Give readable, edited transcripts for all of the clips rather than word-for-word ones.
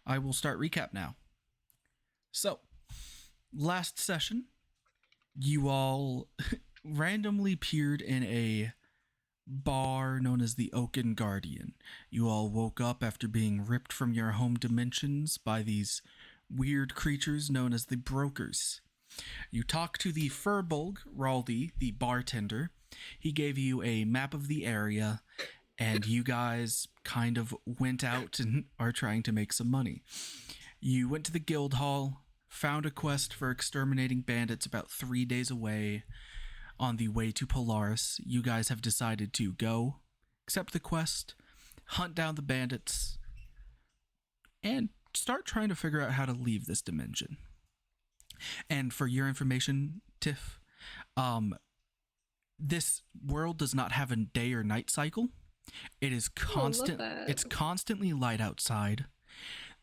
I will start recap now. So, last session, you all randomly peered in a bar known as the Oaken Guardian. You all woke up after being ripped from your home dimensions by these weird creatures known as the Brokers. You talked to the Furbolg, Raldi, the bartender. He gave you a map of the area, and you guys kind of went out and are trying to make some money. You went to the guild hall, found a quest for exterminating bandits about 3 days away. On the way to Polaris, you guys have decided to go, accept the quest, hunt down the bandits, and start trying to figure out how to leave this dimension. And for your information, Tiff, this world does not have a day or night cycle. It is constant. It's constantly light outside.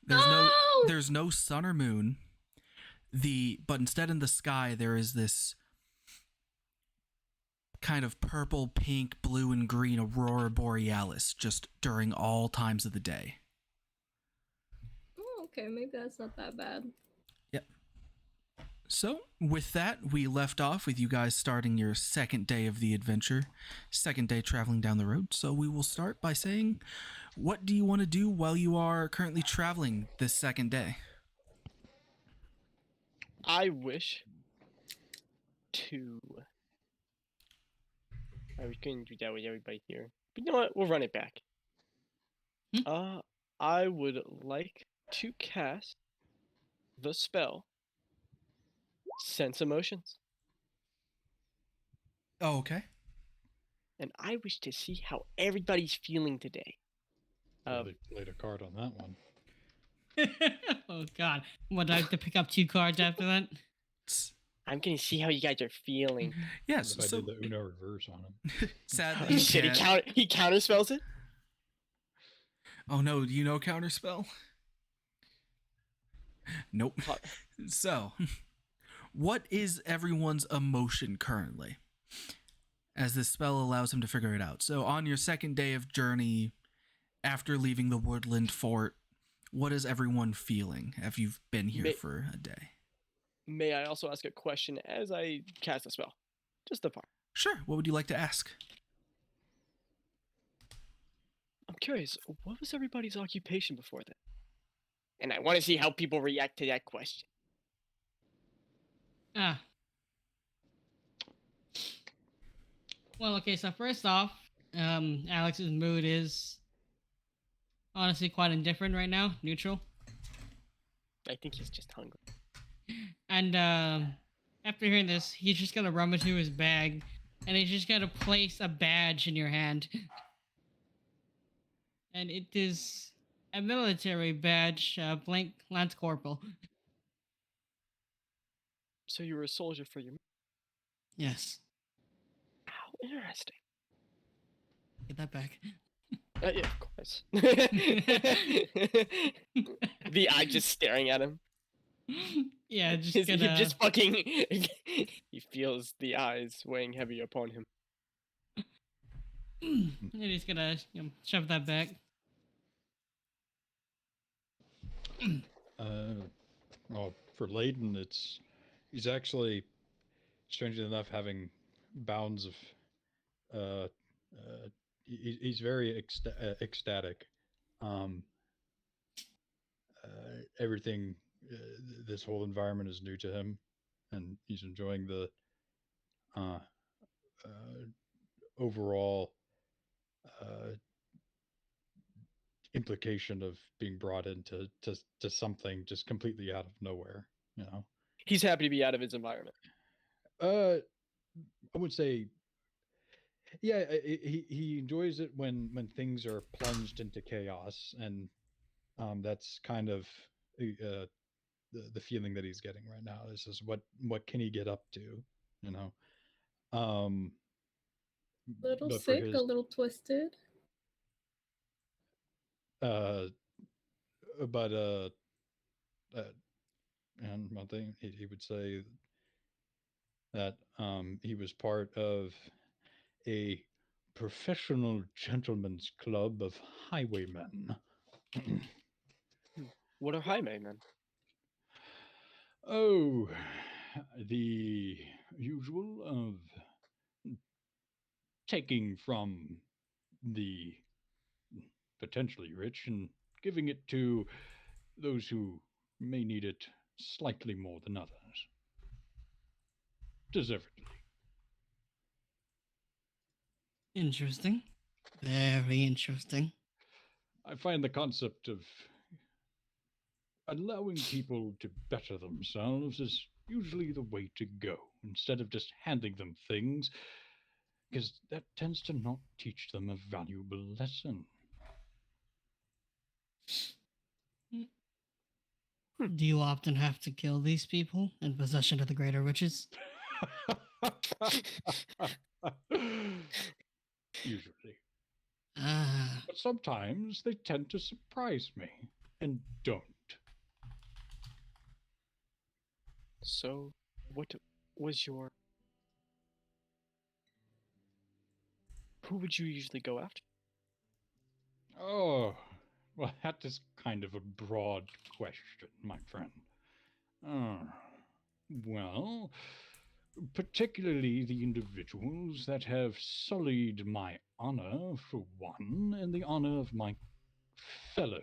There's no sun or moon. But instead in the sky there is this kind of purple, pink, blue, and green aurora borealis just during all times of the day. Oh, okay, maybe that's not that bad. Yep. So, with that, we left off with you guys starting your second day of the adventure, second day traveling down the road. So we will start by saying, what do you want to do while you are currently traveling this second day? I wish to... I was going to do that with everybody here. But you know what? We'll run it back. I would like to cast the spell Sense Emotions. Oh, okay. And I wish to see how everybody's feeling today. They played a card on that one. Oh, God. What, I have to pick up 2 cards after that? I'm going to see how you guys are feeling. Yes. If I did the Uno reverse on him. Sadly, Shit, he counterspells it? Oh no, do you know counterspell? Nope. So, what is everyone's emotion currently? As this spell allows him to figure it out. So on your second day of journey, after leaving the woodland fort, what is everyone feeling if you've been here for a day? May I also ask a question as I cast a spell? Just the part. Sure. What would you like to ask? I'm curious, what was everybody's occupation before that? And I want to see how people react to that question. Well, okay, so first off, Alex's mood is honestly quite indifferent right now, neutral. I think he's just hungry. And after hearing this, he's just gonna rummage through his bag, and he's just gonna place a badge in your hand. And it is a military badge, blank Lance Corporal. So you were a soldier for your... Yes. How interesting. Get that back. Yeah, of course. The eye just staring at him. Yeah, He just fucking... He feels the eyes weighing heavy upon him. And he's gonna shove that back. Well, for Layden, he's actually, strangely enough, having bounds of he's very ecstatic. Everything, this whole environment is new to him, and he's enjoying the overall implication of being brought into to something just completely out of nowhere. You know, he's happy to be out of his environment. I would say, yeah, he enjoys it when things are plunged into chaos, and that's kind of the feeling that he's getting right now. This is what can he get up to, you know? Little sick, a little twisted. And one thing he would say that he was part of a professional gentleman's club of highwaymen. What are Jaime, then? Oh, the usual of taking from the potentially rich and giving it to those who may need it slightly more than others. Deservedly. Interesting. Very interesting. I find the concept of allowing people to better themselves is usually the way to go, instead of just handing them things, because that tends to not teach them a valuable lesson. Do you often have to kill these people in possession of the greater riches? Usually. Ah, But sometimes they tend to surprise me and don't. So, what was your... Who would you usually go after? Oh, well, that is kind of a broad question, my friend. Well, particularly the individuals that have sullied my honor, for one, and the honor of my fellows,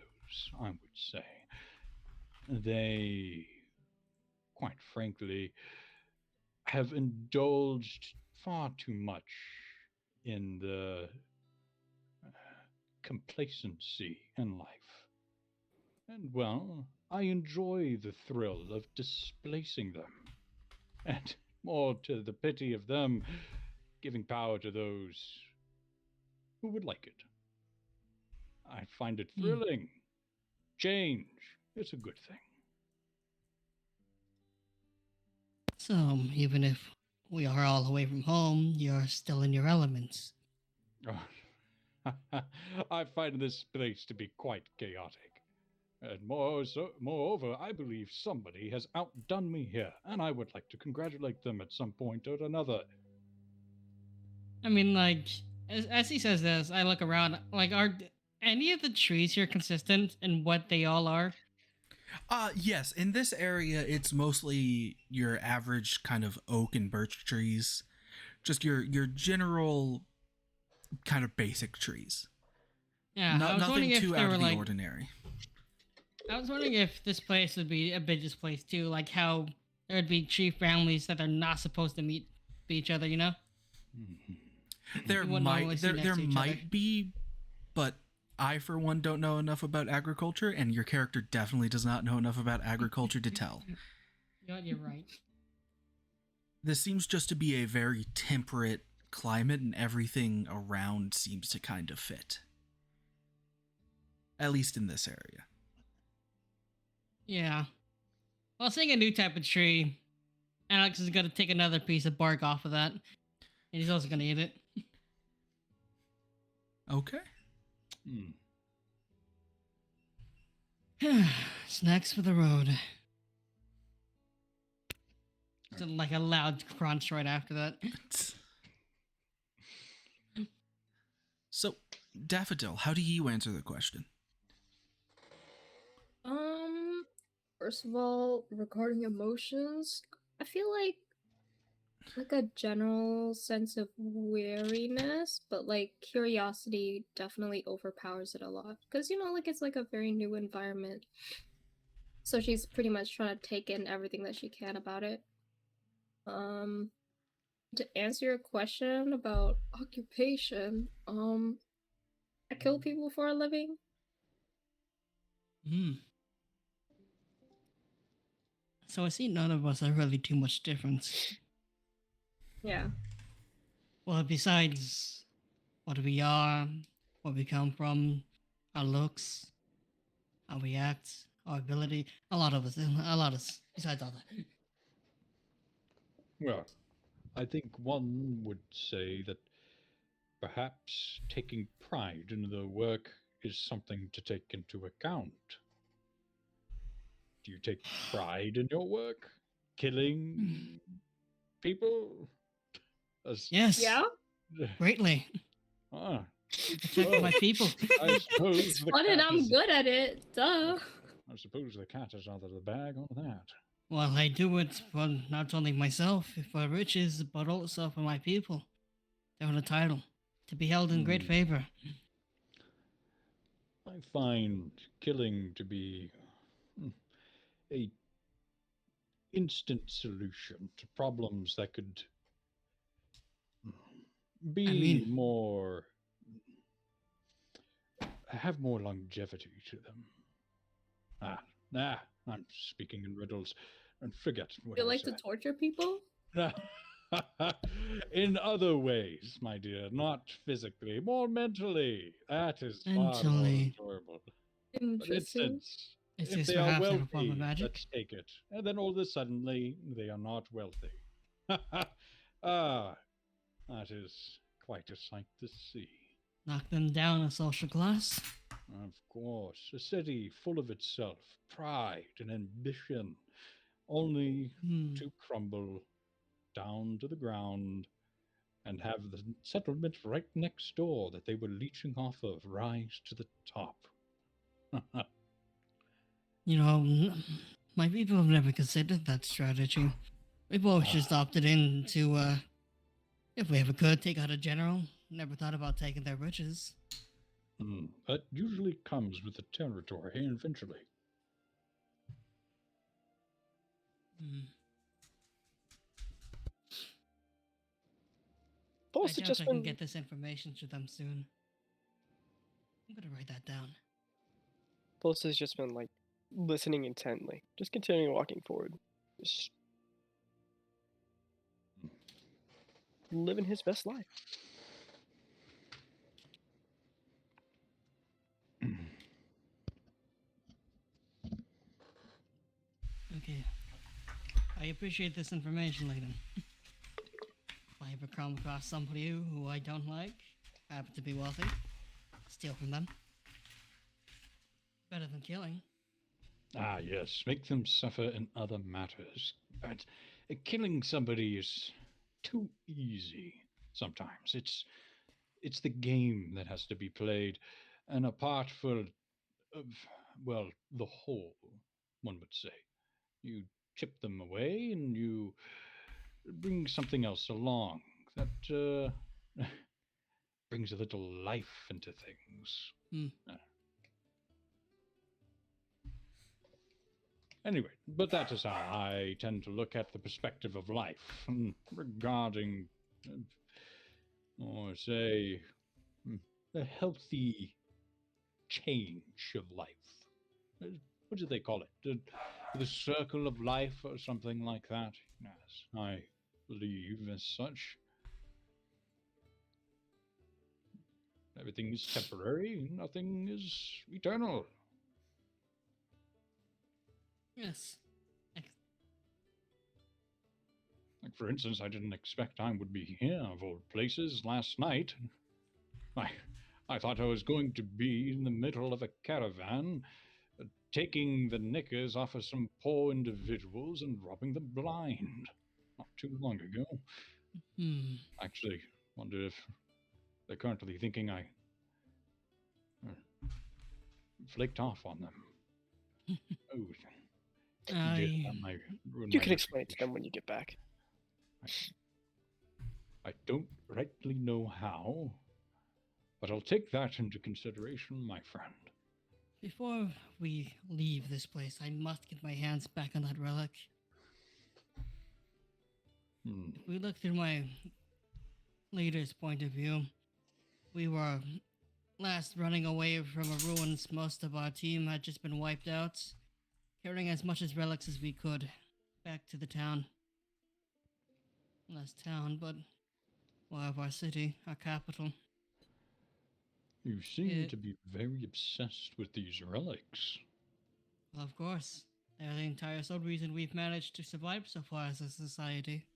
I would say. They, quite frankly, have indulged far too much in the complacency in life. And well, I enjoy the thrill of displacing them. And more to the pity of them, giving power to those who would like it. I find it thrilling. Change is a good thing. so even if we are all away from home, you're still in your elements. I find this place to be quite chaotic. And moreover, I believe somebody has outdone me here, and I would like to congratulate them at some point or another. I mean, like, as he says this, I look around, like, are any of the trees here consistent in what they all are? Yes, in this area it's mostly your average kind of oak and birch trees. Just your general kind of basic trees. Yeah, I was Nothing wondering if too they out were of the like. ordinary. I was wondering if this place would be a business place too, like how there would be tree families that are not supposed to meet each other, you know? There You wouldn't normally might see there next there to each other. might be, but I for one don't know enough about agriculture, and your character definitely does not know enough about agriculture to tell. You know what, you're right. This seems just to be a very temperate climate, and everything around seems to kind of fit. At least in this area. Yeah. Well, seeing a new type of tree, Alex is gonna take another piece of bark off of that, and he's also gonna eat it. Okay. Snacks for the road. Like a loud crunch right after that. So, Daffodil, how do you answer the question? First of all, regarding emotions, I feel like a general sense of wariness, but like curiosity definitely overpowers it a lot. Because like it's like a very new environment. So she's pretty much trying to take in everything that she can about it. To answer your question about occupation, I kill people for a living. So I see none of us are really too much difference. Yeah. Well, besides what we are, where we come from, our looks, how we act, our ability, a lot of us, besides all that. Well, I think one would say that perhaps taking pride in the work is something to take into account. Do you take pride in your work? Killing people? Yes. Yeah? Greatly. Ah, Protect my people. I suppose It's fun and I'm good at it. Duh. I suppose the cat is out of the bag on that. Well, I do it for not only myself, for riches, but also for my people. They want a title, to be held in great Hmm. favor. I find killing to be a instant solution to problems that could I be mean, more have more longevity to them. I'm speaking in riddles and forget what You I like to torture people? said. In other ways, my dear, not physically, more mentally. That is far more mentally, enjoyable. For Interesting. instance, is if this they are perhaps a form of wealthy, magic? let's take it, and then all of a sudden they are not wealthy. Ah, that is quite a sight to see. Knock them down a social class? Of course, a city full of itself, pride and ambition, only Hmm. to crumble down to the ground and have the settlement right next door that they were leeching off of rise to the top. You know, my people have never considered that strategy. We've always just opted in to, if we ever could, take out a general. Never thought about taking their riches. That usually comes with the territory eventually. Hmm. I Pulse has doubt just I can been get this information to them soon. I'm gonna write that down. Pulse has just been like listening intently, just continuing walking forward, just living his best life. Okay. I appreciate this information, Layden. If I ever come across somebody who I don't like, happen to be wealthy, steal from them. Better than killing. Yes, make them suffer in other matters. But killing somebody is too easy sometimes. It's the game that has to be played, and a part full of, well, the whole, one would say. You chip them away and you bring something else along that brings a little life into things. Hmm. Anyway, but that is how I tend to look at the perspective of life regarding, or say, a healthy change of life. What do they call it? The circle of life or something like that? Yes, I believe as such. Everything is temporary, nothing is eternal. Yes. Like, for instance, I didn't expect I would be here of all places last night. I, I thought I was going to be in the middle of a caravan, taking the knickers off of some poor individuals and robbing them blind. Not too long ago. Hmm. Actually, wonder if they're currently thinking I flaked off on them. Oh, did I. that might ruin You my can explain it to them reputation. when you get back. I don't rightly know how, but I'll take that into consideration, my friend. Before we leave this place, I must get my hands back on that relic. If we look through my leader's point of view, we were last running away from a ruins. Most of our team had just been wiped out, carrying as much as relics as we could back to the town. Less town, but more of our city, our capital. You seem It- to be very obsessed with these relics. Well, of course, they're the entire sole reason we've managed to survive so far as a society.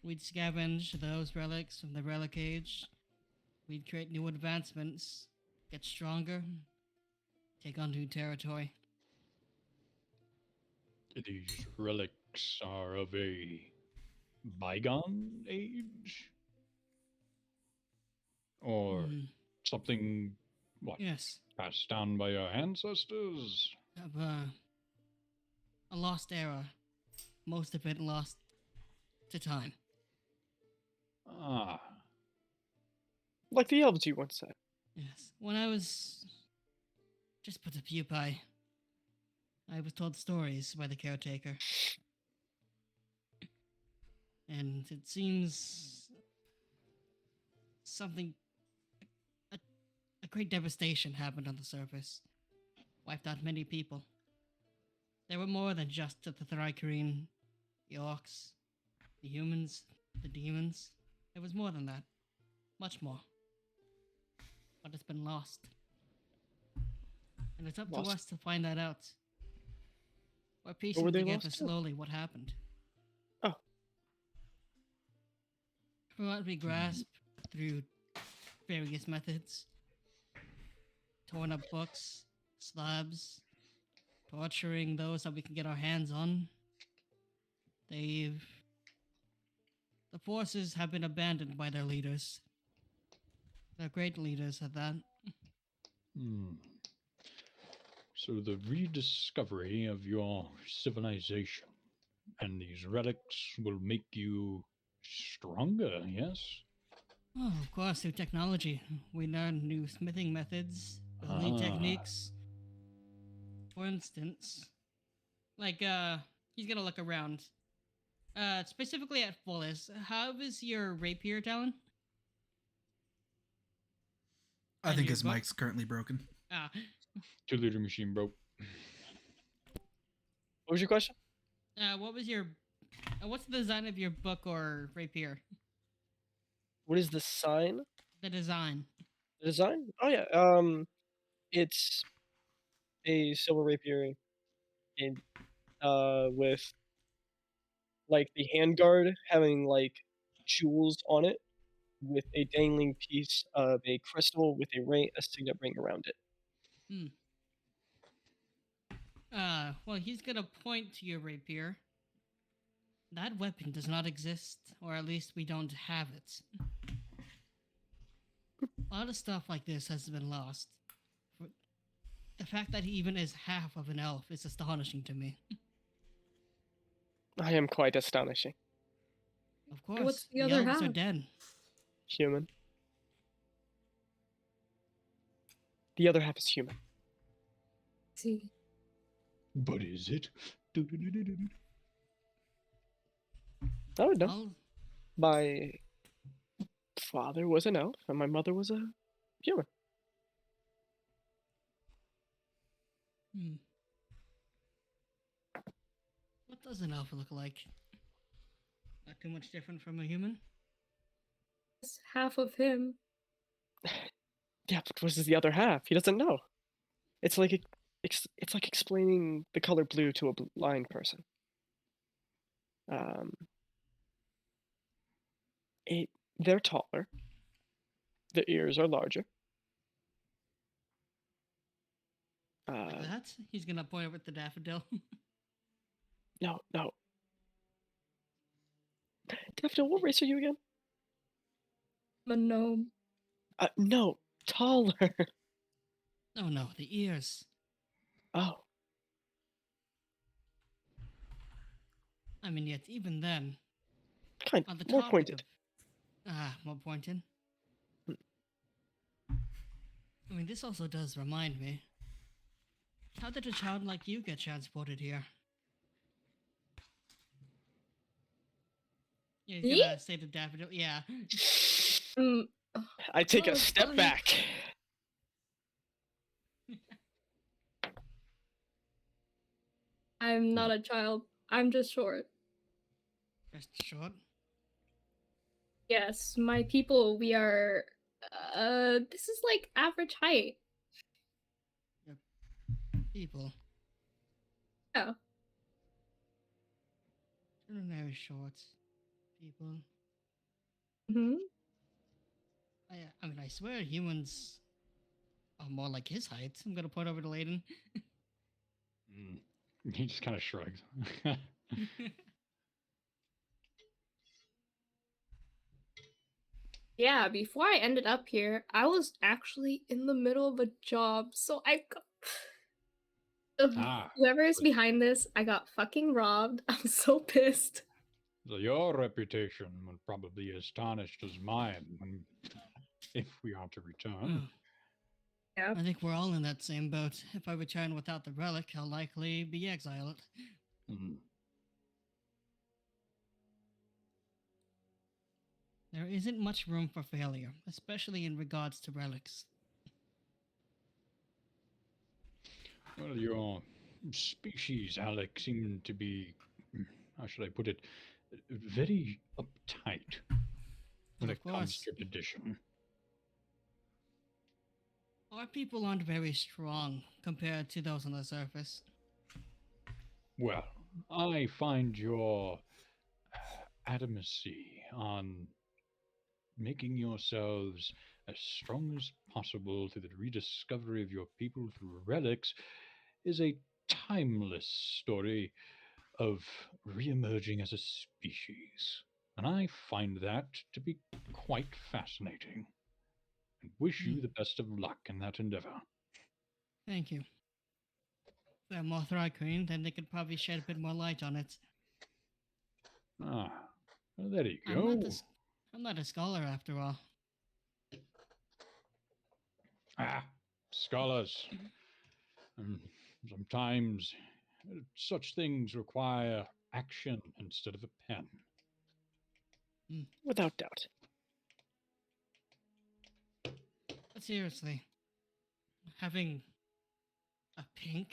We'd scavenge those relics from the relic age. We'd create new advancements, get stronger, take on new territory. These relics are of a bygone age? Or Hmm. something, what, Yes. passed down by your ancestors? of a lost era. Most of it lost to time. Ah, Like the elves you once said. Yes. When I was just put a pupae, I was told stories by the caretaker. And it seems something. A, a great devastation happened on the surface. Wiped out many people. There were more than just the Thrycreen, the orcs, the humans, the demons. There was more than that. Much more. But it's been lost. And it's up to Lost? us to find that out. We're were piecing they together lost to? slowly what happened. Oh. From what we grasp through various methods, torn up books, slabs, torturing those that we can get our hands on. The forces have been abandoned by their leaders. They're great leaders at that. hmm. So the rediscovery of your civilization and these relics will make you stronger, yes? Oh, of course, through technology. We learn new smithing methods, building Ah. techniques. For instance, like, he's gonna look around. Specifically at Fullest, how is your rapier, Talon? I And think your his book? mic's currently broken. Ah, 2-liter machine broke. What was your question? what was your, what's the design of your book or rapier? What is the sign? The design. The design? Oh yeah. It's a silver rapier, and with like the handguard having like jewels on it, with a dangling piece of a crystal with a signet ring around it. Well, he's gonna point to your rapier. That weapon does not exist, or at least we don't have it. A lot of stuff like this has been lost. The fact that he even is half of an elf is astonishing to me. I am quite astonishing. Of course, What's the the other elves are half? dead. Human. The other half is human. See. But is it? I don't know. Well, My father was an elf, and my mother was a human. hmm. What does an elf look like? Not too much different from a human. It's half of him. Yeah, but what is the other half? He doesn't know. It's like it's like explaining the color blue to a blind person. Um, they're taller. The ears are larger. Like that? He's gonna point over at the daffodil. No. Daffodil, what race are you again? I'm a gnome. No, taller. Oh no, the ears. Oh, I mean, yet even then, kind on the more topic pointed. of more pointed. I mean, this also does remind me. How did a child like you get transported here? Yeah, he's Me? gonna say to daffodil. Yeah. Mm, I take oh, a step fine. back. I'm not a child. I'm just short. Just short. Yes, my people, we are. This is like average height. People. Yeah. Very short. People. Hmm. I mean, I swear humans are more like his height. I'm gonna point over to Layden. He just kind of shrugs. Yeah, before I ended up here, I was actually in the middle of a job, so Ugh, Ah, whoever is but behind this, I got fucking robbed. I'm so pissed. your reputation will probably be as tarnished as mine if we are to return. Oh, Yeah. I think we're all in that same boat. If I return without the relic, I'll likely be exiled. Hmm. There isn't much room for failure, especially in regards to relics. Well, your species, Alex, seem to be, how should I put it, very uptight when Of it comes course, to tradition. our people aren't very strong compared to those on the surface. Well, I find your adamancy on making yourselves as strong as possible through the rediscovery of your people through relics is a timeless story of re-emerging as a species. And I find that to be quite fascinating. And wish Hmm, you the best of luck in that endeavor. thank you. If they're more Thrycreen, then they could probably shed a bit more light on it. Ah, well, there you I'm not go. this. I'm not a scholar after all. Ah, scholars. And sometimes such things require action instead of a pen. Without doubt. But seriously, having a pink,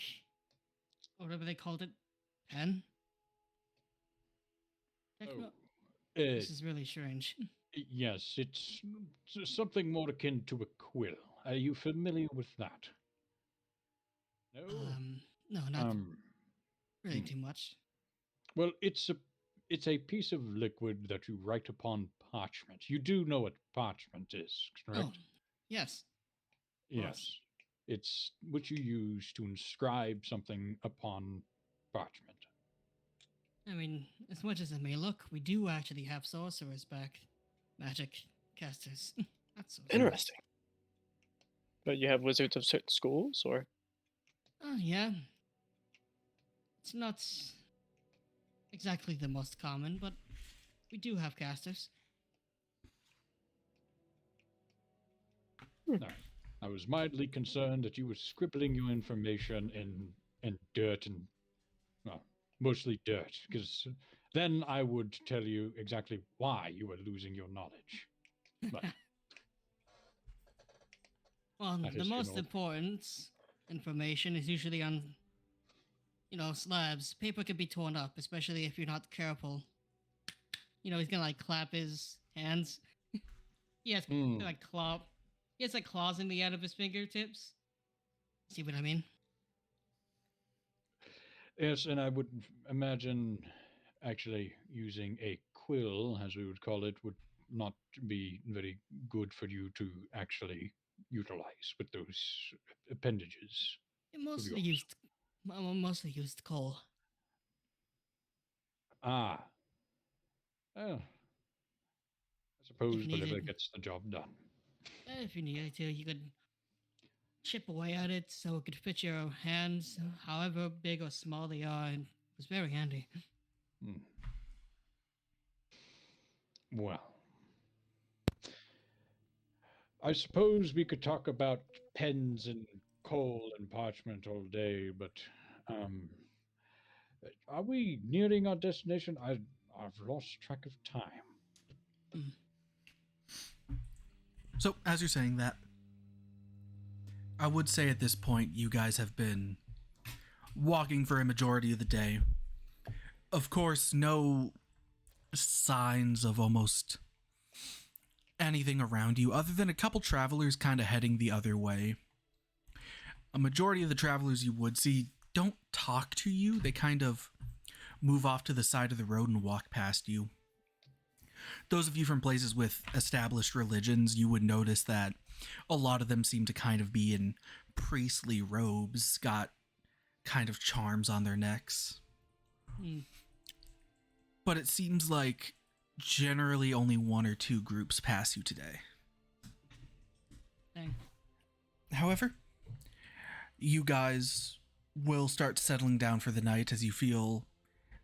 or whatever they called it, pen? Oh, Techno- uh, this is really strange. yes, it's something more akin to a quill. Are you familiar with that? No. No, not Um. really hmm. too much. Well, it's a piece of liquid that you write upon parchment. You do know what parchment is, Oh, correct? yes, of course. Yes. It's what you use to inscribe something upon parchment. I mean, as much as it may look, we do actually have sorcerers back. Magic casters. Not sorcerers. Interesting. But you have wizards of certain schools, or Oh, yeah. It's not exactly the most common, but we do have casters. No. I was mildly concerned that you were scribbling your information in dirt and, well, mostly dirt, because then I would tell you exactly why you were losing your knowledge. But Well, that the is most your important information is usually on, slabs. Paper can be torn up, especially if you're not careful. He's gonna like clap his hands. He has Hmm. like claw. He has like claws in the end of his fingertips. See what I mean? Yes, and I would imagine actually using a quill, as we would call it, would not be very good for you to actually utilize with those appendages It of mostly yours. used, mostly used coal. Ah, well, I If suppose whatever needed, gets the job done. if you needed to, you could chip away at it so it could fit your hands, however big or small they are. And it was very handy. Hmm. Well, I suppose we could talk about pens and coal and parchment all day, but um, are we nearing our destination? I've lost track of time. Mm. So, as you're saying that, I would say at this point you guys have been walking for a majority of the day. Of course, no signs of almost anything around you other than a couple travelers kind of heading the other way. A majority of the travelers you would see don't talk to you. They kind of move off to the side of the road and walk past you. Those of you from places with established religions, you would notice that a lot of them seem to kind of be in priestly robes, got kind of charms on their necks. Mm. But it seems like generally only one or two groups pass you today. Dang. However, you guys will start settling down for the night as you feel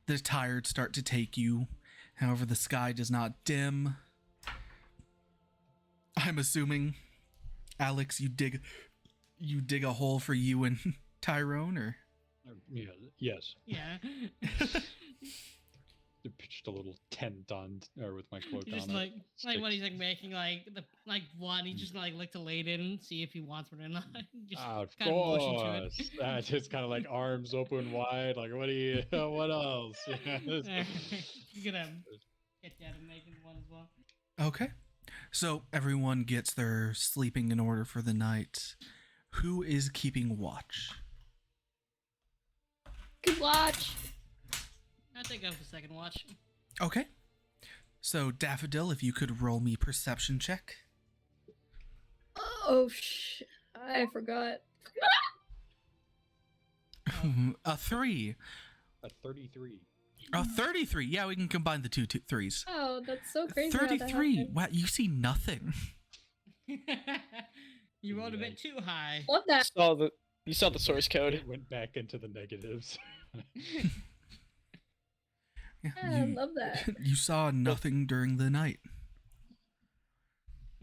the tired start to take you. However, the sky does not dim. I'm assuming, Alex, you dig a hole for you and Tyrone, or Yeah, yes. Yeah. I pitched a little tent on, or with my cloak He's just on like it. when he's like making one, he's just gonna like look to lay it in and see if he wants one or not. Just Of kind of motion to it. course. Just kind of like arms open wide, like what do you? What else? Yeah, You're gonna get down and making one as well. okay. So everyone gets their sleeping in order for the night. Who is keeping watch? Good watch. I think I have the second watch. Okay. So Daffodil, if you could roll me perception check. Oh, I forgot. A 3. a 33. A 33. Yeah, we can combine the two threes. Oh, that's so crazy. how that 33. happened. Wow, you see nothing. You rolled a bit too high. What that? You saw the source code. It went back into the negatives. Yeah, I love that. You saw nothing during the night.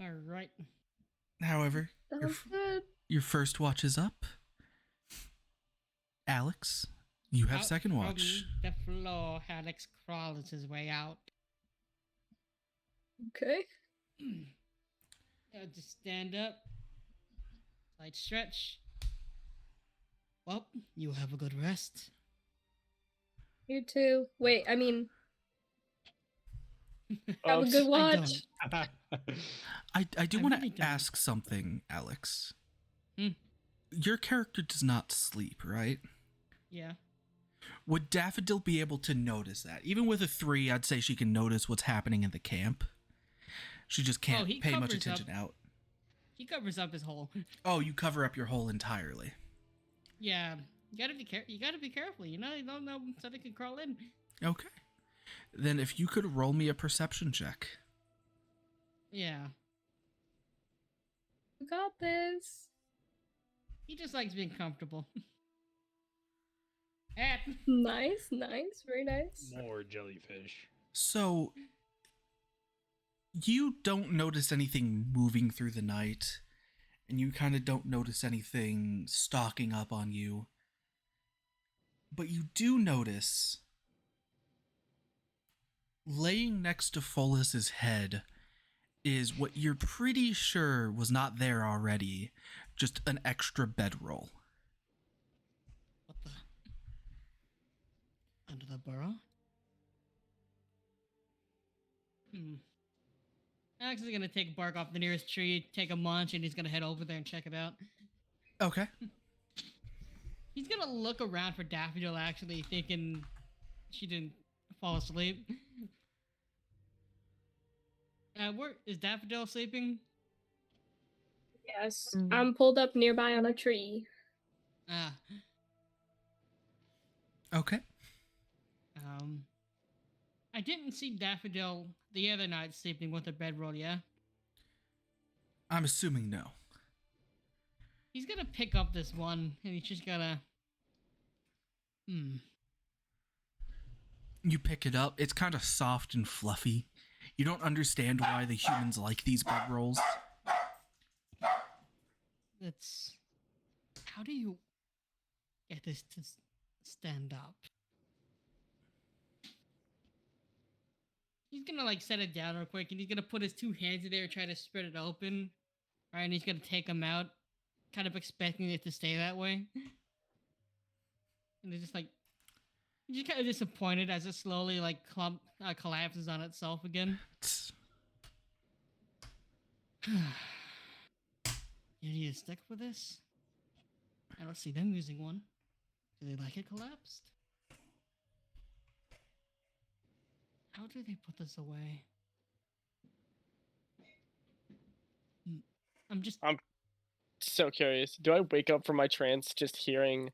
All right. However, That was good. your first watch is up. Alex, you have Out second from watch. the floor, Alex crawls his way out. Okay. Just stand up. Slight stretch. Well, you have a good rest. You too. Wait, I mean, have Oh, a good I watch. I do I want really to don't. ask something, Alex. Hmm. Your character does not sleep, right? Yeah. Would Daffodil be able to notice that? Even with a 3, I'd say she can notice what's happening in the camp. She just can't he pay much covers attention up. out. He covers up his hole. Oh, you cover up your hole entirely. Yeah. You gotta be careful. You don't know something can crawl in. Okay. Then if you could roll me a perception check. Yeah. You got this. He just likes being comfortable. Eh. Nice, very nice. More jellyfish. So, you don't notice anything moving through the night, and you kind of don't notice anything stalking up on you. But you do notice, laying next to Folus's head is what you're pretty sure was not there already, just an extra bedroll. What the? Under the burrow? Alex is gonna take bark off the nearest tree, take a munch, and he's gonna head over there and check it out. Okay. He's gonna look around for Daffodil, actually, thinking she didn't fall asleep. Where is Daffodil sleeping? Yes, I'm pulled up nearby on a tree. Ah, Okay. I didn't see Daffodil the other night sleeping with a bedroll, yeah? I'm assuming no. He's gonna pick up this one, and he's just gonna... You pick it up. It's kind of soft and fluffy. You don't understand why the humans like these bedrolls. It's... How do you get this to stand up? He's gonna, like, set it down real quick, and he's gonna put his 2 hands in there and try to spread it open. Right, and he's gonna take them out, kind of expecting it to stay that way. And they're just like... He's just kind of disappointed as it slowly, like, collapses on itself again. You need to stick with this? I don't see them using one. Do they like it collapsed? How do they put this away? I'm So curious. Do I wake up from my trance just hearing,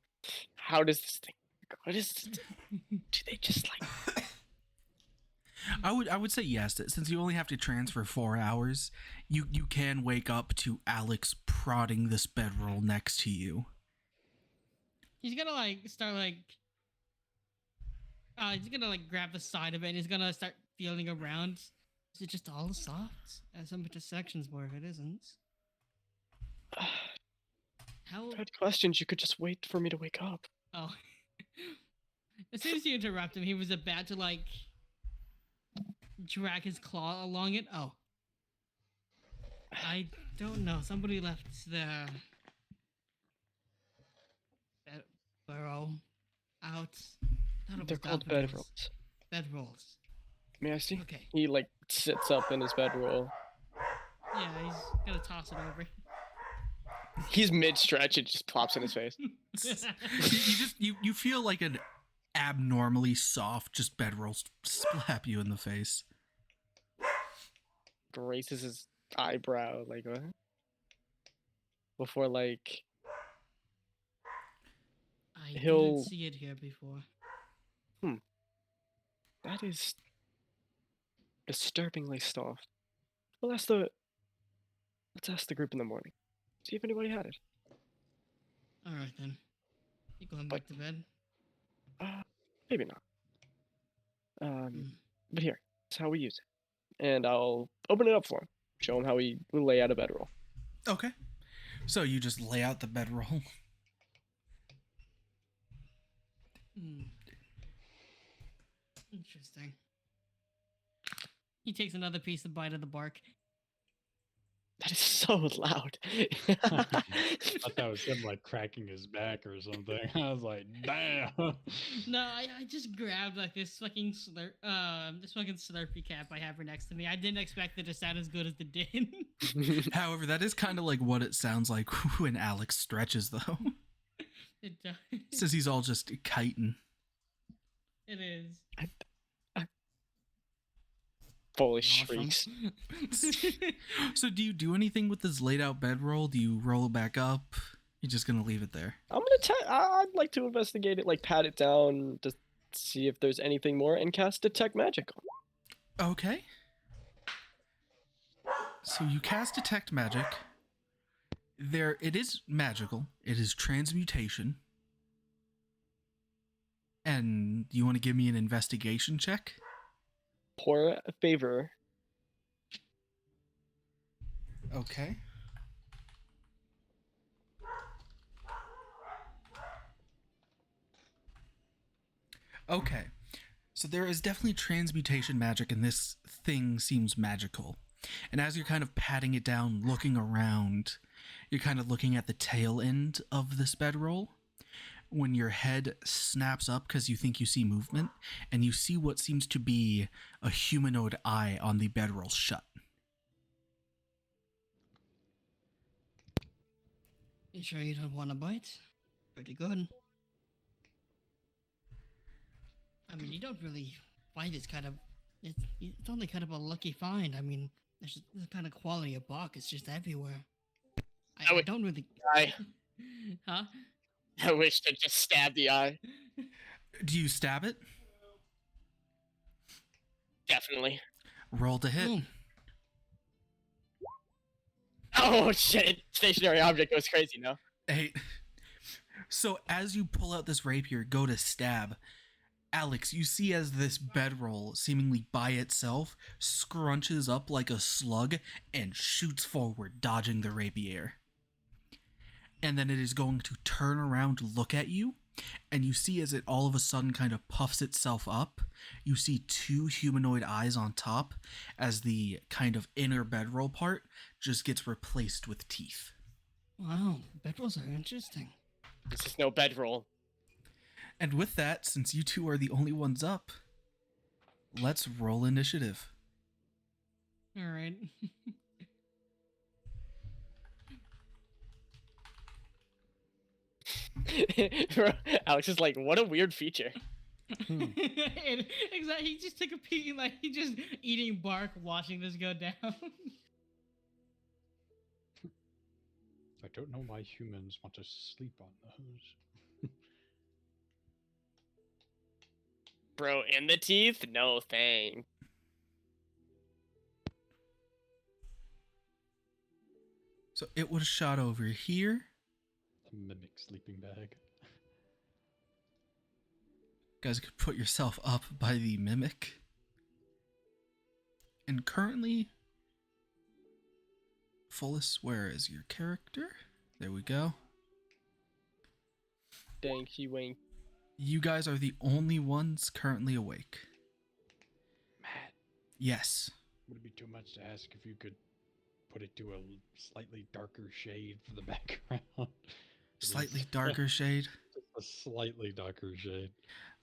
how does this thing? What is? Do they just like? I would say yes. Since you only have to transfer 4 hours, you can wake up to Alex prodding this bedroll next to you. he's gonna like start like he's gonna like grab the side of it and he's gonna start feeling around. Is it just all soft? As some intersections where it isn't. How? If I had questions, you could just wait for me to wake up. Oh. As soon as you interrupt him, he was about to like drag his claw along it. Oh. I don't know. Somebody left their burrow out. Thought it They're was called daffodils. bedrolls. Bedrolls. May I see? Okay. He like sits up in his bedroll. Yeah, he's gonna toss it over. He's mid-stretch, it just plops in his face. You feel like an abnormally soft just bedroll slap you in the face. Graces his eyebrow, like what? Before like I He'll- didn't see it here before. that is disturbingly soft. Well, let's ask the group in the morning. See if anybody had it. All right then. You going back to bed? Maybe not. Hmm. But here, that's how we use it. And I'll open it up for him. Show him how we lay out a bedroll. Okay. So you just lay out the bedroll. Hmm. Interesting. He takes another piece of bite of the bark. That is so loud. I thought that was him like cracking his back or something. I was like, damn. No, I just grabbed like this fucking Slurpee cap I have right next to me. I didn't expect it to sound as good as it did. However, that is kind of like what it sounds like when Alex stretches, though. It does. Says he's all just kiting. It is. Fully Awesome. shrieks. So do you do anything with this laid out bedroll? Do you roll it back up? You're just gonna leave it there? I'd like to investigate it, like pat it down to see if there's anything more, and cast detect magic on it. Okay. So you cast detect magic. It is magical. It is transmutation. And you want to give me an investigation check? Pour a favor. Okay. Okay. So there is definitely transmutation magic, and this thing seems magical. And as you're kind of patting it down, looking around, you're kind of looking at the tail end of this bedroll. When your head snaps up because you think you see movement, and you see what seems to be a humanoid eye on the bedroll shut. You sure you don't want a bite? Pretty good. I mean, you don't really find it's kind of. It's only kind of a lucky find. I mean, there's just the kind of quality of bark. It's just everywhere. I don't really. I Huh? I wish to just stab the eye. Do you stab it? Definitely. Roll to hit. Boom. Oh shit! Stationary object goes crazy now. Hey. So as you pull out this rapier, go to stab, Alex, you see as this bedroll, seemingly by itself, scrunches up like a slug and shoots forward, dodging the rapier. And then it is going to turn around to look at you, and you see as it all of a sudden kind of puffs itself up, you see two humanoid eyes on top as the kind of inner bedroll part just gets replaced with teeth. Wow, bedrolls are interesting. This is no bedroll. And with that, since you two are the only ones up, let's roll initiative. All right. Alex is like, what a weird feature. Exactly. He just took a peek, like he just eating bark, watching this go down. I don't know why humans want to sleep on those. Bro, in the teeth? No thing. So it was shot over here. A mimic sleeping bag. guys could put yourself up by the mimic. And currently, Fullest, where is your character? There we go. Danky wink. You guys are the only ones currently awake. Matt, Yes. would it be too much to ask if you could put it to a slightly darker shade for the background? Slightly darker shade. Just a slightly darker shade.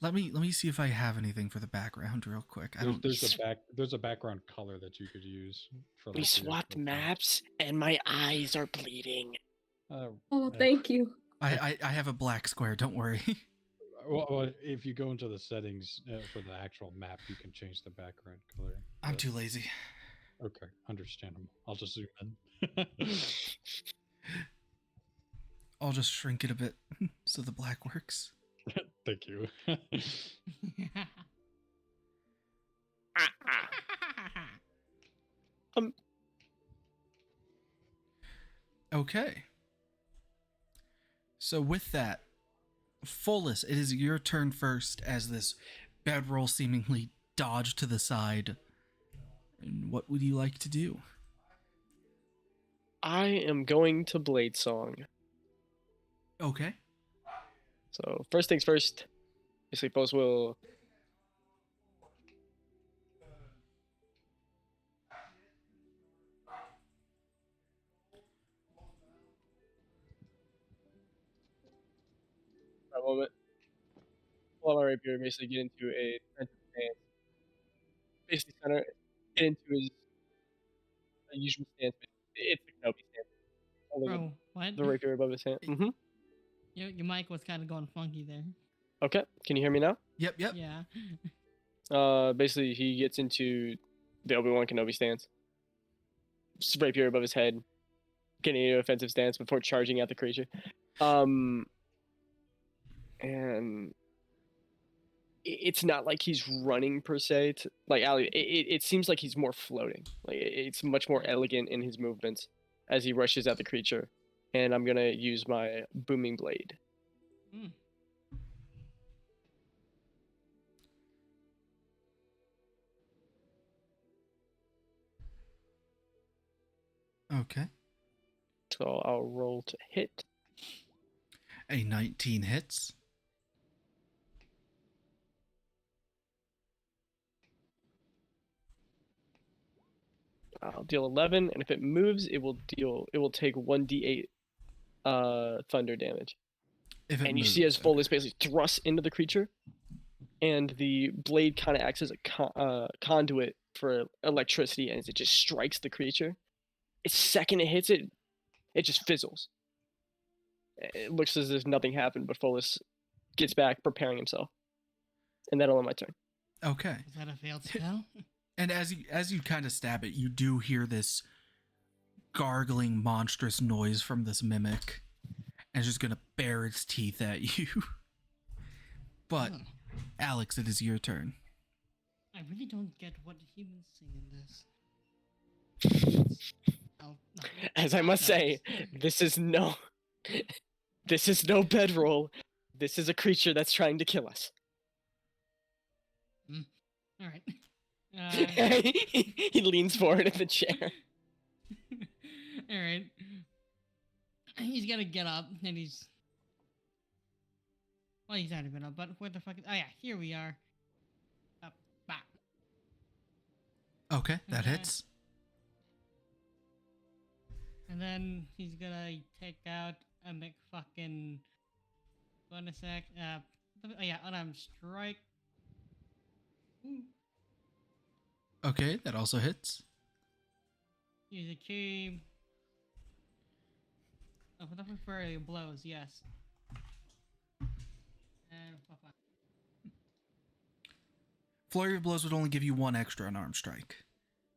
Let me see if I have anything for the background real quick. There's a background color that you could use for. We like, your swapped profile. maps, and my eyes are bleeding. Oh, thank you. I have a black square, don't worry. Well, if you go into the settings for the actual map, you can change the background color. I'm but- too lazy. Okay, understandable. I'll just zoom in. I'll just shrink it a bit so the black works. Thank you. Okay. So with that, Fullest, it is your turn first as this bedroll seemingly dodged to the side. And what would you like to do? I am going to Blade Song. Okay. So first things first. Basically, Post will. For a moment. Pull out my rapier, basically get into a defensive stance. Basically, center, get into his usual stance. It's the Kenobi stance. Holding Bro, what? the rapier above his hand. Mm-hmm. Your mic was kind of going funky there. Okay, can you hear me now? Yep. Yeah. Basically, he gets into the Obi-Wan Kenobi stance. Just rapier above his head, getting into an offensive stance before charging at the creature. And it's not like he's running per se. Like Ali, it seems like he's more floating. Like it's much more elegant in his movements as he rushes at the creature. And I'm gonna use my booming blade. Mm. Okay. So I'll roll to hit. A 19 hits. I'll deal 11, and if it moves, it will take 1d8 thunder damage. If it And you moves, see as okay. Fullest basically thrusts into the creature, and the blade kind of acts as a conduit for electricity, and as it just strikes the creature. Its second it hits it, it just fizzles. It looks as if nothing happened, but Fullest gets back, preparing himself. And that'll end my turn. Okay. Is that a failed spell? And as you kind of stab it, you do hear this gargling, monstrous noise from this mimic, and it's just gonna bare its teeth at you. But Oh, Alex, it is your turn. I really don't get what humans see in this. Oh, no. As I must say, this is no bedroll. This is a creature that's trying to kill us. All right. He leans forward in the chair. All right. He's gonna get up, and he's. Well, he's already been up, but where the fuck? Oh yeah, here we are. Up, back. Okay, that Okay. hits. And then he's gonna take out a McFucking bonus act. Oh yeah, unarmed strike. Ooh. Okay, that also hits. Use a key. Oh, for the flurry of blows, yes. And Flurry of blows would only give you one extra unarmed strike.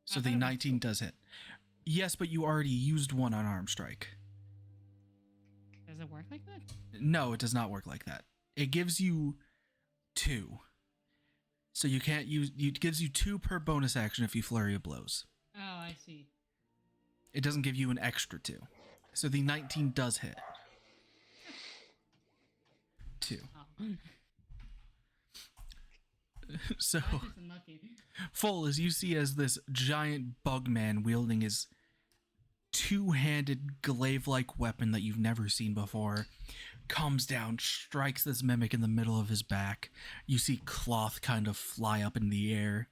So I the thought it was 19 two. does hit. Yes, but you already used one unarmed strike. does it work like that? No, it does not work like that. It gives you 2. So you can't use. It gives you 2 per bonus action if you flurry of blows. Oh, I see. It doesn't give you an extra 2. So the 19 does hit. 2. Oh. So, Why is this unlucky? Full as you see as this giant bug man wielding his two-handed glaive-like weapon that you've never seen before comes down, strikes this mimic in the middle of his back. You see cloth kind of fly up in the air,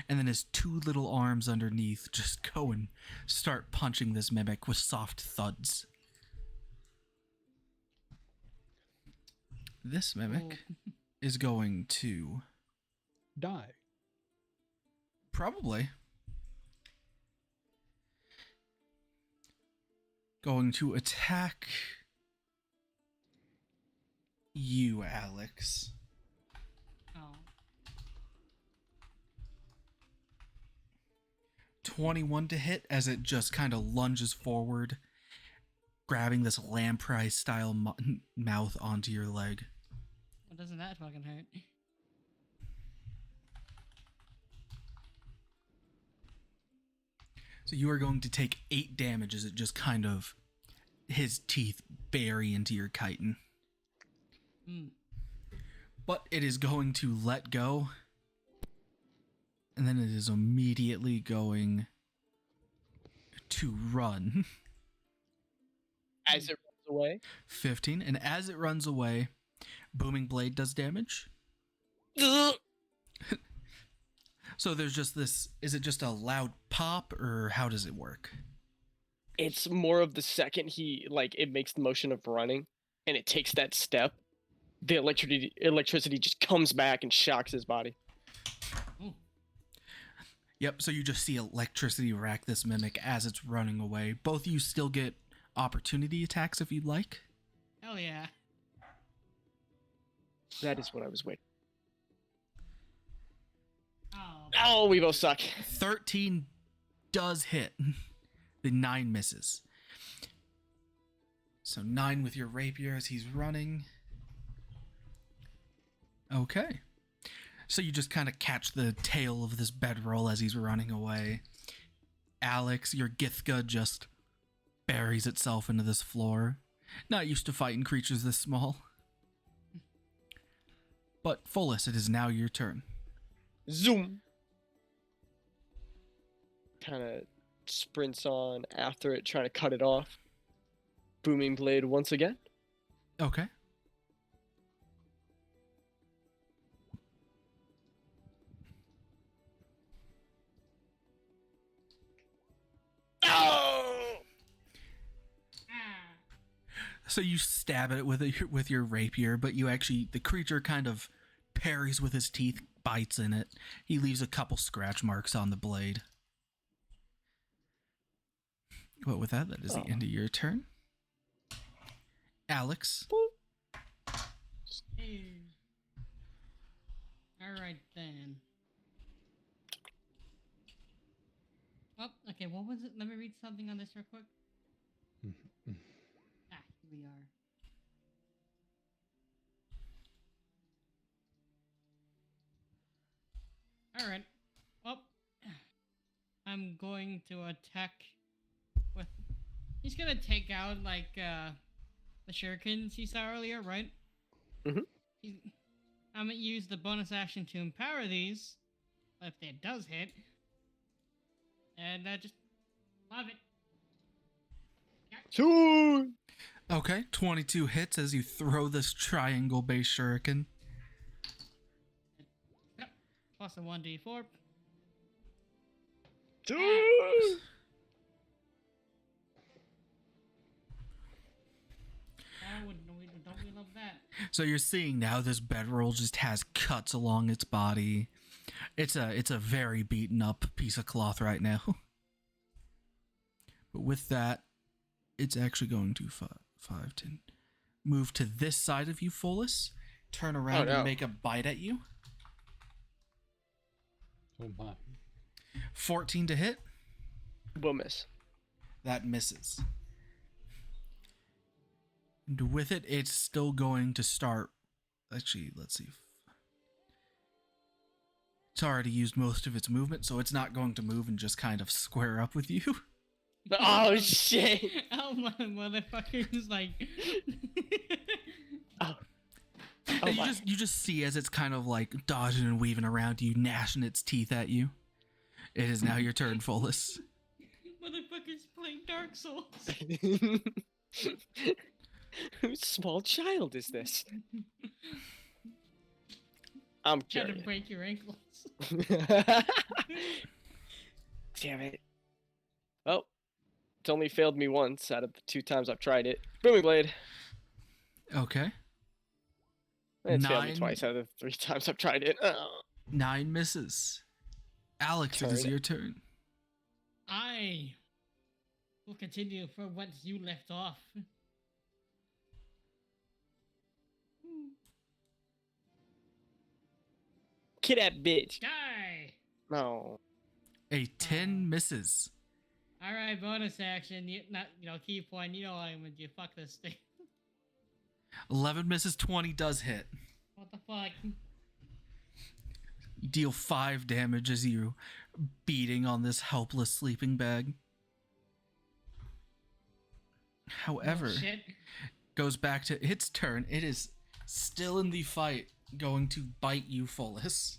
and then his two little arms underneath just go and start punching this mimic with soft thuds. This mimic is going to Die. probably going to attack you, Alex. Oh. 21 to hit as it just kind of lunges forward, grabbing this lamprey style mouth onto your leg. Well, doesn't that fucking hurt? So you are going to take 8 damage as it just kind of, his teeth bury into your chitin. But it is going to let go, and then it is immediately going to run. As it runs away. 15, and as it runs away, Booming Blade does damage. So there's just this, is it just a loud pop, or how does it work? It's more of the second it makes the motion of running, and it takes that step, the electricity just comes back and shocks his body. Yep, so you just see electricity rack this mimic as it's running away. Both of you still get opportunity attacks if you'd like. Hell yeah. That is what I was waiting. Oh. Oh, we both suck. 13 does hit. The 9 misses. So 9 with your rapier as he's running. Okay. So you just kind of catch the tail of this bedroll as he's running away. Alex, your Githka just buries itself into this floor. Not used to fighting creatures this small. But Fullus, it is now your turn. Zoom. Kind of sprints on after it, trying to cut it off. Booming Blade once again. Okay. Oh! So you stab it with your rapier, but the creature kind of parries with his teeth, bites in it. He leaves a couple scratch marks on the blade. But with that is the end of your turn. Alex. Hey. Alright then. Oh, okay, what was it? Let me read something on this real quick. Here we are. Alright. Well, I'm going to attack with... He's gonna take out, the shurikens he saw earlier, right? Mhm. I'm gonna use the bonus action to empower these, if it does hit. And just love it. Two. Okay, 22 hits as you throw this triangle-based shuriken. Plus a 1d4. Two. Oh, don't we love that? So you're seeing now this bedroll just has cuts along its body. It's a very beaten up piece of cloth right now. But with that, it's actually going to 5, 10, move to this side of you, Fullus, turn around no. and make a bite at you. Oh my. 14 to hit. Will miss. That misses. And with it, it's still going to start. Actually, let's see. It's already used most of its movement, so it's not going to move and just kind of square up with you. Oh shit. Oh my motherfucker is like Oh. Oh And my. you just see as it's kind of like dodging and weaving around you, gnashing its teeth at you. It is now your turn, Follis. Motherfuckers playing Dark Souls. Whose small child is this? I'm Trying to curious. break your ankles. Damn it. Oh, it's only failed me once out of the 2 times I've tried it. Booming Blade. Okay. It's failed me 9 twice out of the 3 times I've tried it. Oh. 9 misses. Alex, it is Turn. your turn. I will continue from whence you left off. Kid that bitch. Die! No. A 10 misses. Alright, bonus action. Key point. You know what I'm gonna do. Fuck this thing. 11 misses, 20 does hit. What the fuck? You deal 5 damage as you beating on this helpless sleeping bag. However, Oh, shit. goes back to its turn. It is still in the fight, going to bite you, Follis.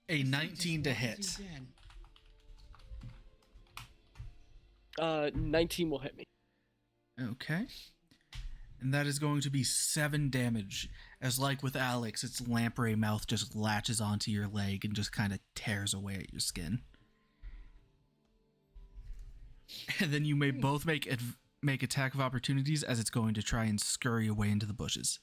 A This thing 19 to just hit. wants you dead. 19 will hit me. Okay. And that is going to be 7 damage. As like with Alex, its lamprey mouth just latches onto your leg and just kind of tears away at your skin. And then you may both make attack of opportunities as it's going to try and scurry away into the bushes.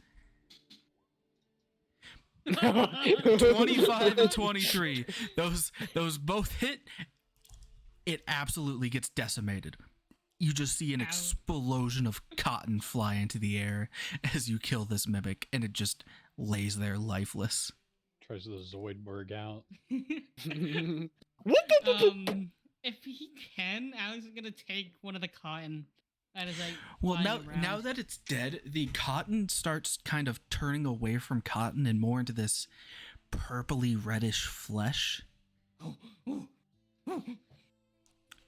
25 and 23. Those both hit. It absolutely gets decimated. You just see an Ow. explosion of cotton fly into the air as you kill this mimic, and it just lays there lifeless. Tries the Zoidberg out. What the? If he can, Alex is gonna take one of the cotton that is like. Well, lying around. now that it's dead, the cotton starts kind of turning away from cotton and more into this purpley reddish flesh.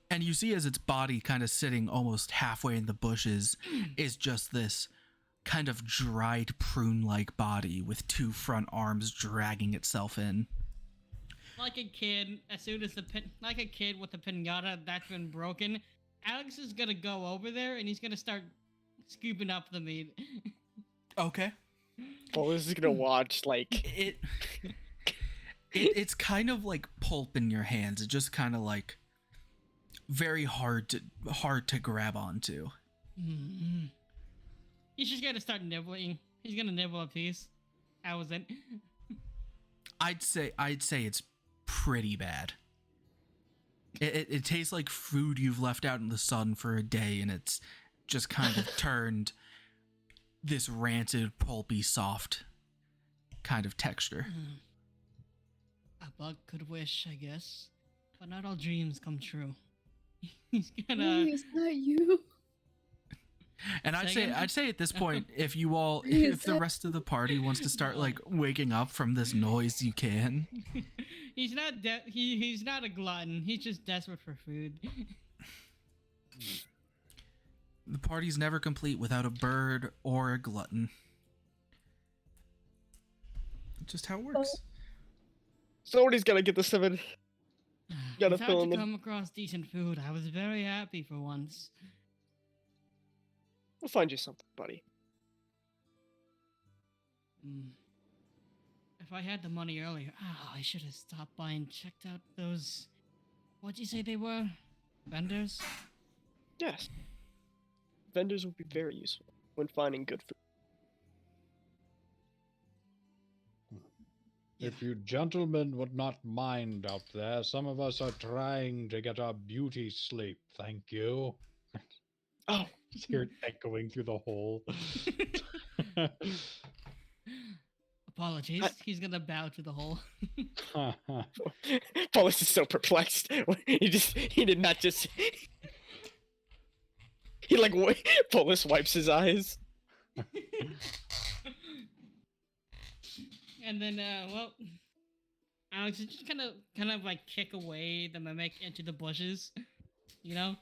And you see as its body kind of sitting almost halfway in the bushes is just this kind of dried prune-like body with 2 front arms dragging itself in. Like a kid, as soon as like a kid with a pinata that's been broken, Alex is gonna go over there and he's gonna start scooping up the meat. Okay. Well, this is gonna watch like. It's kind of like pulp in your hands. It just kind of like very hard to grab onto. Mm-hmm. He's just gonna start nibbling. He's gonna nibble a piece. How was it? I'd say it's pretty bad. It tastes like food you've left out in the sun for a day, and it's just kind of turned this rancid, pulpy, soft kind of texture. A bug could wish, I guess, but not all dreams come true. He's gonna. Is that you? And Second? I'd say at this point, if the rest of the party wants to start like waking up from this noise, you can. He's not he's not a glutton. He's just desperate for food. The party's never complete without a bird or a glutton. Just how it works. Somebody's gotta get the 7. Gotta It's fill hard in to the. come across decent food. I was very happy for once. We'll find you something, buddy. If I had the money earlier, I should have stopped by and checked out those. What'd you say they were? Vendors? Yes. Vendors will be very useful when finding good food. If you gentlemen would not mind out there, some of us are trying to get our beauty sleep. Thank you. Oh, Just hear it echoing through the hole. Apologies. He's gonna bow to the hole. Paulus is so perplexed. He did not just. He like Paulus wipes his eyes. And then, Alex is just kind of like kick away the mimic into the bushes, you know?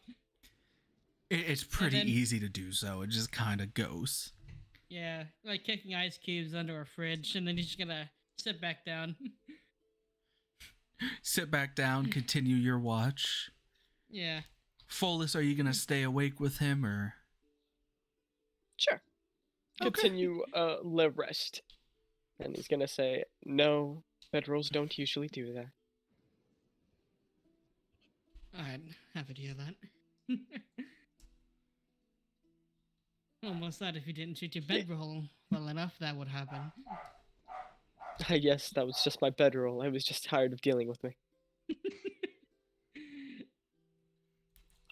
It's pretty then- easy to do so. It just kind of goes. Yeah, like kicking ice cubes under a fridge, and then he's just gonna sit back down. Sit back down, continue your watch. Yeah. Follis, are you gonna stay awake with him or? Sure. Okay. Continue le rest. And he's gonna say, no, bedrolls don't usually do that. Alright, happy to hear that. Almost thought if you didn't shoot your bedroll well enough, that would happen. Yes, that was just my bedroll. I was just tired of dealing with me.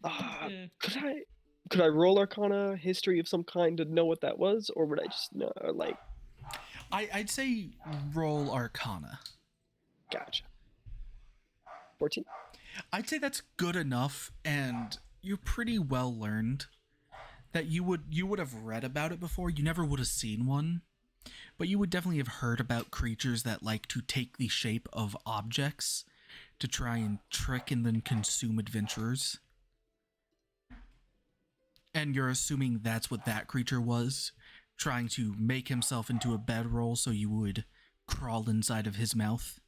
Yeah. Could I roll Arcana history of some kind to know what that was, or would I just know? Like, I'd say roll Arcana. gotcha. 14. I'd say that's good enough, and you're pretty well learned. That you would have read about it before. You never would have seen one, but you would definitely have heard about creatures that like to take the shape of objects to try and trick and then consume adventurers. And you're assuming that's what that creature was, trying to make himself into a bedroll so you would crawl inside of his mouth.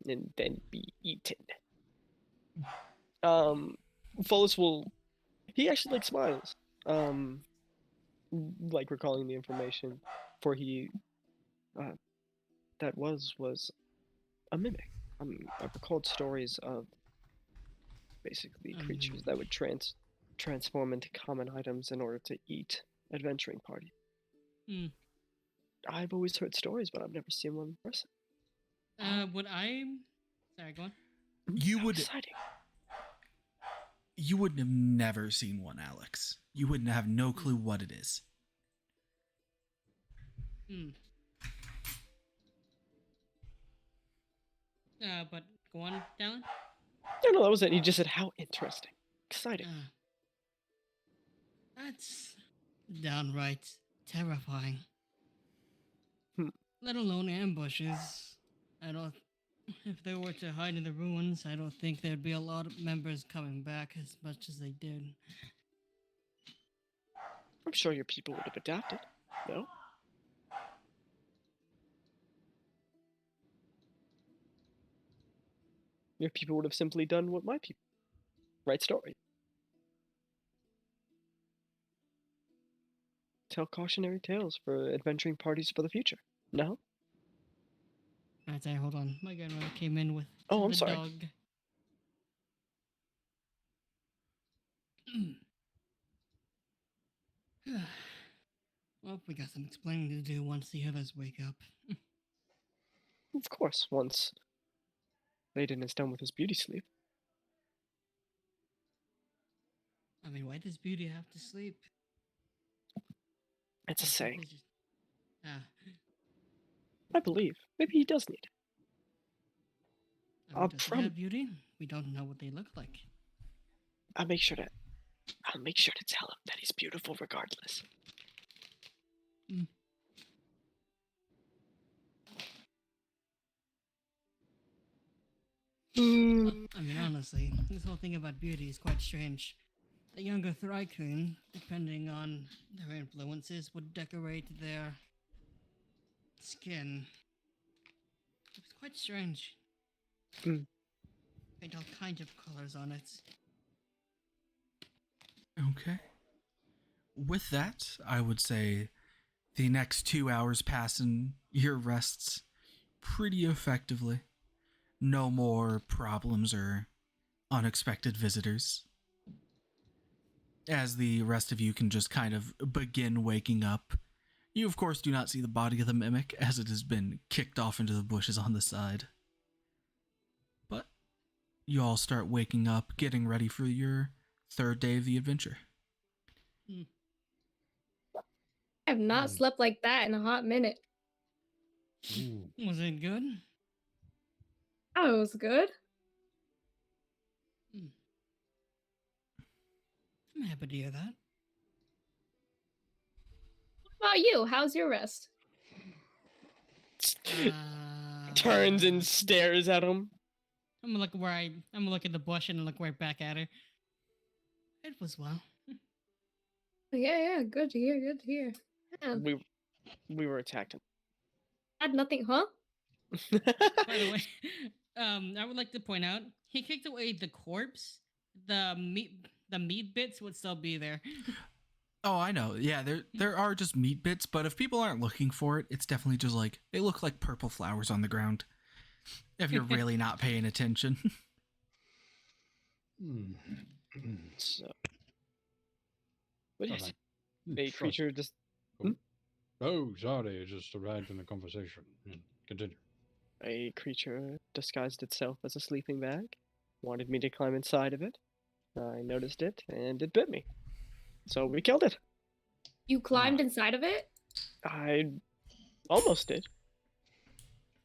And then be eaten. Follis will. He actually like smiles. Like recalling the information, for he. That was a mimic. I've recalled stories of basically creatures that would transform into common items in order to eat adventuring party. I've always heard stories, but I've never seen one in person. Sorry, go on. You How would exciting. You would have never seen one, Alex. You wouldn't have no clue what it is. But go on, Dallin. No, that was it. He just said, how interesting. Exciting. That's downright terrifying. Hmm. Let alone ambushes. If they were to hide in the ruins, I don't think there'd be a lot of members coming back as much as they did. I'm sure your people would have adapted. No? Your people would have simply done what my people. Right story. Tell cautionary tales for adventuring parties for the future. No? Right there, hold on. My grandmother came in with Oh, I'm the sorry. dog. Well, we got some explaining to do once the others wake up. Of course, once Layden is done with his beauty sleep. I mean, why does Beauty have to sleep? It's a Or saying. simply just- Ah, I believe. Maybe he does need it. I mean, does he have Beauty? We don't know what they look like. I'll make sure to tell him that he's beautiful regardless. Well, I mean, honestly, this whole thing about Beauty is quite strange. The younger Thrycoon, depending on their influences, would decorate their skin. It's quite strange. Paint all kinds of colors on it. Okay. With that, I would say the next 2 hours pass in your rests pretty effectively. No more problems or unexpected visitors. As the rest of you can just kind of begin waking up. You, of course, do not see the body of the mimic as it has been kicked off into the bushes on the side. But you all start waking up, getting ready for your third day of the adventure. I have not slept like that in a hot minute. Was it good? Oh, it was good. I'm happy to hear that. What about you? How's your rest? Turns and stares at him. I'm gonna look at the bush and look right back at her. It was well. Yeah, good to hear, good to hear. Man, We were attacked. had nothing, huh? By the way, I would like to point out he kicked away the corpse. The meat bits would still be there. Oh, I know. Yeah, there are just meat bits, but if people aren't looking for it, it's definitely just like they look like purple flowers on the ground. If you're really not paying attention. Hmm. So, what All is right. it? A Trust. creature just Oh, sorry, I just arrived in the conversation. Continue. a creature disguised itself as a sleeping bag, wanted me to climb inside of it. I noticed it, and it bit me. So we killed it. You climbed inside of it? I almost did.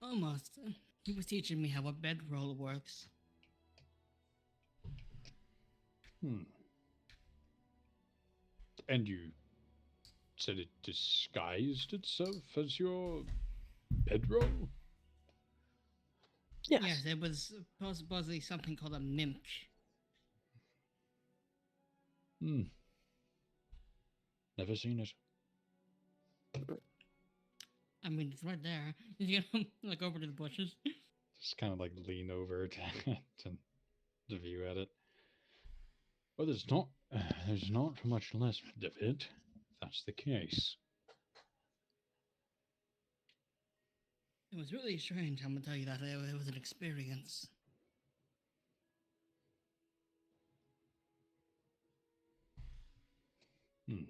Almost. He was teaching me how a bedroll works. Hmm. And you said it disguised itself as your bedroll? Yes. Yes, it was supposedly something called a mimp. Hmm. Never seen it. I mean, it's right there. He's gonna look over to the bushes. Just kind of like lean over to view at it. Well, there's not much left of it. If that's the case. It was really strange. I'm gonna tell you that it was an experience. Hmm.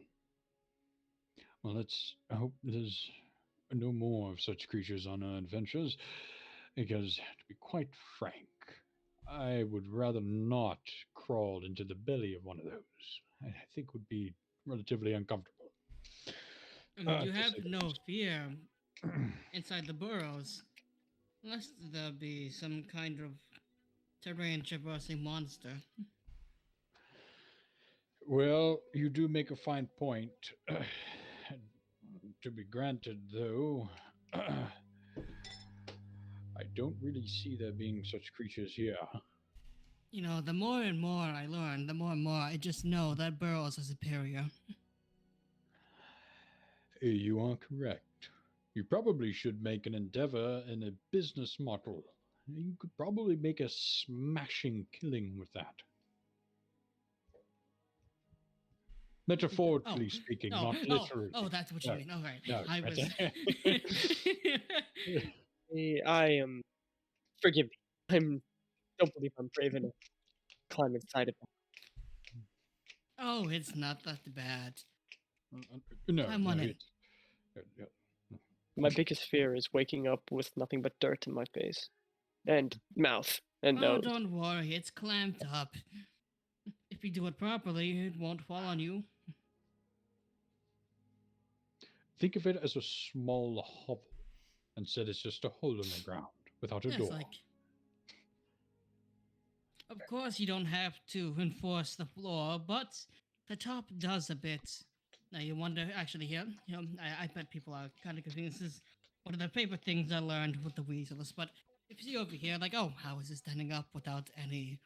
Well, let's hope there's no more of such creatures on our adventures, because, to be quite frank, I would rather not crawl into the belly of one of those. I think would be relatively uncomfortable. I mean, you To have say the no least. fear inside the burrows, unless there be some kind of terrain traversing monster. Well, you do make a fine point. To be granted, though, I don't really see there being such creatures here. You know, the more and more I learn, the more and more I just know that burrows are superior. You are correct. You probably should make an endeavor in a business model. You could probably make a smashing killing with that. Metaphorically speaking, not literally. that's what you mean. All right, No, I was. I am. Forgive me. Don't believe I'm brave enough to climb inside of it. Oh, it's not that bad. no, I'm on it. yeah. My biggest fear is waking up with nothing but dirt in my face, and mouth, and Oh, nose. don't worry, it's clamped up. If you do it properly, it won't fall on you. Think of it as a small hovel. Instead, it's just a hole in the ground without a Yes, door. like. Of course, you don't have to enforce the floor, but the top does a bit. Now you wonder, actually, here, I bet people are kind of confused. This is one of the favorite things I learned with the weasels. But if you see over here, like, oh, how is it standing up without any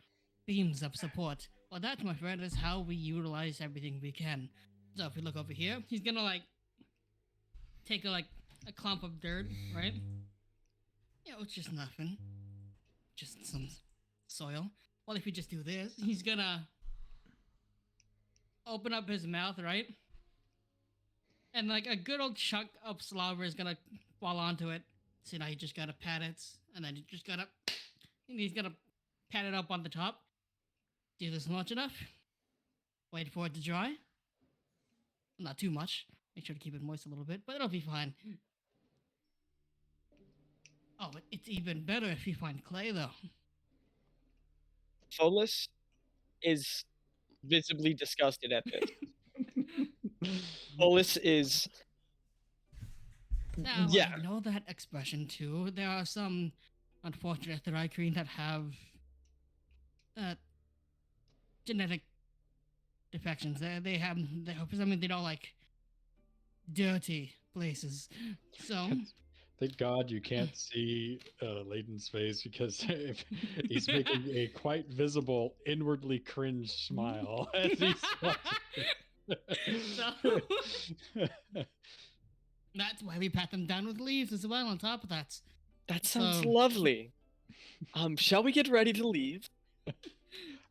beams of support? Well, that, my friend, is how we utilize everything we can. So if we look over here, he's gonna like take a clump of dirt, right? You know, it's just nothing, just some soil. Well, if we just do this, he's gonna open up his mouth, right? And like a good old chunk of slobber is gonna fall onto it. So now you just gotta pat it, and then you just gotta, and he's gonna pat it up on the top. Do this much enough. Wait for it to dry. Not too much. Make sure to keep it moist a little bit, but it'll be fine. Oh, but it's even better if you find clay, though. Solus is visibly disgusted at this. Solus is. Now, Yeah. I know that expression too. There are some unfortunate Thrycreen that have genetic defections. For some reason, they don't like dirty places. So, Thank God you can't see Layton's face, because if he's making a quite visible, inwardly cringe smile as he's watching. So that's why we pat them down with leaves as well. On top of that, That sounds So- lovely. Shall we get ready to leave?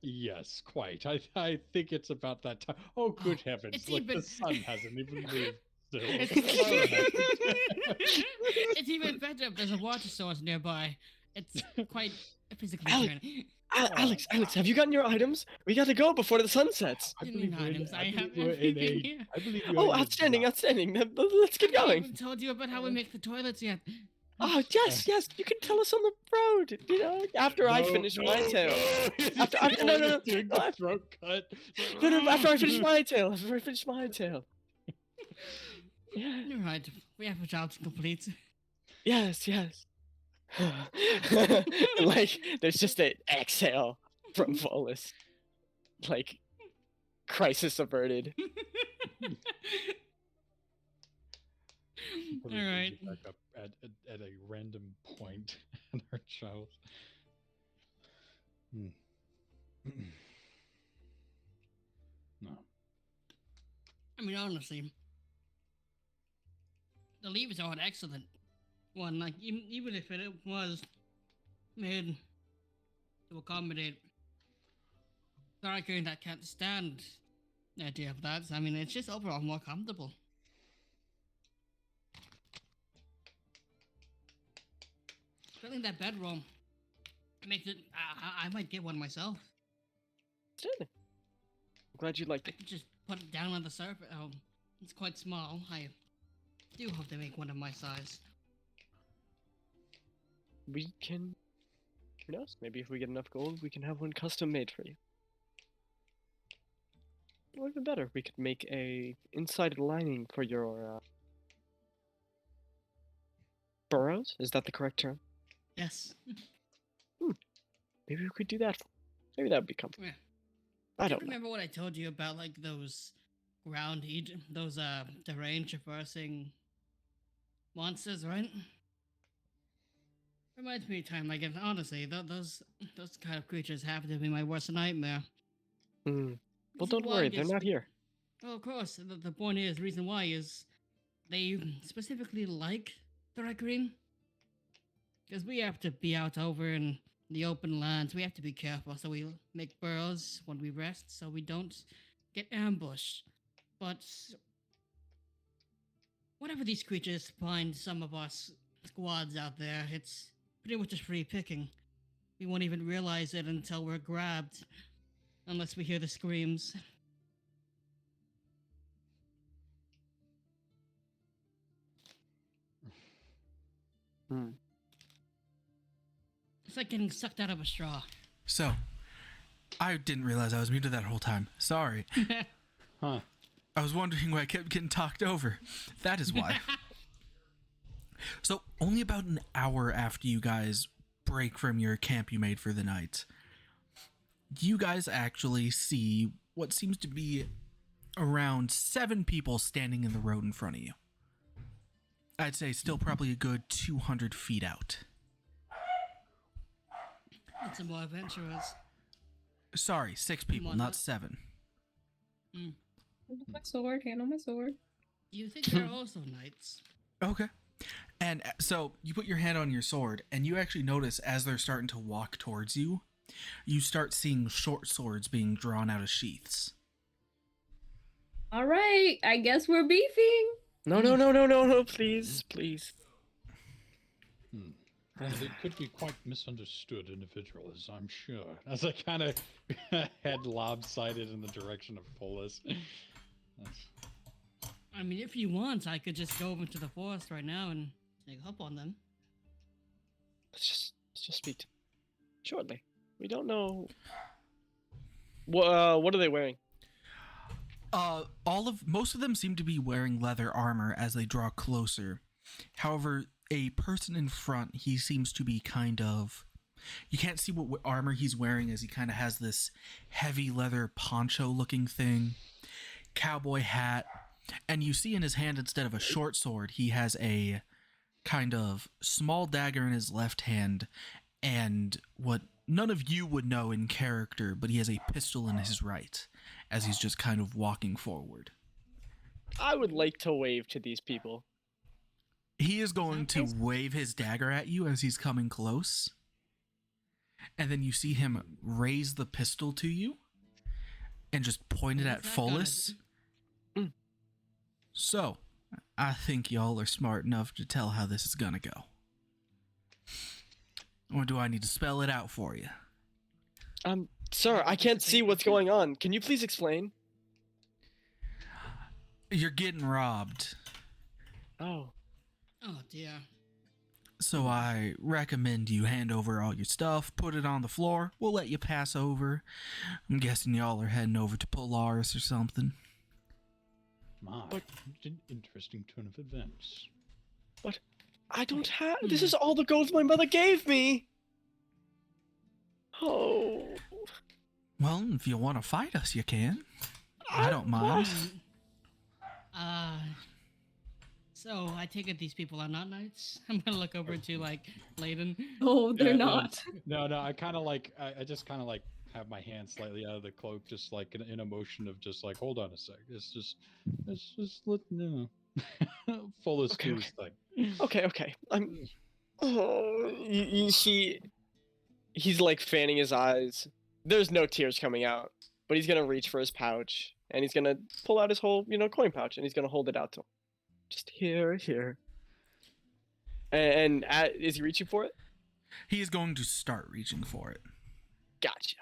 Yes, quite. I think it's about that time. Oh, good heavens! it's Look, the even- sun hasn't even moved. Still. It's even better if there's a water source nearby. It's quite physically Alec, draining. Alex, have you gotten your items? We got to go before the sun sets. I Didn't believe we're in, items. I believe have we're in everything a. here. I believe we're Oh, in a outstanding, drought. outstanding. Let's get I going. haven't told you about how we make the toilets yet. Oh, yes, you can tell us on the road. You know, after I finish my tale. No. Doing the throat cut. No, after I finish my tale. Yeah. You're right. We have a job to complete. Yes. Like, there's just an exhale from Volus. Like, crisis averted. Put All her right. back up at a random point in our child. No. I mean, honestly, the levers are an excellent one. Like, even if it was made to accommodate Darker that can't stand the idea of that. I mean, it's just overall more comfortable. Feeling that bedroom makes it. I might get one myself. I'm glad you liked I it. could just put it down on the surface. Oh, it's quite small. I do hope they make one of my size. We can. Who knows? Maybe if we get enough gold, we can have one custom made for you. Or even better, we could make a inside lining for your burrows. Is that the correct term? Yes. Maybe we could do that. Maybe that would be comfortable. Yeah. I Do you don't know. remember what I told you about, like those those terrain traversing monsters, right? Reminds me of time. Like, honestly, those kind of creatures have to be my worst nightmare. Well, This is don't why worry, I they're guess- not here. Well, of course. The point is, reason why is they specifically like the raccoon. Because we have to be out over in the open lands. We have to be careful, so we make burrows when we rest, so we don't get ambushed. But whatever these creatures find some of us squads out there, it's pretty much just free picking. We won't even realize it until we're grabbed, unless we hear the screams. It's like getting sucked out of a straw. So, I didn't realize I was muted that whole time. Sorry. Huh. I was wondering why I kept getting talked over. That is why. So, only about an hour after you guys break from your camp you made for the night, you guys actually see what seems to be around 7 people standing in the road in front of you. I'd say still probably a good 200 feet out. It's some more adventurers. Sorry, 6 people, on, not that- 7. My sword, hand on my sword. Do you think they're also knights? Okay. And so you put your hand on your sword, and you actually notice as they're starting to walk towards you, you start seeing short swords being drawn out of sheaths. All right, I guess we're beefing. No, please. And it could be quite misunderstood individuals, I'm sure. As I kind of head lopsided in the direction of Polis. I mean, if you want, I could just go over to the forest right now and take up on them. Let's just speak to them shortly. We don't know. What are they wearing? Most of them seem to be wearing leather armor as they draw closer. However, a person in front, he seems to be kind of, you can't see what armor he's wearing, as he kind of has this heavy leather poncho looking thing, cowboy hat, and you see in his hand, instead of a short sword, he has a kind of small dagger in his left hand, and what none of you would know in character, but he has a pistol in his right. as he's just kind of walking forward. I would like to wave to these people. He is going to wave his dagger at you as he's coming close. And then you see him raise the pistol to you and just point it at Follis. So, I think y'all are smart enough to tell how this is gonna go. Or do I need to spell it out for you? Sir, I can't see what's going on. Can you please explain? You're getting robbed. Oh. Oh dear. So I recommend you hand over all your stuff, put it on the floor. We'll let you pass over. I'm guessing y'all are heading over to Polaris or something. My, an interesting turn of events. But I don't have... This is all the gold my mother gave me! Oh... Well, if you want to fight us, you can. I don't mind. So I take it these people are not knights. I'm gonna look over to like Layden. Oh, they're Yeah, not. No, I kind of like, I just kind of like have my hand slightly out of the cloak, just like in a motion of just like, hold on a sec. It's just let Fullest Okay, do his thing. Okay. Oh, you see... He's like fanning his eyes. There's no tears coming out. But he's gonna reach for his pouch. And he's gonna pull out his whole, coin pouch. And he's gonna hold it out to him. Just here. And is he reaching for it? He is going to start reaching for it. Gotcha.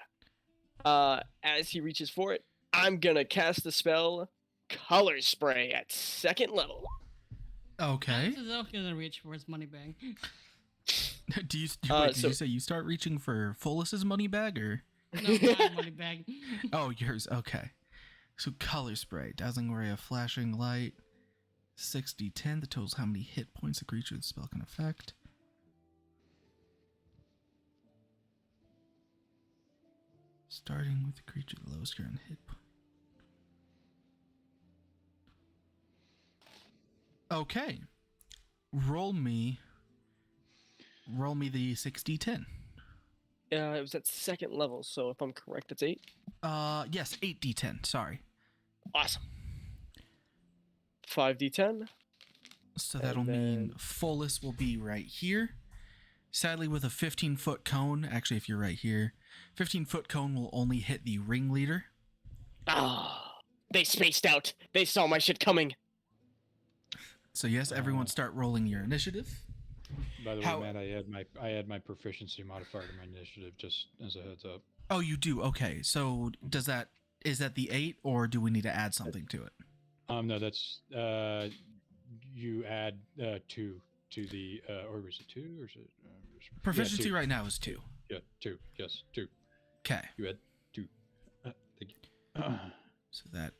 As he reaches for it, I'm gonna cast the spell Color Spray at 2nd level. Okay. This is also gonna reach for his money bag. Did you say you start reaching for Fullis's money bag or? No, my money bag. Oh, yours. Okay. So color spray, dazzling ray of flashing light, 6d10. The total is how many hit points a creature the spell can affect. Starting with the creature the lowest current hit point. Okay. Roll me the 6d10. It was at 2nd level, so if I'm correct, it's 8. Yes, 8d10. Sorry. Awesome. 5d10. So that'll mean Fullis will be right here. Sadly, with a 15-foot cone, actually, if you're right here, 15-foot cone will only hit the ringleader. They spaced out. They saw my shit coming. So yes, everyone start rolling your initiative. By the way, Matt, I had my proficiency modifier to my initiative, just as a heads up. Oh, you do? Okay. So is that the 8, or do we need to add something to it? No, that's you add 2 to the or is it 2 or is it Proficiency 2. right now is 2. Yeah, 2. Yes, 2. Okay. You add 2. Thank you. So that.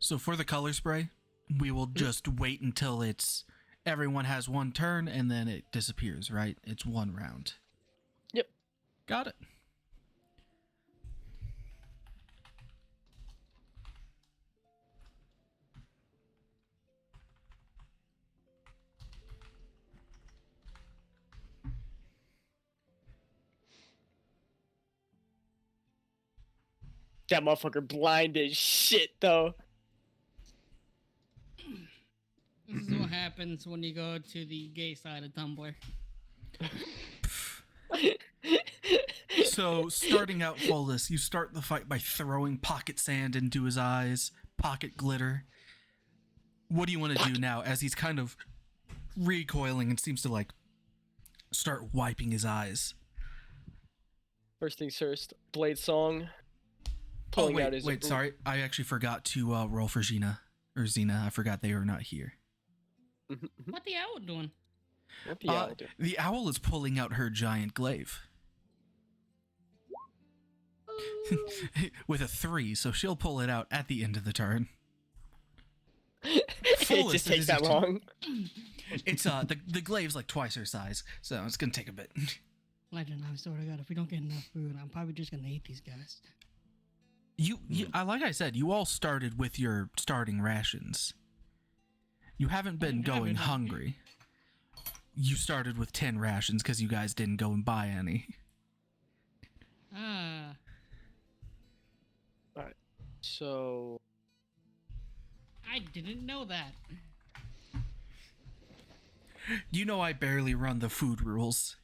So for the color spray, we will just wait until everyone has one turn and then it disappears, right? It's one round. Yep. Got it. That motherfucker blind as shit, though. This is what happens when you go to the gay side of Tumblr. So, starting out Fullis, you start the fight by throwing pocket sand into his eyes, pocket glitter. What do you want to do now as he's kind of recoiling and seems to, start wiping his eyes? First things first, Blade Song. Oh, wait, sorry. I actually forgot to roll for Xena. I forgot they were not here. What the owl doing? What the owl do? The owl is pulling out her giant glaive. With a 3, so she'll pull it out at the end of the turn. It just takes that long. It's the glaive's like twice her size, so it's gonna take a bit. Legend, I swear to God, if we don't get enough food, I'm probably just gonna eat these guys. Like I said, you all started with your starting rations. You haven't been going hungry. you started with 10 rations because you guys didn't go and buy any. Ah. All right. So I didn't know that. You know I barely run the food rules.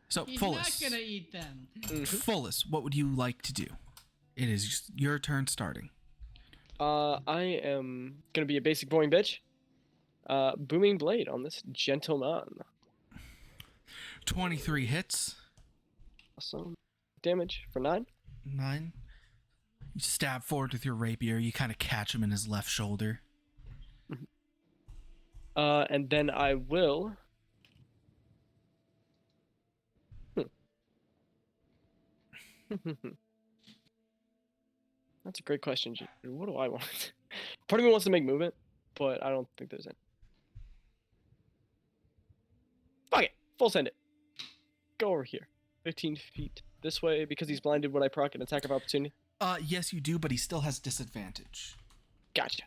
So, He's Fullus. not gonna eat them. Fullus, what would you like to do? It is your turn starting. I am gonna be a basic boring bitch. Booming blade on this gentleman. 23 hits. Awesome. Damage for 9. 9. You stab forward with your rapier. You kind of catch him in his left shoulder. And then I will. That's a great question, G. What do I want? Part of me wants to make movement, but I don't think there's any. Fuck it. Full send it. Go over here. 15 feet this way because he's blinded when I proc an attack of opportunity. Yes, you do, but he still has disadvantage. Gotcha.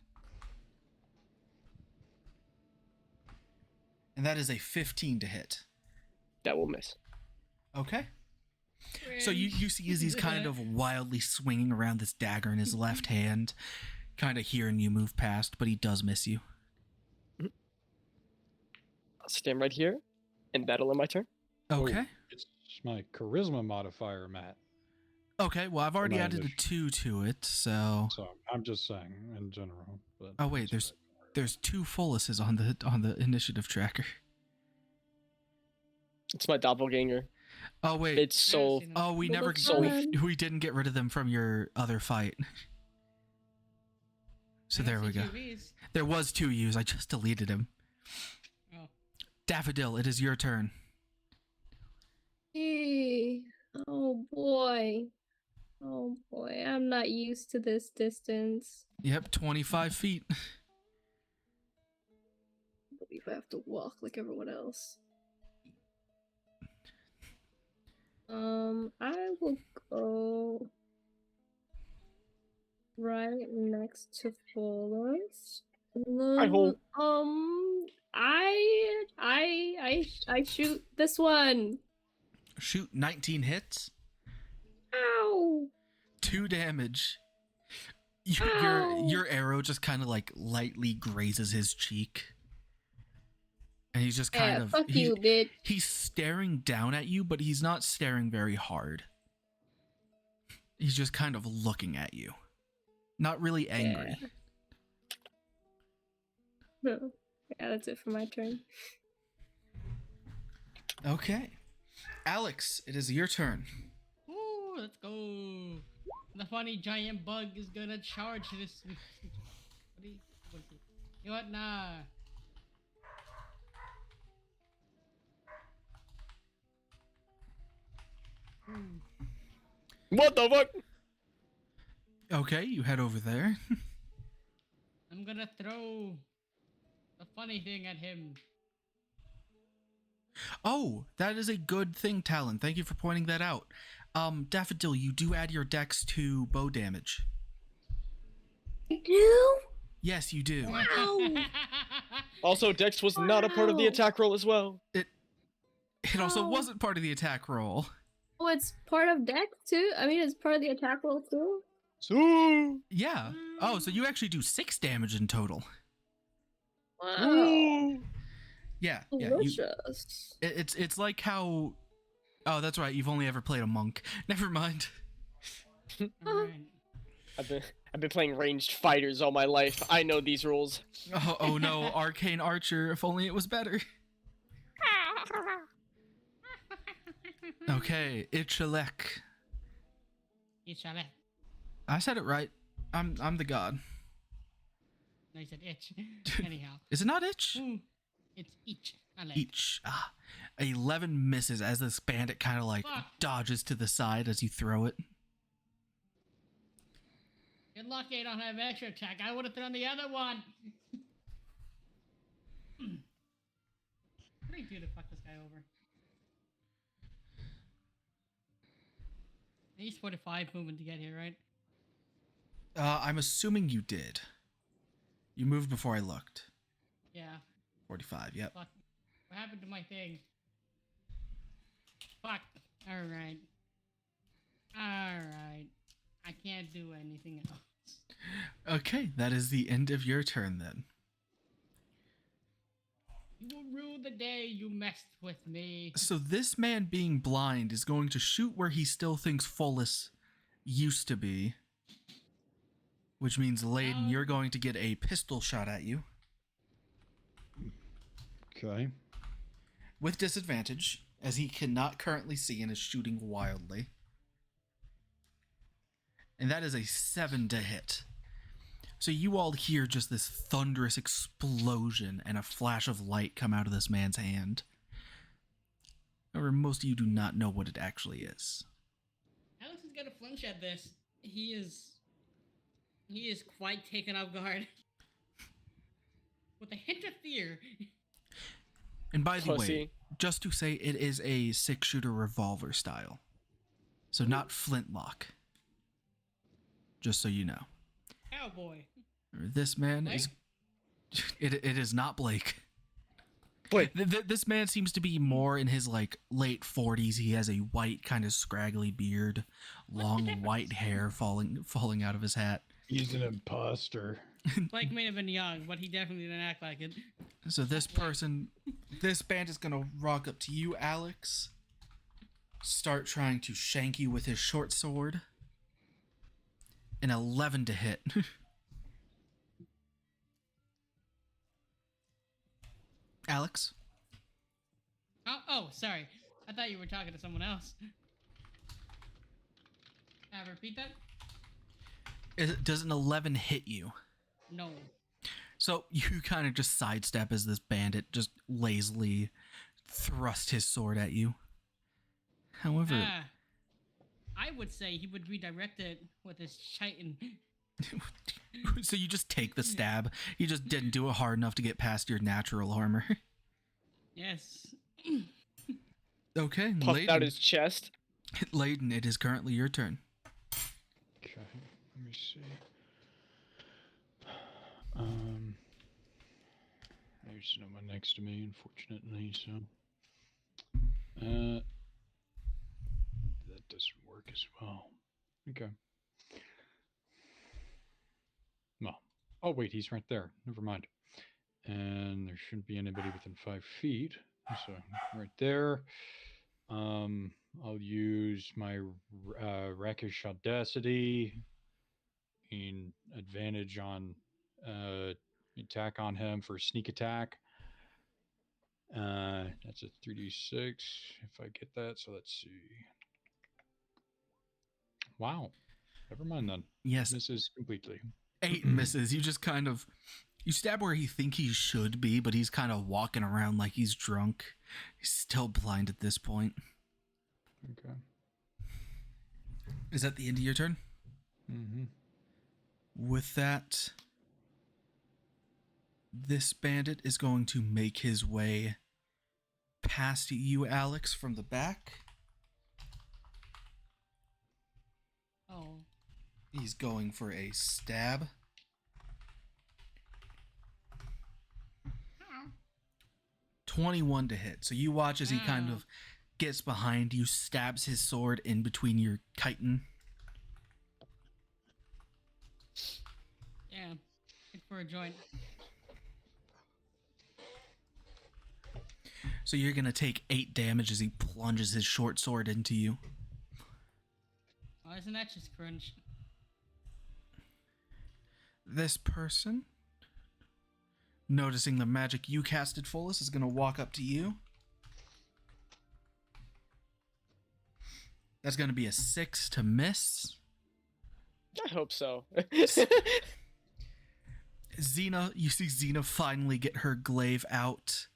And that is a 15 to hit. That will miss. Okay. So you see as he's kind of wildly swinging around this dagger in his left hand, kind of hearing you move past, but he does miss you. I'll stand right here and battle in my turn. Okay. It's my charisma modifier, Matt. Okay, well, I've already my added a initiative. 2 to it, so... So I'm just saying in general. But Oh, wait, that's there's 2 Fulluses on the initiative tracker. It's my doppelganger. Oh, wait. It's so. Oh, we Well, never... that's So- We didn't get rid of them from your other fight. So there we go. There was 2 U's. I just deleted him. Oh. Daffodil, it is your turn. Hey. Oh boy. Oh boy. I'm not used to this distance. Yep, 25 feet. I believe I have to walk like everyone else. I will go right next to Fullers. I hold. I shoot this one. Shoot, 19 hits. Ow! 2 damage. Ow. Your arrow just kind of like lightly grazes his cheek. And he's just kind Yeah, of... fuck you, bitch. He's staring down at you, but he's not staring very hard. He's just kind of looking at you. Not really angry. No. Yeah, that's it for my turn. Okay. Alex, it is your turn. Ooh, let's go. The funny giant bug is gonna charge this. You know what? Nah. What the fuck? Okay, you head over there. I'm gonna throw the funny thing at him. Oh, that is a good thing, Talon. Thank you for pointing that out. Daffodil, you do add your dex to bow damage. I do? Yes, you do. Wow! Also, Dex was not a part of the Wow. attack roll as well. It also Oh. wasn't part of the attack roll. Oh, it's part of deck too? I mean, it's part of the attack roll too? So. Yeah. Oh, so you actually do 6 damage in total. Wow. Yeah. Yeah. Delicious. It's like how... Oh, that's right. You've only ever played a monk. Never mind. Alright. I've been playing ranged fighters all my life. I know these rules. Oh no, Arcane Archer. If only it was better. Okay, Itchalek. Ishale. I said it right. I'm the god. No, you said itch. Anyhow. Is it not itch? Ooh, it's each. Each. 11 misses as this bandit kind of like Fuck. dodges to the side as you throw it. You're lucky I don't have extra attack. I would have thrown the other one. What do you do to fuck this guy over? At least 45 movement to get here, right? I'm assuming you did. You moved before I looked. Yeah. 45, yep. Fuck. What happened to my thing? Fuck. Alright. Alright. I can't do anything else. Okay, that is the end of your turn then. You will rue the day you messed with me. So this man being blind is going to shoot where he still thinks Follis used to be. Which means, Layden, you're going to get a pistol shot at you. Okay. With disadvantage, as he cannot currently see and is shooting wildly. And that is a 7 to hit. So you all hear just this thunderous explosion and a flash of light come out of this man's hand. However, most of you do not know what it actually is. Alex is gonna flinch at this. He is quite taken off guard. With a hint of fear. And by the way, Pussy. just to say, it is a 6-shooter revolver style. So not flintlock. Just so you know. Cowboy. This man is... It is not Blake. Wait. This man seems to be more in his like late 40s. He has a white kind of scraggly beard, long white hair falling out of his hat. He's an imposter. Blake may have been young, but he definitely didn't act like it. So this band is gonna rock up to you, Alex. Start trying to shank you with his short sword. An 11 to hit. Alex? Oh, sorry. I thought you were talking to someone else. Repeat that? Does an 11 hit you? No. So you kind of just sidestep as this bandit just lazily thrust his sword at you. However... I would say he would redirect it with his chitin. So you just take the stab. You just didn't do it hard enough to get past your natural armor. Yes. Okay, Puffed out his chest. Layden, it is currently your turn. Okay, let me see. There's no one next to me, unfortunately, so... that doesn't work as well. Okay. Well, oh wait, he's right there. Never mind. And there shouldn't be anybody within 5 feet. So right there. I'll use my rakish audacity and advantage on attack on him for sneak attack. That's a 3d6 if I get that. So let's see. Wow. Never mind then. Yes. Misses completely. 8 misses. You just kind of... You stab where you think he should be, but he's kind of walking around like he's drunk. He's still blind at this point. Okay. Is that the end of your turn? Mm-hmm. With that, this bandit is going to make his way past you, Alex, from the back. Oh. He's going for a stab. 21 to hit. So you watch as he kind of gets behind you, stabs his sword in between your chitin. Yeah. Good for a joint. So you're going to take 8 damage as he plunges his short sword into you. Oh, isn't that just cringe? This person, noticing the magic you casted, Follis, is going to walk up to you. That's going to be a 6 to miss. I hope so. Xena, you see Xena finally get her glaive out.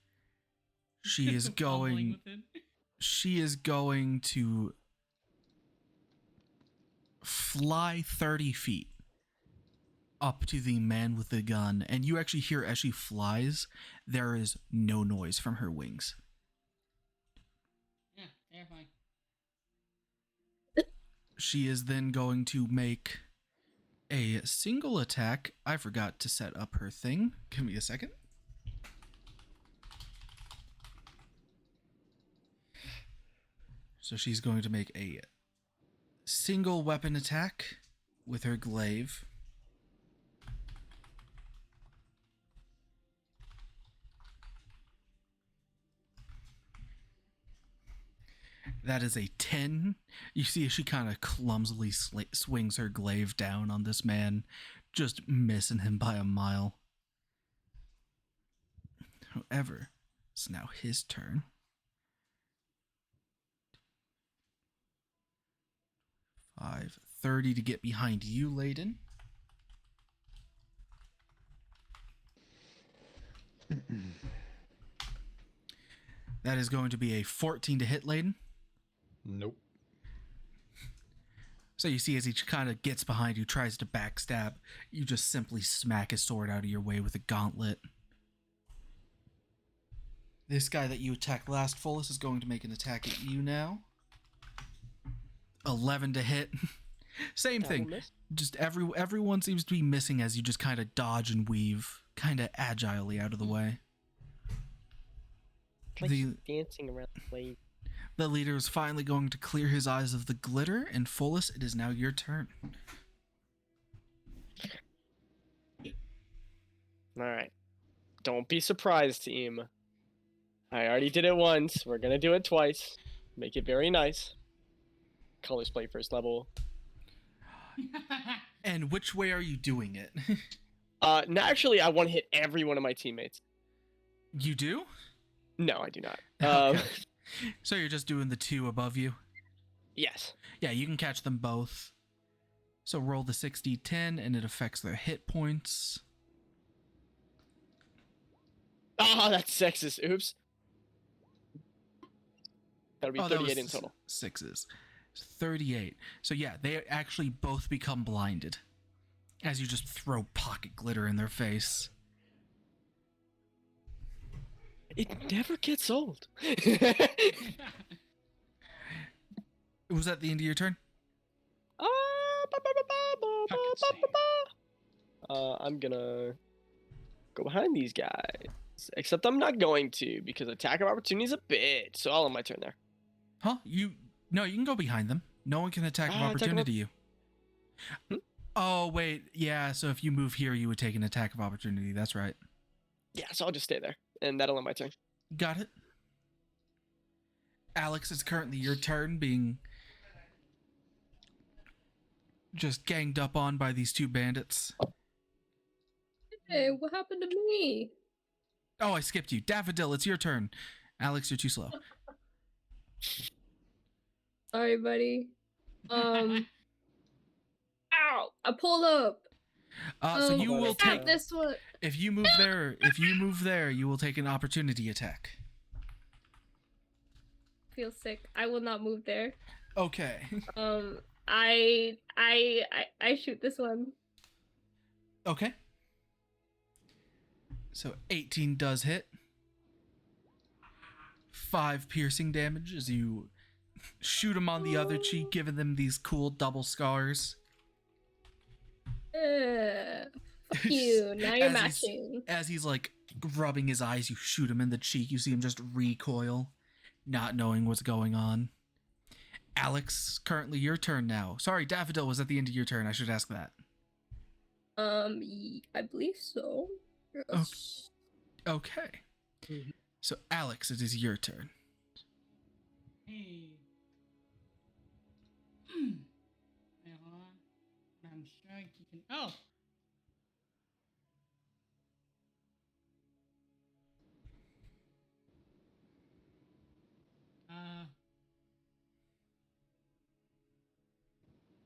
She is Fumbling going... with it. She is going to fly 30 feet up to the man with the gun, and you actually hear as she flies, there is no noise from her wings. Yeah, terrifying. She is then going to make a single attack. I forgot to set up her thing. Give me a second. So she's going to make a single weapon attack with her glaive. That is a 10. You see she kind of clumsily swings her glaive down on this man, just missing him by a mile. However, it's now his turn. 30 to get behind you, Layden. That is going to be a 14 to hit, Layden. Nope. So you see as he kind of gets behind you, tries to backstab, you just simply smack his sword out of your way with a gauntlet. This guy that you attacked last, Fullest, is going to make an attack at you now. 11 to hit. Same thing. Just everyone seems to be missing as you just kind of dodge and weave, kind of agilely out of the way. Like dancing around the plate. The leader is finally going to clear his eyes of the glitter, and Fullest, it is now your turn. Alright. Don't be surprised, team. I already did it once. We're gonna do it twice. Make it very nice. Colors play first level. And which way are you doing it? No, actually, I want to hit every one of my teammates. You do? No, I do not. Okay. So you're just doing the two above you? Yes. Yeah, you can catch them both. So roll the 6d10 and it affects their hit points. Oh, that's sexist. Oops. That'll be Oh, 38 in total. Sixes. 38. So yeah, they actually both become blinded as you just throw pocket glitter in their face. It never gets old. Was that the end of your turn? I'm gonna go behind these guys. Except I'm not going to, because attack of opportunity is a bit. So I'll end my turn there. Huh? No, you can go behind them. No one can attack of opportunity you. Hmm? Oh, wait. Yeah, so if you move here, you would take an attack of opportunity. That's right. Yeah, so I'll just stay there. And that'll end my turn. Got it. Alex, it's currently your turn, being just ganged up on by these two bandits. Hey, what happened to me? Oh, I skipped you. Daffodil, it's your turn. Alex, you're too slow. Sorry, buddy. Ow! I pulled up. So you will Stop take this one. if you move there, you will take an opportunity attack. Feel sick. I will not move there. Okay. I shoot this one. Okay. So 18 does hit. 5 piercing damage as you shoot him on the other cheek, giving them these cool double scars. Fuck you. Now you're matching. As he's like rubbing his eyes, you shoot him in the cheek. You see him just recoil, not knowing what's going on. Alex, currently your turn now. Sorry, Daffodil was at the end of your turn. I should ask that. I believe so. Yes. Okay. So Alex, it is your turn. Hey. Wait, hold on. I'm sure you can. Oh!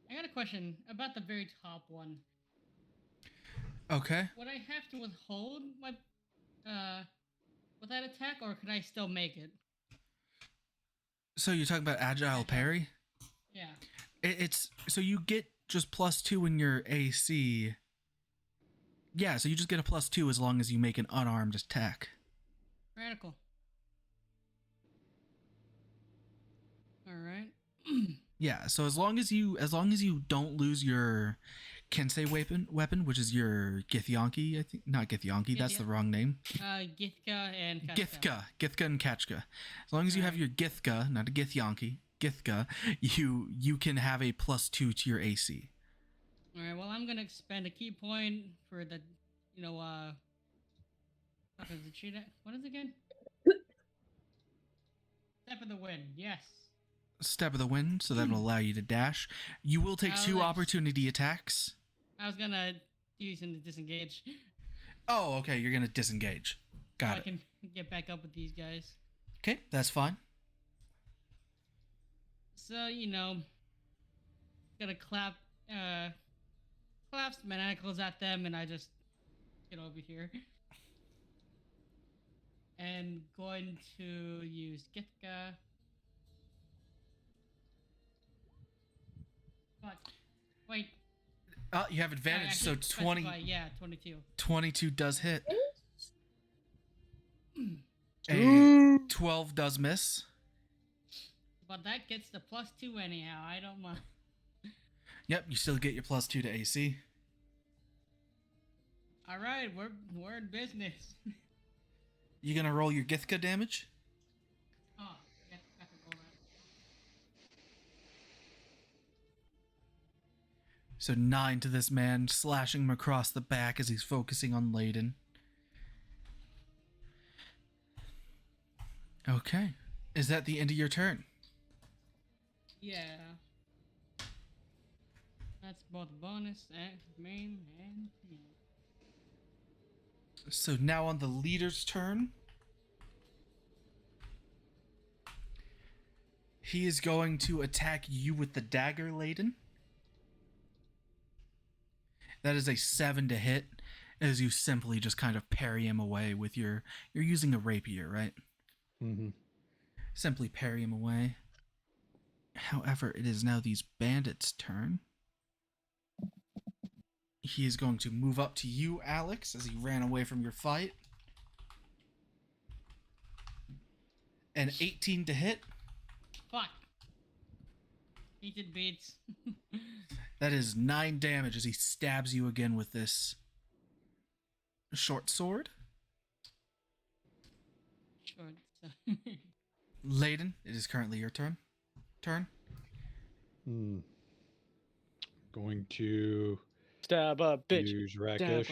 I got a question about the very top one. Okay. Would I have to withhold my with that attack, or could I still make it? So you're talking about agile parry? Yeah. It's so you get just +2 in your AC. Yeah, so you just get a +2 as long as you make an unarmed attack. Radical. All right. Yeah, so as long as you don't lose your Kensei weapon, which is your Githyanki, I think. Not Githyanki, that's the wrong name. Githka and Kachka. Githka and Kachka. As long as you have your Githka, not a Githyanki, Githka, you can have a +2 to your AC. All right. Well, I'm gonna spend a key point for the, what is it? What is it again? Step of the wind. Yes. Step of the wind, so that'll allow you to dash. You will take Oh, 2 nice. opportunity attacks. I was gonna use him to disengage. Oh, okay, you're gonna disengage. Got so it. I can get back up with these guys. Okay, that's fine. So gonna claps manacles at them, and I just get over here. And going to use Githka. But wait. You have advantage, so Actually, 20. specify, yeah, 22. 22 does hit. A Ooh. 12 does miss. But that gets the +2 anyhow. I don't mind. Yep, you still get your +2 to AC. All right, we're in business. You gonna roll your Githka damage? Oh, yeah, I can roll that. So 9 to this man, slashing him across the back as he's focusing on Layden. Okay. Is that the end of your turn? Yeah. That's both bonus and main and team. So now on the leader's turn, he is going to attack you with the dagger, Layden. That is a 7 to hit, as you simply just kind of parry him away with you're using a rapier, right? Mm-hmm. Simply parry him away. However, it is now these bandits' turn. He is going to move up to you, Alex, as he ran away from your fight. An 18 to hit. Fuck. Heated beats. That is 9 damage as he stabs you again with this short sword. Short. Layden, it is currently your turn. Going to Stab a bitch. use Rakish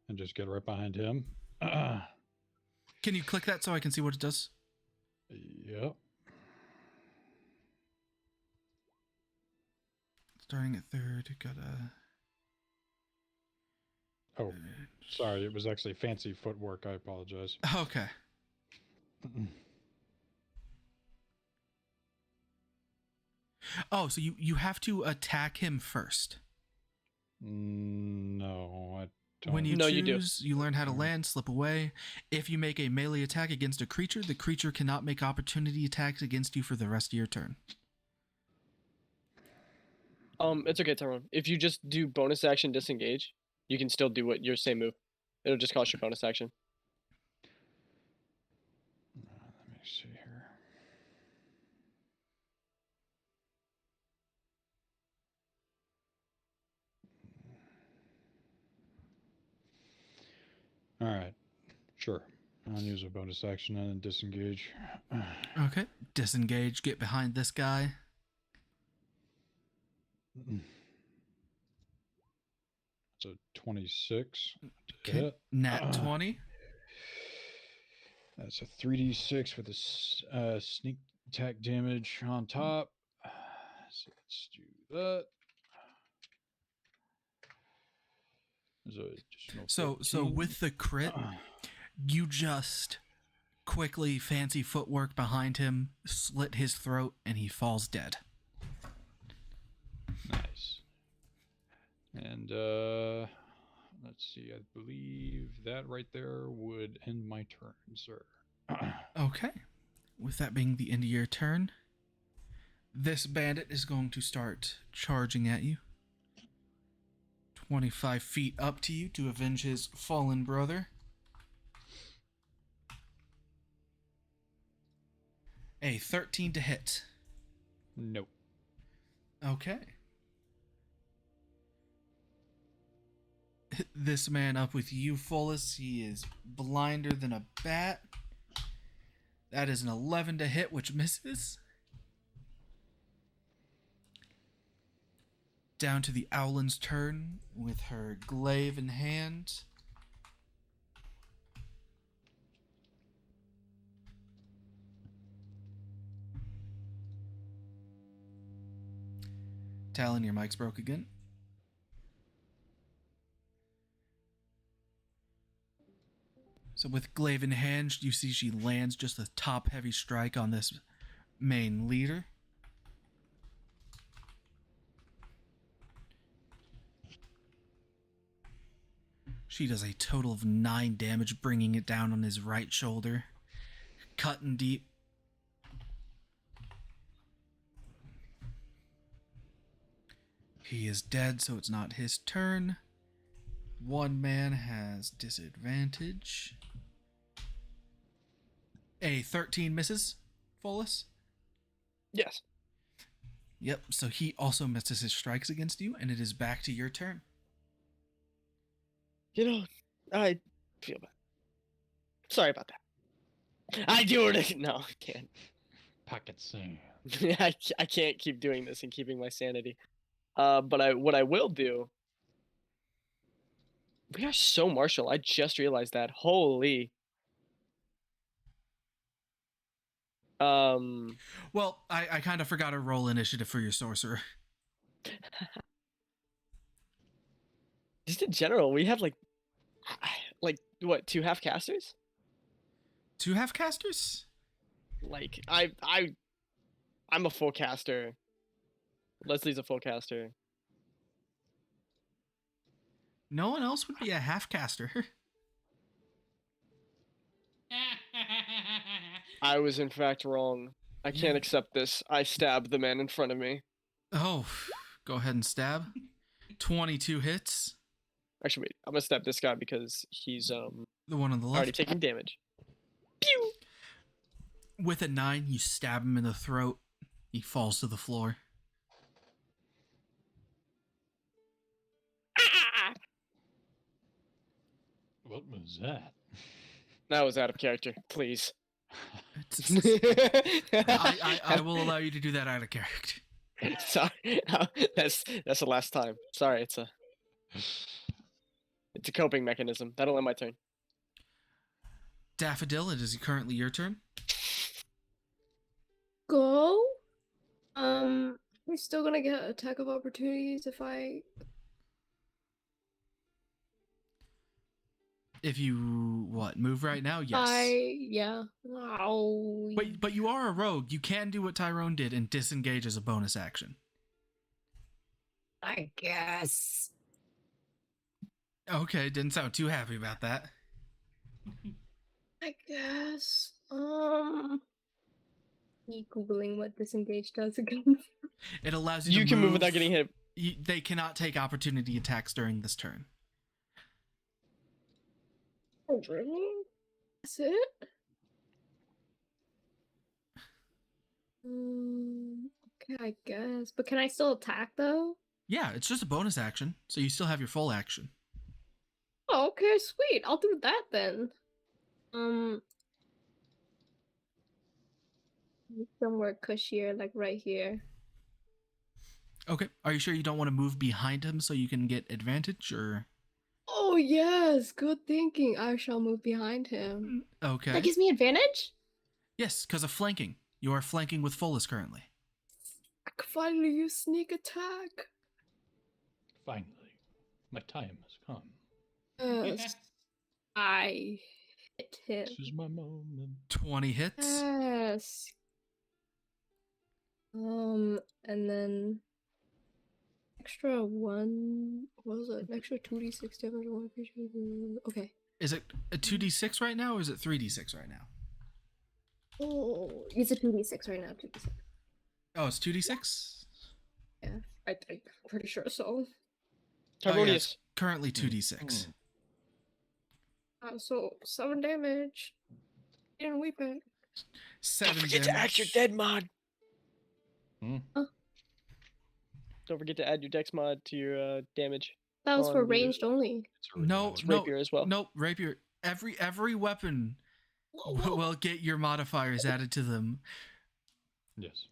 and just get right behind him. Can you click that so I can see what it does? Yep. Starting at 3rd, gotta... Oh, sorry. It was actually fancy footwork. I apologize. Okay. Oh, so you have to attack him first. No, I don't. When you No, you do. choose, you learn how to land, slip away. If you make a melee attack against a creature, the creature cannot make opportunity attacks against you for the rest of your turn. It's okay, Tyrone. If you just do bonus action disengage, you can still do what your same move. It'll just cost you bonus action. Let me see here. All right, sure. I'll use a bonus action and then disengage. Okay. Disengage, get behind this guy. It's a 26. to Okay. hit. Nat 20. That's a 3d6 with a sneak attack damage on top. So let's do that. There's an additional So 15. with the crit, you just quickly fancy footwork behind him, slit his throat, and he falls dead. Nice. And let's see. I believe that right there would end my turn, sir. Okay. With that being the end of your turn, this bandit is going to start charging at you. 25 feet up to you to avenge his fallen brother. A 13 to hit. Nope. Okay. This man up with you, Fullus. He is blinder than a bat. That is an 11 to hit, which misses. down to the Owlin's turn with her glaive in hand. Talon, your mic's broke again. So with glaive in hand, you see she lands just a top-heavy strike on this main leader. She does a total of 9 damage, bringing it down on his right shoulder. Cutting deep. He is dead, so it's not his turn. One man has disadvantage. A 13 misses, Follis. Yes. Yep, so he also misses his strikes against you, and it is back to your turn. You know, I feel bad. Sorry about that. I do it. No, I can't. Pocket sand. I can't keep doing this and keeping my sanity. But what I will do. We are so martial. I just realized that. Holy. Well, I kind of forgot to roll initiative for your sorcerer. Just in general, we have like what, 2 half casters? 2 half casters? Like I'm a full caster. Leslie's a full caster. No one else would be a half caster. I was in fact wrong. I can't accept this. I stabbed the man in front of me. Oh, go ahead and stab. 22 hits. Actually, wait. I'm gonna stab this guy because he's The one on the already left. taking damage. Pew! With a 9, you stab him in the throat. He falls to the floor. Ah! What was that? That was out of character. Please. I will allow you to do that out of character. Sorry. That's the last time. Sorry. It's a coping mechanism. That'll end my turn. Daffodil, it is currently your turn. Go. We're still gonna get attack of opportunities if I. If you, move right now? Yes. Yeah. Ow. But you are a rogue. You can do what Tyrone did and disengage as a bonus action. I guess. Okay, didn't sound too happy about that. I guess. You googling what disengage does again? It allows you to You can move without getting hit. They cannot take opportunity attacks during this turn. Oh, really? That's it? Okay, I guess. But can I still attack though? Yeah, it's just a bonus action, so you still have your full action. Oh, okay, sweet. I'll do that then. Somewhere cushier, like right here. Okay. Are you sure you don't want to move behind him so you can get advantage, or? Oh yes, good thinking. I shall move behind him. Okay. That gives me advantage? Yes, because of flanking. You are flanking with Follis currently. I could finally use sneak attack. Finally, my time has come. Yes. I hit him. This is my moment. 20 hits. Yes. And then extra 1. What was it? An extra 2d6 damage on one creature. Okay. Is it a 2d6 right now, or is it 3d6 right now? Oh, it's a 2d6 right now. 2d6. Oh, it's 2d6? Yeah, I think. Pretty sure so. Tyronius. It's currently 2d6. So 7 damage. And we pay. 7 Don't forget damage. to add your dead mod. Huh? Don't forget to add your dex mod to your damage. That was for On the- ranged only. No, It's no, rapier as well. Nope, rapier. Every weapon will get your modifiers added to them. Yes.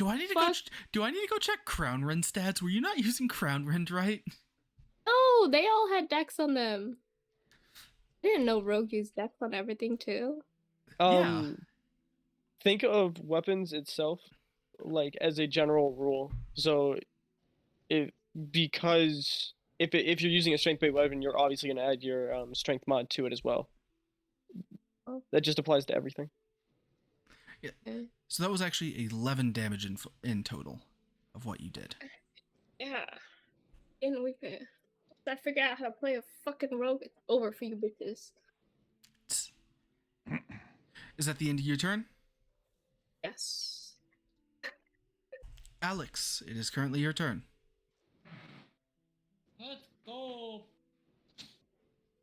Do I need to Fuck. do I need to go check Crown Rend stats? Were you not using Crown Rend, right? No, they all had decks on them. I didn't know Rogue used decks on everything too. Yeah. Think of weapons itself like as a general rule. So because if you're using a strength-based weapon, you're obviously going to add your strength mod to it as well. Oh. That just applies to everything. Yeah. Okay. So that was actually 11 damage in total of what you did. Yeah. And we can. I figure out how to play a fucking rogue. It's over for you bitches. Is that the end of your turn? Yes. Alex, it is currently your turn. Let's go.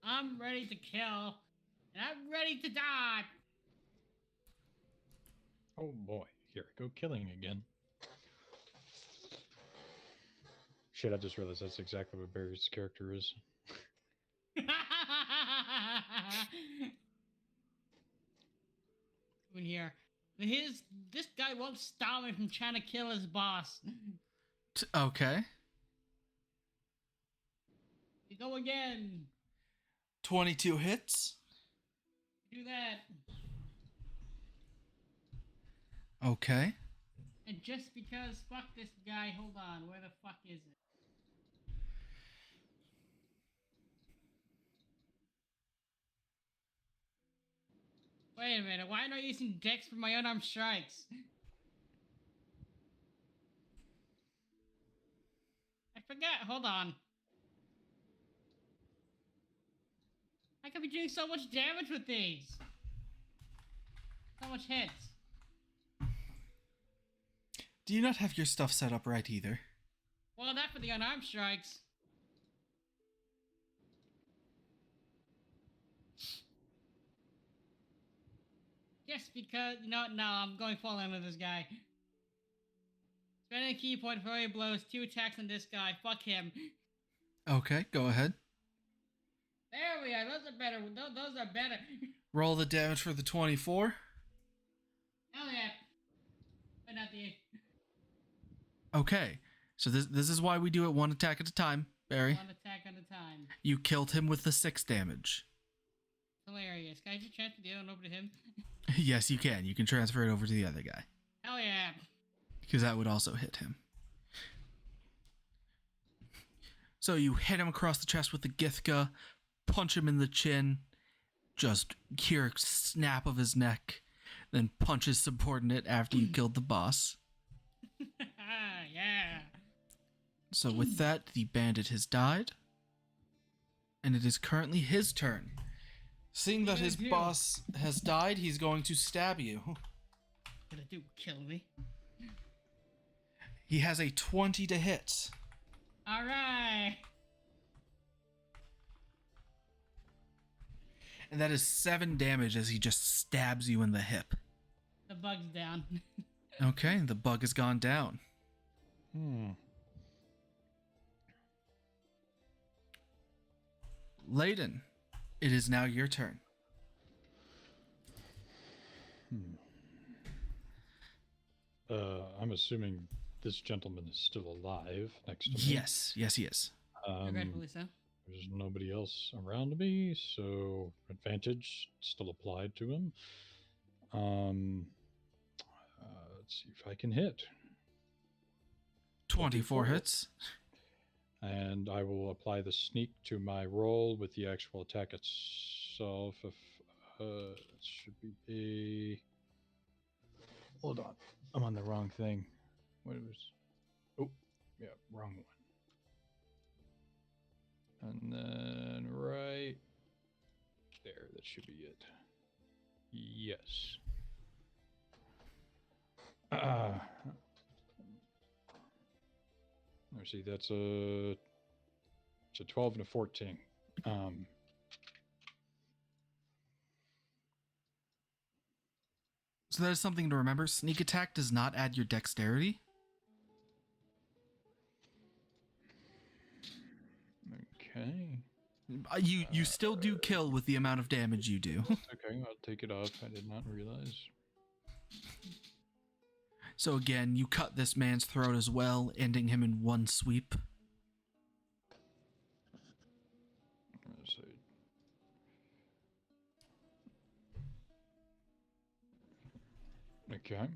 I'm ready to kill, and I'm ready to die. Oh boy, here I go killing again. Shit, I just realized that's exactly what Barry's character is. In here, this guy won't stop me from trying to kill his boss. Okay. We go again. 22 hits. Do that. Okay. And just because, fuck this guy. Hold on, where the fuck is it? Wait a minute, why am I using Dex for my unarmed strikes? I forgot, hold on. I could be doing so much damage with these. So much hits. Do you not have your stuff set up right either? Well, not for the unarmed strikes. Just because, no, I'm going full in with this guy. Spending a key point for every blows, 2 attacks on this guy. Fuck him. Okay, go ahead. There we are. Those are better. Those are better. Roll the damage for the 24. Hell yeah. But not the. Okay. So this is why we do it one attack at a time, Barry. One attack at a time. You killed him with the 6 damage. Hilarious. Can I just transfer the other one over to him? Yes, you can. You can transfer it over to the other guy. Hell yeah. Because that would also hit him. So you hit him across the chest with the Githka, punch him in the chin, just hear a snap of his neck, then punch his subordinate after you killed the boss. Yeah. So with that, the bandit has died. And it is currently his turn. Seeing that his boss has died, he's going to stab you. Gonna do kill me. He has a 20 to hit. Alright. And that is 7 damage as he just stabs you in the hip. The bug's down. Okay, the bug has gone down. Layden, it is now your turn. I'm assuming this gentleman is still alive next to me. Yes, he is. Regretfully so. There's nobody else around me, so advantage still applied to him. Let's see if I can hit. 24 hits. And I will apply the sneak to my roll with the actual attack itself. If it should be a. Hold on, I'm on the wrong thing. What was? Oh, yeah, wrong one. And then right there, that should be it. Yes. Let's see, it's a 12 and a 14. So that is something to remember. Sneak attack does not add your dexterity. Okay. You still do kill with the amount of damage you do. Okay, I'll take it off. I did not realize. So again, you cut this man's throat as well, ending him in one sweep. Let's see. Okay.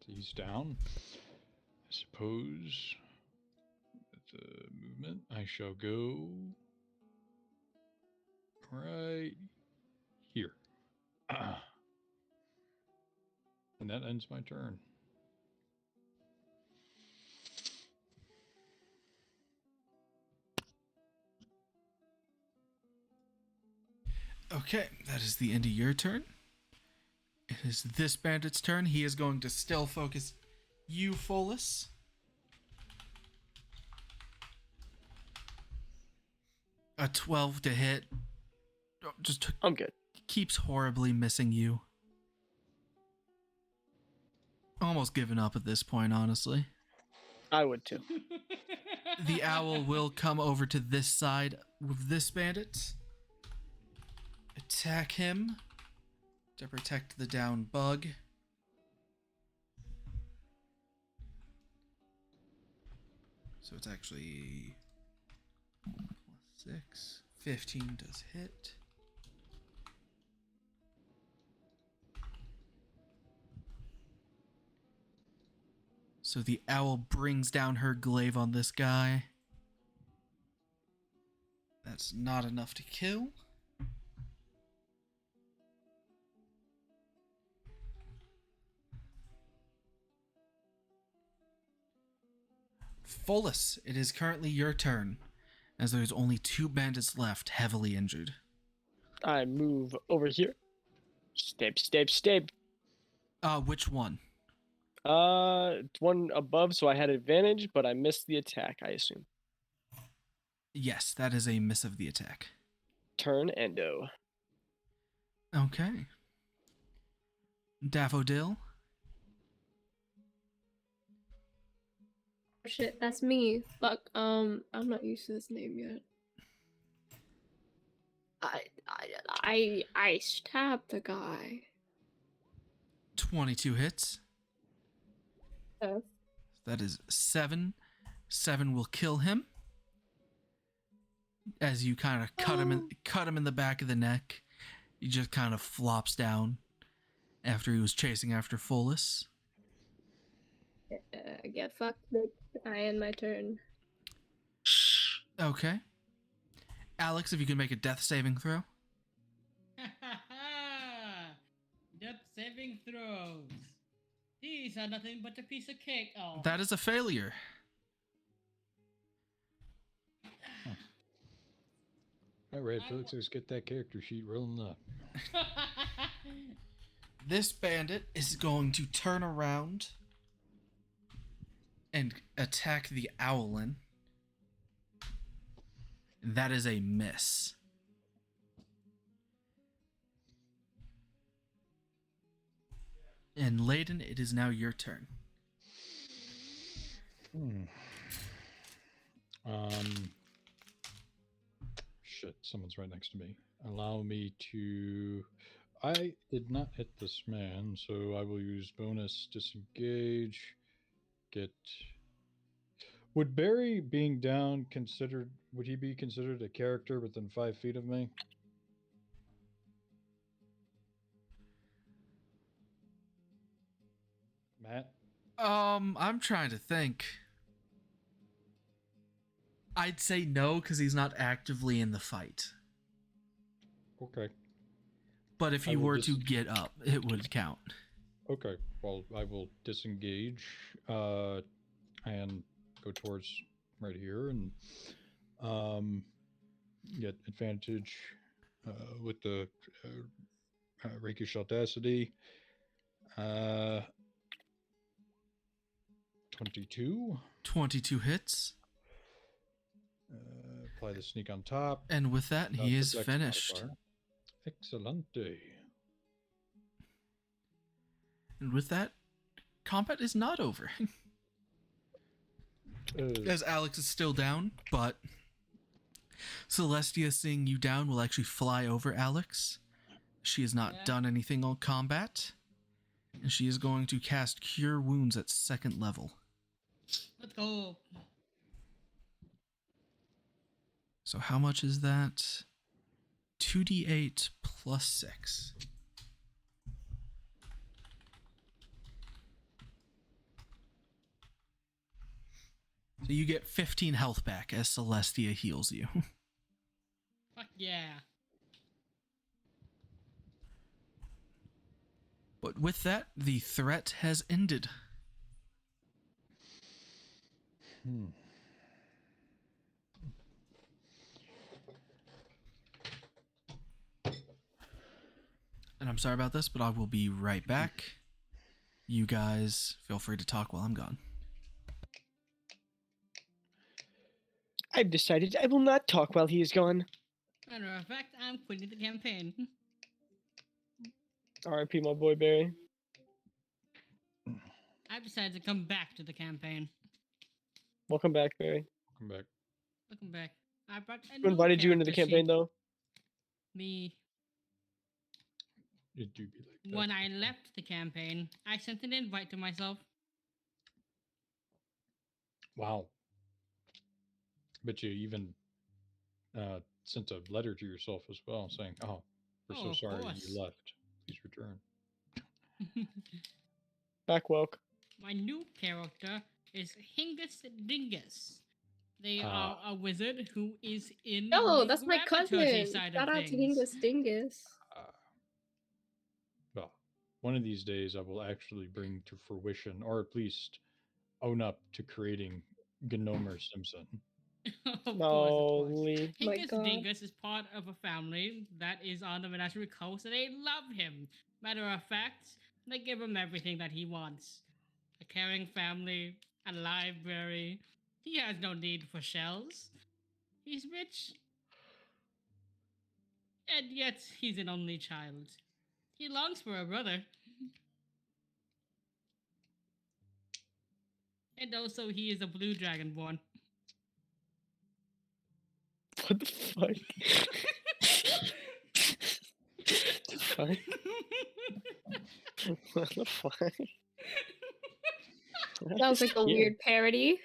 He's down. I suppose with the movement, I shall go right here. And that ends my turn. Okay, that is the end of your turn. It is this bandit's turn. He is going to still focus you, Folus. A 12 to hit. Just I'm good. keeps horribly missing you. Almost given up at this point, honestly. I would too. The owl will come over to this side with this bandit. Attack him to protect the down bug. So it's actually plus 6. 15 does hit. So the owl brings down her glaive on this guy. That's not enough to kill. Folus, it is currently your turn, as there's only 2 bandits left, heavily injured. I move over here. Step, step, step. Which one? It's one above, so I had advantage, but I missed the attack, I assume. Yes, that is a miss of the attack. Turn endo. Okay. Daffodil. Oh, shit, that's me. Fuck. I'm not used to this name yet. I stabbed the guy. 22 hits. Yes. That is 7. 7 will kill him. As you kind of cut him in the back of the neck. He just kind of flops down after he was chasing after Folus. Get fucked, bitch. I end my turn. Okay. Alex, if you can make a death saving throw. Death saving throws. These are nothing but a piece of cake. Oh. That is a failure. All right, Felix, let's get that character sheet rolling up. This bandit is going to turn around and attack the owlin. That is a miss. And Layden, it is now your turn. Shit, someone's right next to me. Allow me to... I did not hit this man, so I will use bonus disengage. Get... Would Barry being down considered... Would he be considered a character within 5 feet of me? Matt? I'm trying to think. I'd say no, because he's not actively in the fight. Okay. But if I you will were to get up, it would count. Okay. Well, I will disengage and go towards right here and get advantage with the rakish audacity. 22. 22 hits. Apply the sneak on top. And with that, he is Protect finished. modifier. Excellente. And with that, combat is not over. As Alex is still down, but Celestia, seeing you down, will actually fly over Alex. She has not done anything on combat. And she is going to cast Cure Wounds at 2nd level. Let's go. So how much is that? 2d8 plus 6. So you get 15 health back as Celestia heals you. Fuck yeah. But with that, the threat has ended. And I'm sorry about this, but I will be right back. You guys feel free to talk while I'm gone. I've decided I will not talk while he is gone. Matter of fact, I'm quitting the campaign. R.I.P. my boy Barry. I've decided to come back to the campaign. Welcome back, Barry. Come back. Welcome back. I brought a Who new invited you into the character campaign, sheet. though? Me. It do be like that. When I left the campaign, I sent an invite to myself. Wow. Bet you even sent a letter to yourself as well saying, "Oh, we're Oh, so of sorry course. you left. Please return." Back woke. My new character is Hingus Dingus. They Ah. are a wizard who is in Oh, the that's my gravity cousin. side Shout of out to things. Dingus Dingus. Well, one of these days I will actually bring to fruition, or at least own up to creating Gnomer Simpson. Of No, course. Lee. My Hingus God. Dingus is part of a family that is on the Menagerie Coast, and they love him. Matter of fact, they give him everything that he wants. A caring family, a library. He has no need for shells. He's rich. And yet, he's an only child. He longs for a brother. And also, he is a blue dragonborn. What the fuck? the fuck? What the fuck? That was like a weird parody.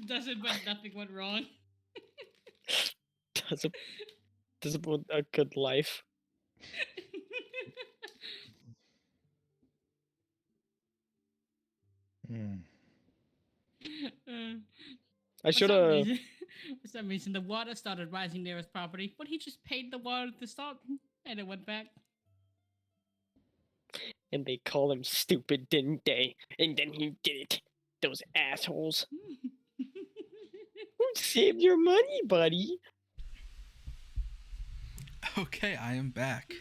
Doesn't, but nothing went wrong. Does it want a good life? Hmm. I For should some have. reason- For some reason, the water started rising near his property, but he just paid the water to stop, and it went back. And they call him stupid, didn't they? And then he did it. Those assholes. Save your money, buddy. Okay, I am back.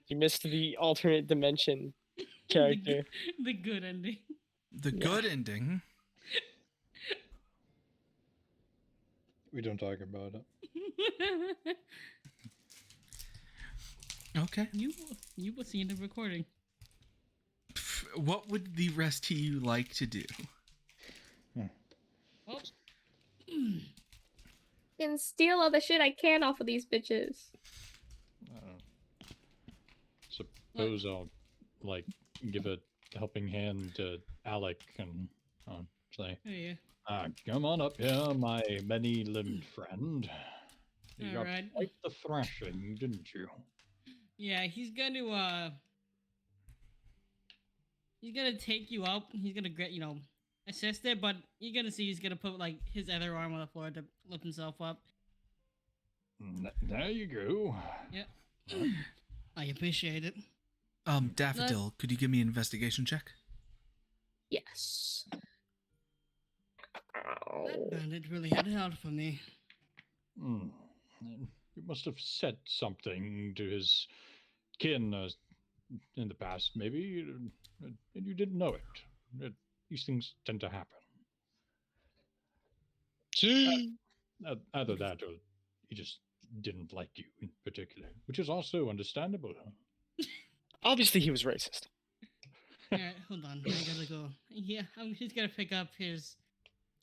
You missed the alternate dimension character. The good ending. The good ending. We don't talk about it. Okay. You will see in the recording. What would the rest of you like to do? Well, And steal all the shit I can off of these bitches. Suppose I'll like give a helping hand to Alec and say, oh yeah. "Come on up here, my many-limbed friend. You got Alright. quite the thrashing, didn't you?" Yeah, he's gonna take you up. He's gonna get assist it, but you're gonna see he's gonna put like his other arm on the floor to lift himself up. There you go. Yeah. I appreciate it. Daffodil, could you give me an investigation check? Yes. That bandit really had it out for me. You must have said something to his kin in the past, maybe, and you didn't know it. These things tend to happen. See? Either that or he just didn't like you in particular, which is also understandable. Obviously, he was racist. Alright, hold on. I gotta go. Yeah, he's gonna pick up his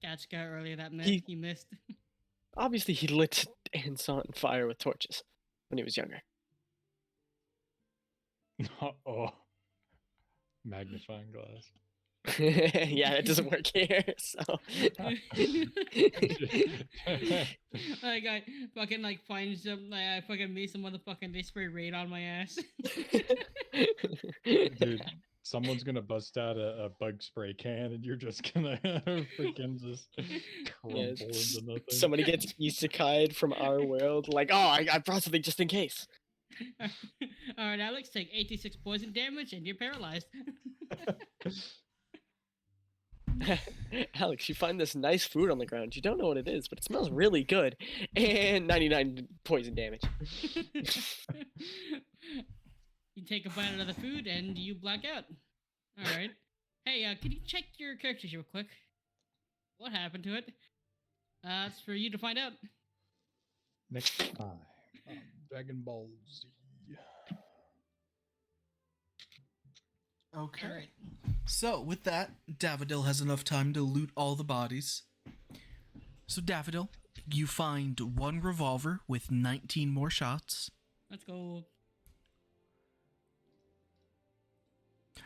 Gachka earlier that He- he missed. Obviously, he lit and saw it on fire with torches. when he was younger. Oh, magnifying glass. Yeah, that doesn't work here. So Like I fucking like find some like I fucking meet some motherfucking they spray raid on my ass. Dude, someone's gonna bust out a bug spray can, and you're just gonna freaking just crumble Yeah, into nothing. somebody gets isekai'd from our world, like, oh, I brought something just in case. Alright, Alex, take 86 poison damage and you're paralyzed. Alex, you find this nice food on the ground. You don't know what it is, but it smells really good. And 99 poison damage. You take a bite out of the food and you black out. Alright. Hey, can you check your character sheet real quick? What happened to it? It's for you to find out. Next time, Dragon Ball Z. Okay. Alright. So, with that, Daffodil has enough time to loot all the bodies. So, Daffodil, you find one revolver with 19 more shots. Let's go.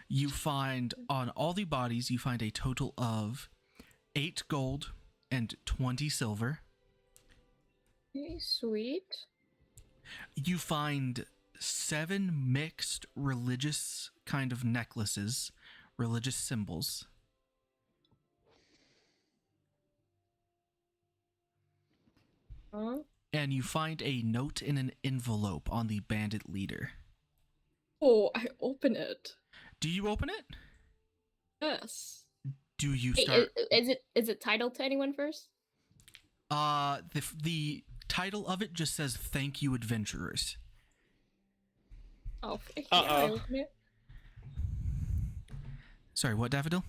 You find, on all the bodies, you find a total of 8 gold and 20 silver. Okay, sweet. You find 7 mixed religious kind of necklaces, religious symbols. Huh? And you find a note in an envelope on the bandit leader. Oh, I open it. Do you open it? Yes. Do you Wait, start? is it titled to anyone first? The title of it just says "Thank you, adventurers." Oh, yeah, I Uh-oh. open it. Sorry, what, Daffodil?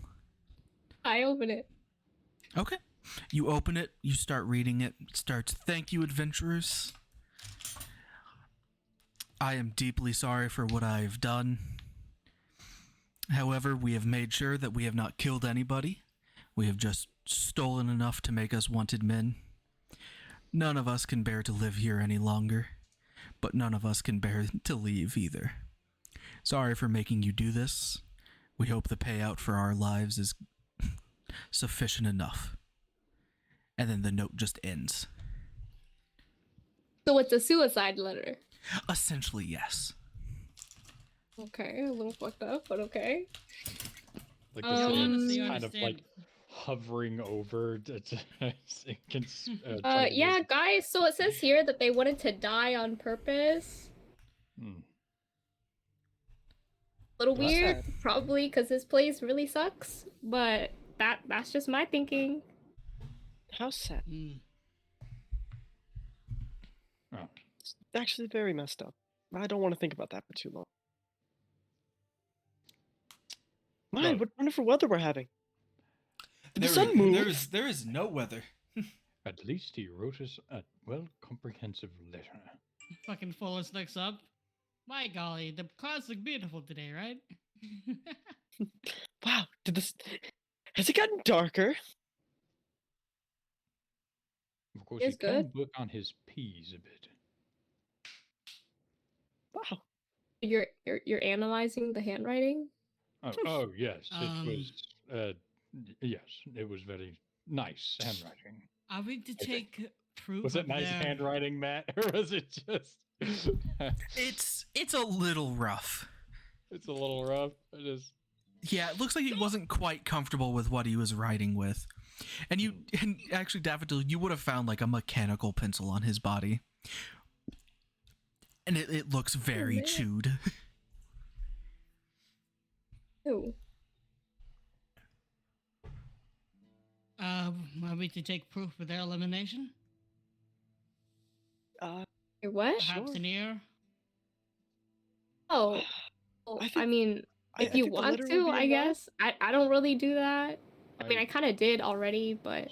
I open it. Okay. You open it, you start reading it. It starts, "Thank you, adventurers. I am deeply sorry for what I have done. However, we have made sure that we have not killed anybody. We have just stolen enough to make us wanted men. None of us can bear to live here any longer, but none of us can bear to leave either. Sorry for making you do this. We hope the payout for our lives is sufficient enough." And then the note just ends. So it's a suicide letter. Essentially, yes. Okay, a little fucked up, but okay. Like You this honestly is kind of understand. like hovering over. It can, try to Yeah, use- guys, so it says here that they wanted to die on purpose. Hmm. Little That's weird, sad. probably because this place really sucks, but that's just my thinking. How sad. Mm. Oh. It's actually very messed up. I don't want to think about that for too long. My, No. what wonderful weather we're having. Did the sun move? There is no weather. At least he wrote us a well-comprehensive letter. Fucking Fullest looks up. My golly, the clouds look beautiful today, right? Wow, did this... Has it gotten darker? Of course, It's he can good. work on his P's a bit. Wow. You're analyzing the handwriting? Oh yes, it Um, was. Yes, it was very nice handwriting. Are we to it- take proof Was of it nice their... handwriting, Matt, or was it just? It's a little rough. It's a little rough. I just. Yeah, it looks like he wasn't quite comfortable with what he was writing with. And actually, Daffodil, you would have found like a mechanical pencil on his body. And it looks very man. chewed. Ew. Are we to take proof of their elimination? Wait, what? Perhaps an ear? Oh, well, I I, think- mean, I if you think the want letter would to, be I enough. guess. I don't really do that. I mean, I kind of did already, but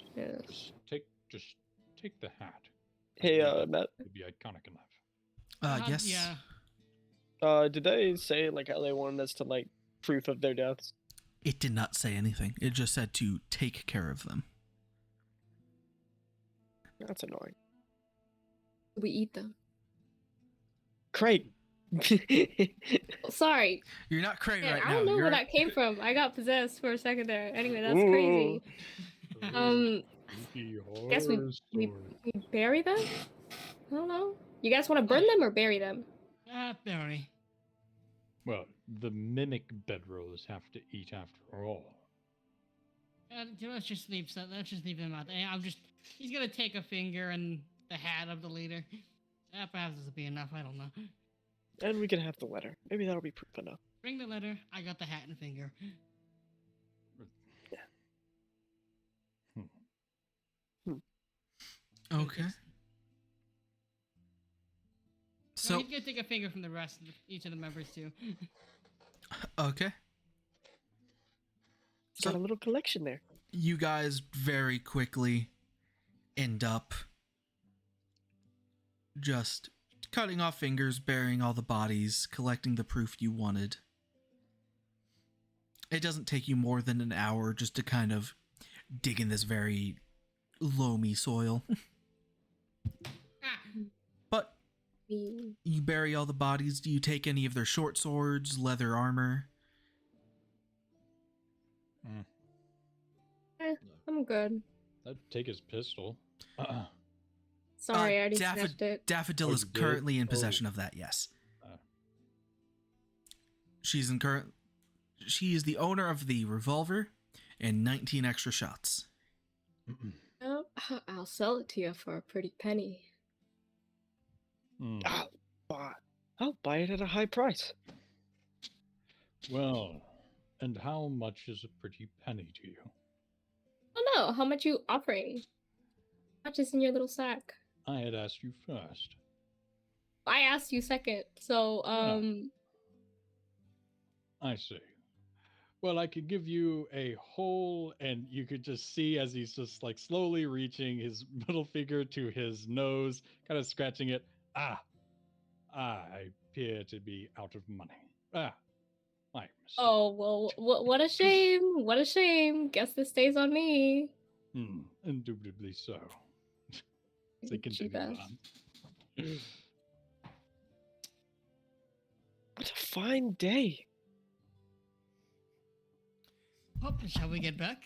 Just take the hat. Hey, Matt, It'd be iconic enough. Yes. Yeah. did they say, like, how they wanted us to, like, proof of their deaths? It did not say anything. It just said to take care of them. That's annoying. we eat them. Craig. Sorry. You're not cray Man, right I now. don't know You're where that came from. I got possessed for a second there. Anyway, that's Ooh. crazy. Spooky Guess horror we story. bury them? I don't know. You guys want to burn them or bury them? Barry. Well, the mimic bedrolls have to eat after all. Let's just leave. Let's just leave him out there. He's gonna take a finger and the hat of the leader. Perhaps this will be enough. I don't know. And we can have the letter. Maybe that'll be proof enough. Bring the letter. I got the hat and finger. okay. So So he's gonna take a finger from the rest of each of the members too. okay. It's got a little collection there. You guys very quickly end up just cutting off fingers, burying all the bodies, collecting the proof you wanted. It doesn't take you more than an hour just to kind of dig in this very loamy soil. But you bury all the bodies. Do you take any of their short swords, leather armor? I'm good. I'd take his pistol. Sorry, I already snatched it. Daffodil Oh, is you did? currently in Oh. possession of that, yes. Uh. She is the owner of the revolver and 19 extra shots. Oh, I'll sell it to you for a pretty penny. Hmm. I'll buy it at a high price. Well, and how much is a pretty penny to you? I don't know. How much you offering? How much is in your little sack? I had asked you first. I asked you second. So, I see. Well, I could give you a whole, and you could just see as he's just like slowly reaching his middle finger to his nose, kind of scratching it. I appear to be out of money. My mistake. oh, well, what a shame. What a shame. Guess this stays on me. Indubitably so. They Cheap continue ass. on. What a fine day. Oh, shall we get back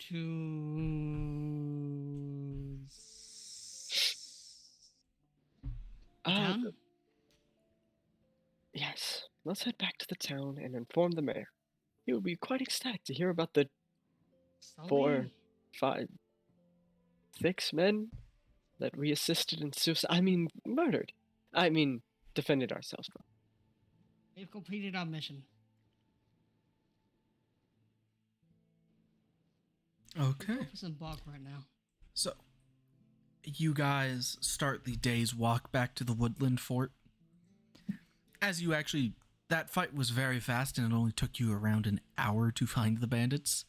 to town? Yes. Let's head back to the town and inform the mayor. He would be quite ecstatic to hear about the Sully? 4, 5, 6 men that we assisted in suicide. I mean, murdered. I mean, defended ourselves from. We've completed our mission. Okay. Focus on Bog right now. So, you guys start the day's walk back to the woodland fort. As you actually, that fight was very fast and it only took you around an hour to find the bandits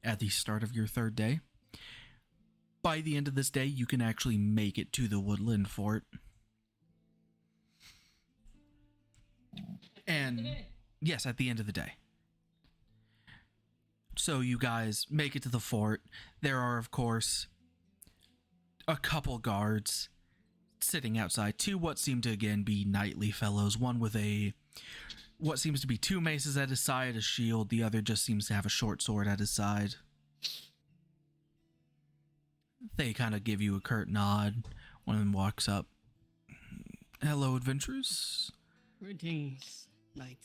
at the start of your third day. By the end of this day, you can actually make it to the woodland fort. And yes, at the end of the day. So you guys make it to the fort. There are, of course, a couple guards sitting outside. Two what seem to, again, be knightly fellows. One with what seems to be 2 maces at his side, a shield. The other just seems to have a short sword at his side. They kind of give you a curt nod. One of them walks up. Hello, adventurers. Greetings, knight.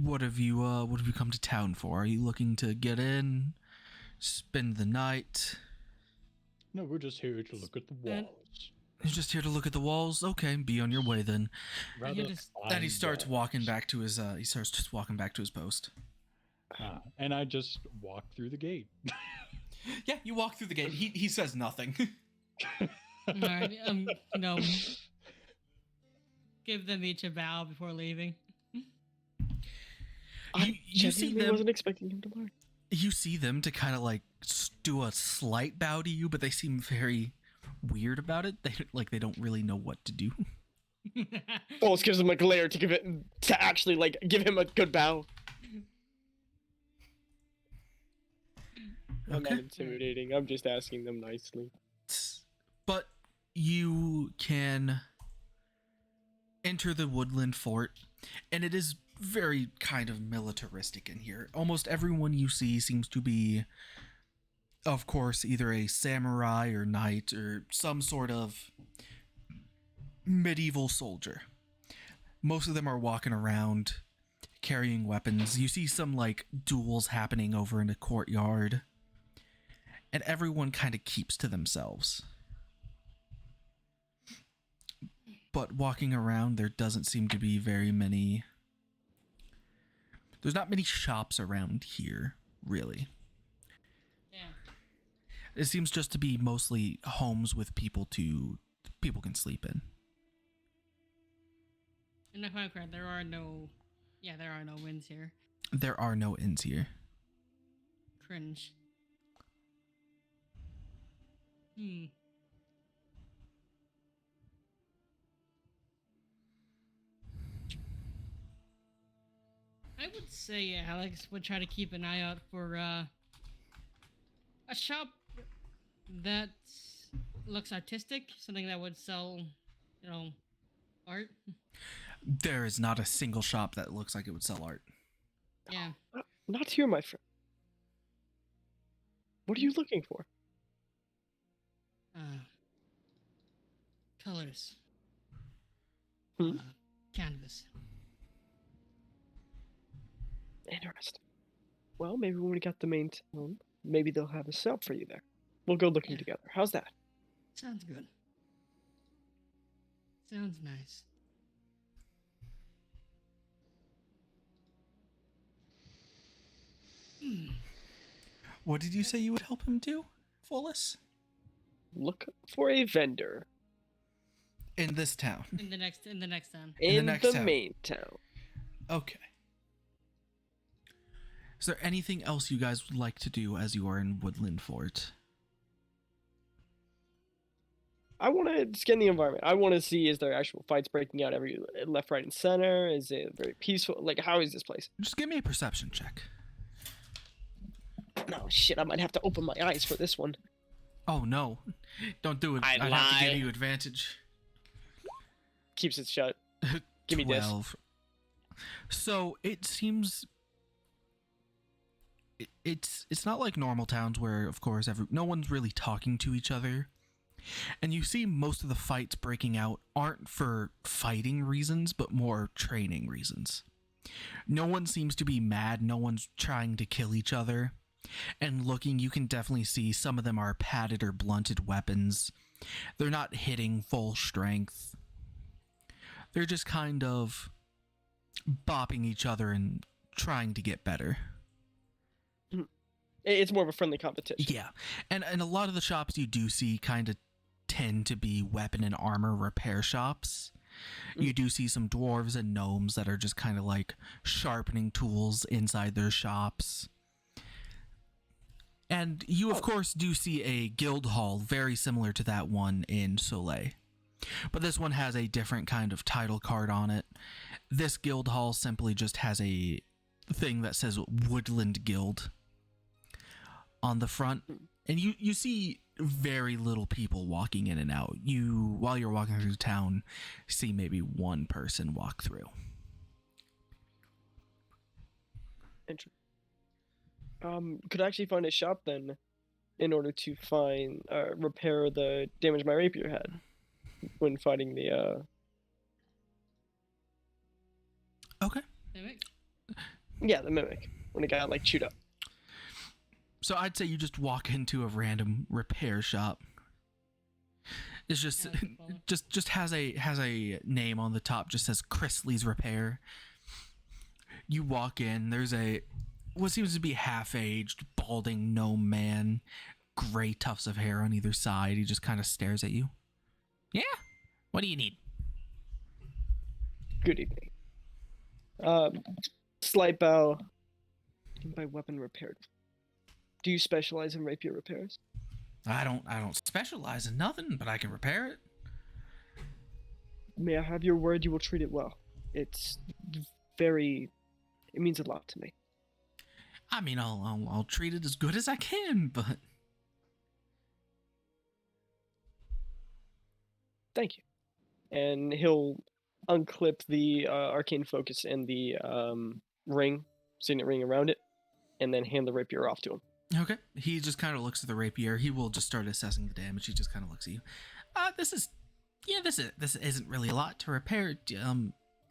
What have you come to town for? Are you looking to get in, spend the night? No, we're just here to look at the walls. You're just here to look at the walls? Okay, be on your way then. Rather Then he starts fine walking walls. back to his post. And I just walk through the gate. Yeah, you walk through the gate. He says nothing. All right, give them each a bow before leaving. I You see genuinely them. wasn't expecting him to learn. You see them to kind of like do a slight bow to you, but they seem very weird about it. They don't really know what to do. Almost gives him a glare to actually like give him a good bow. I'm Okay. not intimidating. I'm just asking them nicely. But you can enter the woodland fort, and it is very kind of militaristic in here. Almost everyone you see seems to be, of course, either a samurai or knight or some sort of medieval soldier. Most of them are walking around carrying weapons. You see some like duels happening over in the courtyard, and everyone kind of keeps to themselves. But walking around, there doesn't seem to be very many. There's not many shops around here, really. Yeah. It seems just to be mostly homes with people can sleep in. And if I'm correct, there are no winds here. There are no inns here. Cringe. I would say Alex would try to keep an eye out for a shop that looks artistic, something that would sell, art. There is not a single shop that looks like it would sell art. Yeah. Not here, my friend. What are you looking for? Colors. Hmm? Canvas. Interesting. Well, maybe when we got the main town, maybe they'll have a shop for you there. We'll go looking together. How's that? Sounds good. Sounds nice. What did you say you would help him do, Follis? Look for a vendor In this town. In the next town. in next the town. main town. Okay. Is there anything else you guys would like to do as you are in Woodland Fort? I want to scan the environment. I want to see, is there actual fights breaking out every left, right, and center? Is it very peaceful? Like, how is this place? Just give me a perception check. No, shit, I might have to open my eyes for this one. Oh no. Don't do it. I'd have to give lie. you advantage. Keeps it shut. Give me this. 12. So it seems it's not like normal towns where, of course, no one's really talking to each other. And you see most of the fights breaking out aren't for fighting reasons, but more training reasons. No one seems to be mad. No one's trying to kill each other. And looking, you can definitely see some of them are padded or blunted weapons. They're not hitting full strength. They're just kind of bopping each other and trying to get better. It's more of a friendly competition. Yeah. And a lot of the shops you do see kind of tend to be weapon and armor repair shops. You do see some dwarves and gnomes that are just kind of like sharpening tools inside their shops. And you, of course, do see a guild hall very similar to that one in Soleil. But this one has a different kind of title card on it. This guild hall simply just has a thing that says Woodland Guild on the front. And you see very little people walking in and out. While you're walking through town, see maybe one person walk through. Interesting. Could I actually find a shop then, in order to repair the damage my rapier had when fighting the. Okay. Yeah, the mimic when it got like chewed up. So I'd say you just walk into a random repair shop. It's just just has a name on the top, just says Chrisley's Repair. You walk in, there's what seems to be half-aged, balding gnome man, gray tufts of hair on either side. He just kind of stares at you. Yeah? What do you need? Good evening. Slight bow. By weapon repaired. Do you specialize in rapier repairs? I don't specialize in nothing, but I can repair it. May I have your word you will treat it well? It means a lot to me. I mean, I'll treat it as good as I can, but Thank you. And he'll unclip the arcane focus and the ring, signet ring around it, and then hand the rapier off to him. Okay. He just kind of looks at the rapier. He will just start assessing the damage. He just kind of looks at you. This isn't really a lot to repair.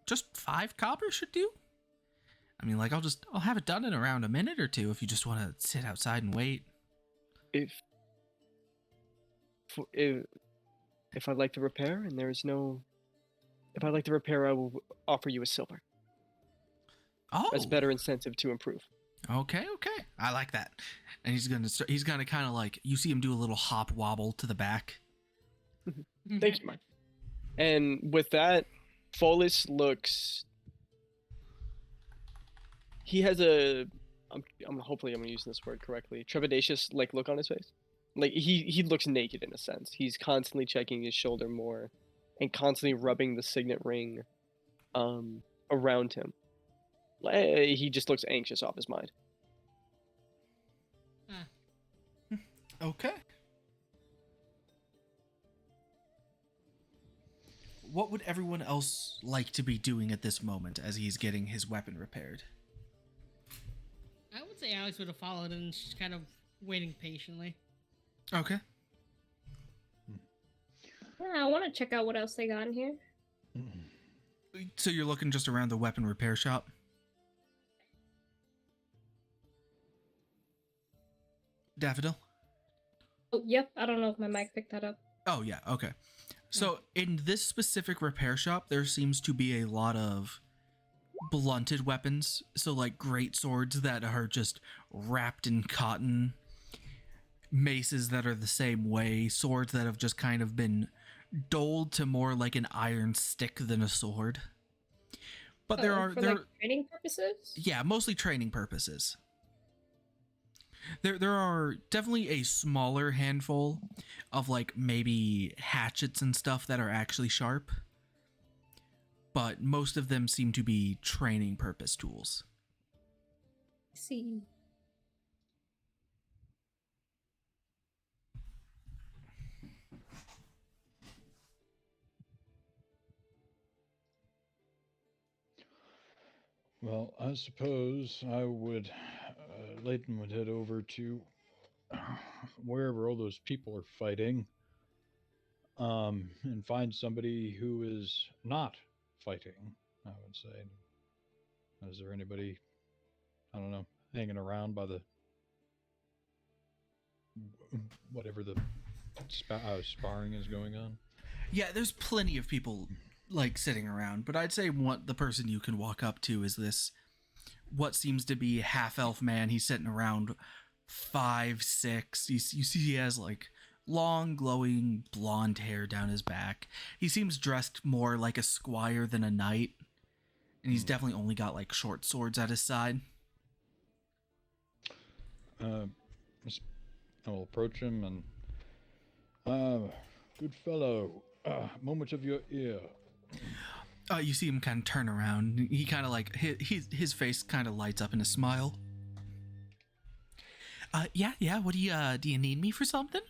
Just 5 copper should do. I mean, like, I'll have it done in around a minute or two if you just want to sit outside and wait. If I'd like to repair and there's no, if I'd like to repair, I will offer you a silver. Oh, That's better incentive to improve. Okay, I like that. And he's gonna kind of like, you see him do a little hop wobble to the back. Thank you, Mike. And with that, Follis looks. He has a. Hopefully I'm using this word correctly. Trepidatious like look on his face. Like he looks naked in a sense. He's constantly checking his shoulder more, and constantly rubbing the signet ring, around him. He just looks anxious off his mind. Okay. What would everyone else like to be doing at this moment as he's getting his weapon repaired? I would say Alex would have followed and just kind of waiting patiently. Okay. Yeah, I want to check out what else they got in here. So you're looking just around the weapon repair shop? Daffodil? Oh, yep. I don't know if my mic picked that up. Oh, yeah, okay. So in this specific repair shop, there seems to be a lot of blunted weapons. So like great swords that are just wrapped in cotton, maces that are the same way, swords that have just kind of been dulled to more like an iron stick than a sword. But there are like training purposes. Yeah, mostly training purposes. There are definitely a smaller handful of like maybe hatchets and stuff that are actually sharp. But most of them seem to be training purpose tools. I see. Well, I suppose Leighton would head over to wherever all those people are fighting, and find somebody who is not fighting, I would say. Is there anybody, I don't know, hanging around by the, whatever the sparring is going on? Yeah, there's plenty of people like sitting around, but I'd say the person you can walk up to is this, what seems to be half-elf man. He's sitting around 5'6". You see he has like long glowing blonde hair down his back. He seems dressed more like a squire than a knight, and he's definitely only got like short swords at his side. I will approach him and, good fellow, moment of your ear. You see him kind of turn around. He kind of like his face kind of lights up in a smile. Yeah. What do you need me for something?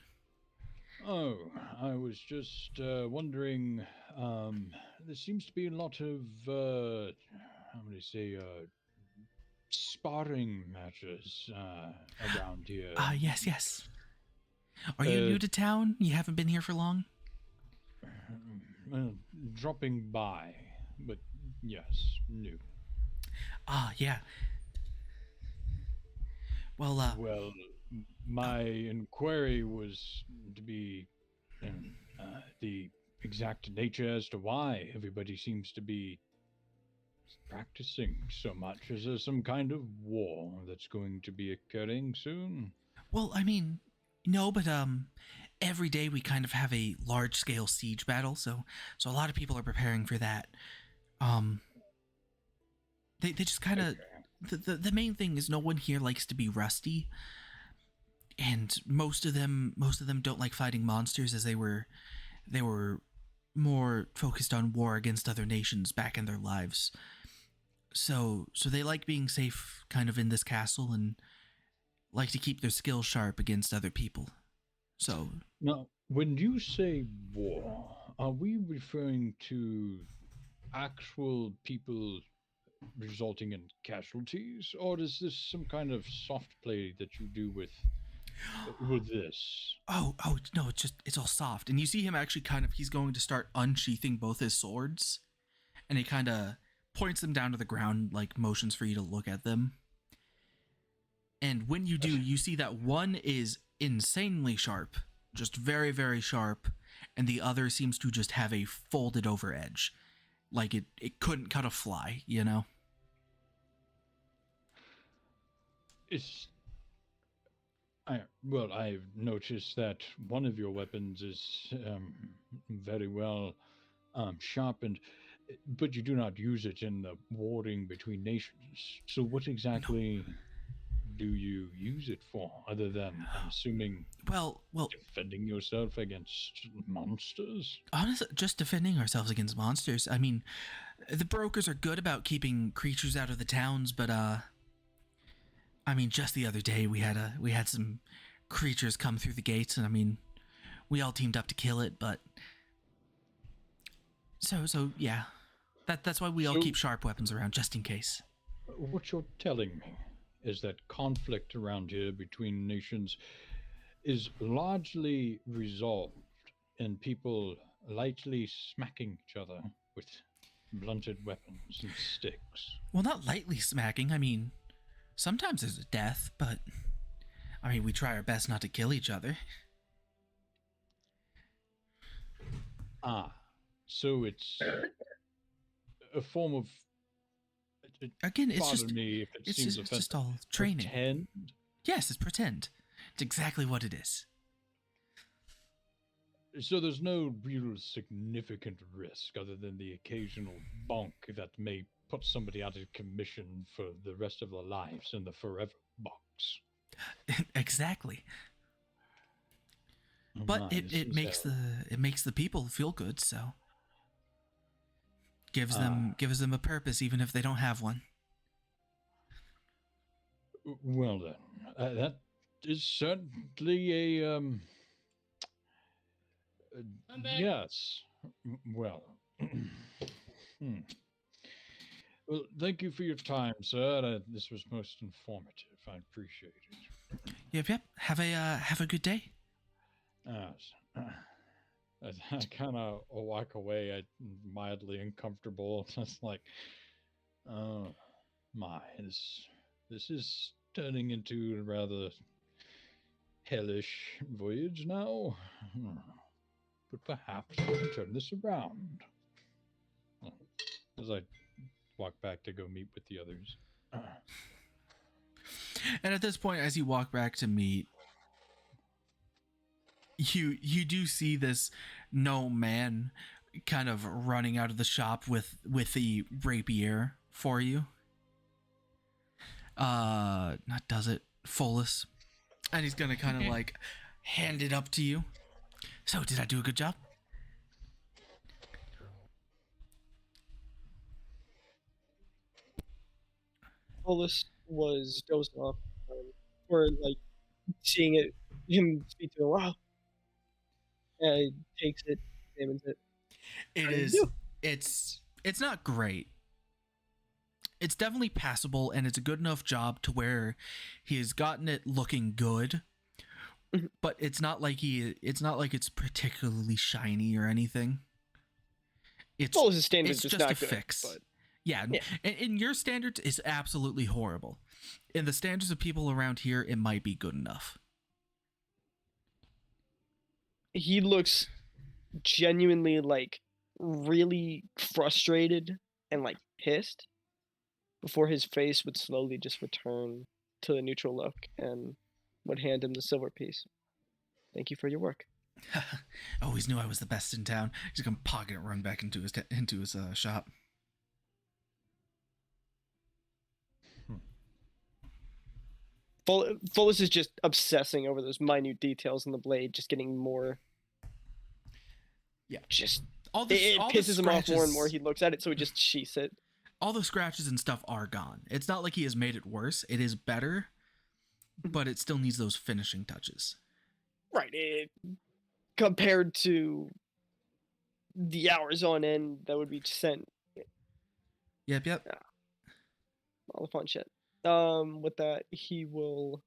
Oh, I was just wondering. There seems to be a lot of how do you say, sparring matches around here. Yes. Are you new to town? You haven't been here for long? Dropping by, but yes, new. Yeah. Well, Well, my inquiry was to be the exact nature as to why everybody seems to be practicing so much. Is there some kind of war that's going to be occurring soon? well, I mean, no, but every day we kind of have a large scale siege battle, so a lot of people are preparing for that. They just kind of the main thing is no one here likes to be rusty, and most of them don't like fighting monsters, as they were more focused on war against other nations back in their lives. So they like being safe kind of in this castle and like to keep their skills sharp against other people. So Now, when you say war, are we referring to actual people resulting in casualties, or is this some kind of soft play that you do with this? Oh no, it's all soft. And you see him actually he's going to start unsheathing both his swords, and he kind of points them down to the ground, like motions for you to look at them. And when you do, you see that one is insanely sharp, just very, very sharp, and the other seems to just have a folded over edge. Like it couldn't cut a fly, you know? It's well, I've noticed that one of your weapons is very well sharpened, but you do not use it in the warring between nations. So, what exactly do you use it for, other than, I'm assuming, Well, defending yourself against monsters? honestly, just defending ourselves against monsters. I mean, the brokers are good about keeping creatures out of the towns, but I mean, just the other day we had some creatures come through the gates, and I mean, we all teamed up to kill it, but so yeah, that's why we all So- keep sharp weapons around just in case. What you're telling me is that conflict around here between nations is largely resolved in people lightly smacking each other with blunted weapons and sticks. Well, not lightly smacking. I mean, sometimes there's a death, but I mean, we try our best not to kill each other. Ah, so it's a form of. Again, it's Pardon just me if it it's seems just offensive. all training. Pretend? Yes, it's pretend. It's exactly what it is. So there's no real significant risk other than the occasional bonk that may put somebody out of commission for the rest of their lives in the forever box. Exactly. Oh But my, it, this it is makes hell. it makes the people feel good, so gives them a purpose even if they don't have one. Well then, that is certainly a I'm back. yes. Well, hmm. Well, thank you for your time, sir. This was most informative. I appreciate it. Yep. Have a good day. Yes. I kind of walk away. I'm mildly uncomfortable. Just like, oh my, this is turning into a rather hellish voyage now. But perhaps we can turn this around. As I walk back to go meet with the others. And at this point, as you walk back to meet, you do see this gnome man kind of running out of the shop with the rapier for you. Not does it, Follis, and he's gonna kind of like hand it up to you. So, did I do a good job? Polis was dozing off, or like seeing it, him speak to him. Wow, and he takes it, examines it. It How did you is. do? It's not great. It's definitely passable, and it's a good enough job to where he has gotten it looking good. Mhm. But it's not like it's particularly shiny or anything. It's Polis's standard it's is just just not a good. fix. But Yeah, Yeah. in your standards, it's absolutely horrible. In the standards of people around here, it might be good enough. he looks genuinely like really frustrated and like pissed before his face would slowly just return to the neutral look and would hand him the silver piece. Thank you for your work. Always knew I was the best in town. He's gonna pocket it, and run back into his shop. Fullis is just obsessing over those minute details in the blade, just getting more. Yeah. Just All it, the it all the pisses him off more and scratches- more. He looks at it, so he just sheaths it. all the scratches and stuff are gone. It's not like he has made it worse. It is better, but it still needs those finishing touches. Right. Compared to the hours on end that would be spent Yep. All the fun shit. With that, he will.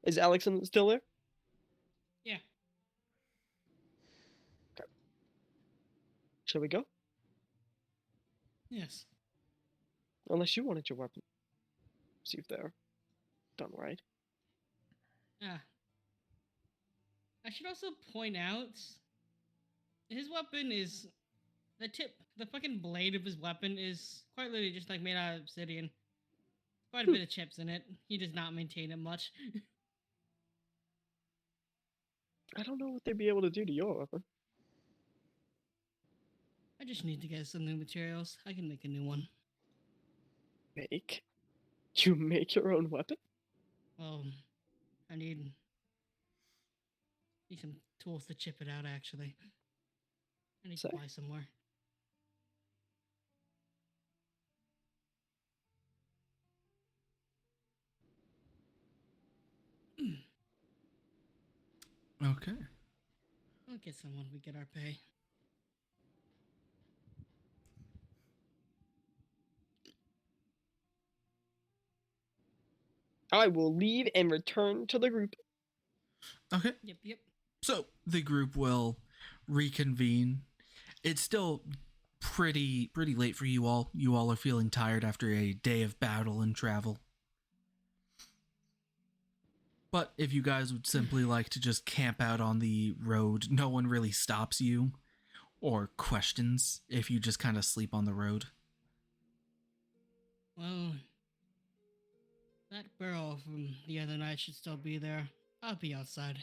Is Alex still there? Yeah. Shall we go? Yes. Unless you wanted your weapon. See if they're done right. Ah. I should also point out his weapon is the fucking blade of his weapon is quite literally just like made out of obsidian. Quite a bit of chips in it. He does not maintain it much. I don't know what they'd be able to do to your weapon. I just need to get some new materials. I can make a new one. Make? You make your own weapon? Well, I need some tools to chip it out. Actually, I need Say? to buy some more. Okay. I'll get some when we get our pay. I will leave and return to the group. Okay. Yep. So the group will reconvene. It's still pretty late for you all. You all are feeling tired after a day of battle and travel. But if you guys would simply like to just camp out on the road, no one really stops you or questions if you just kind of sleep on the road. Well, that barrel from the other night should still be there. I'll be outside.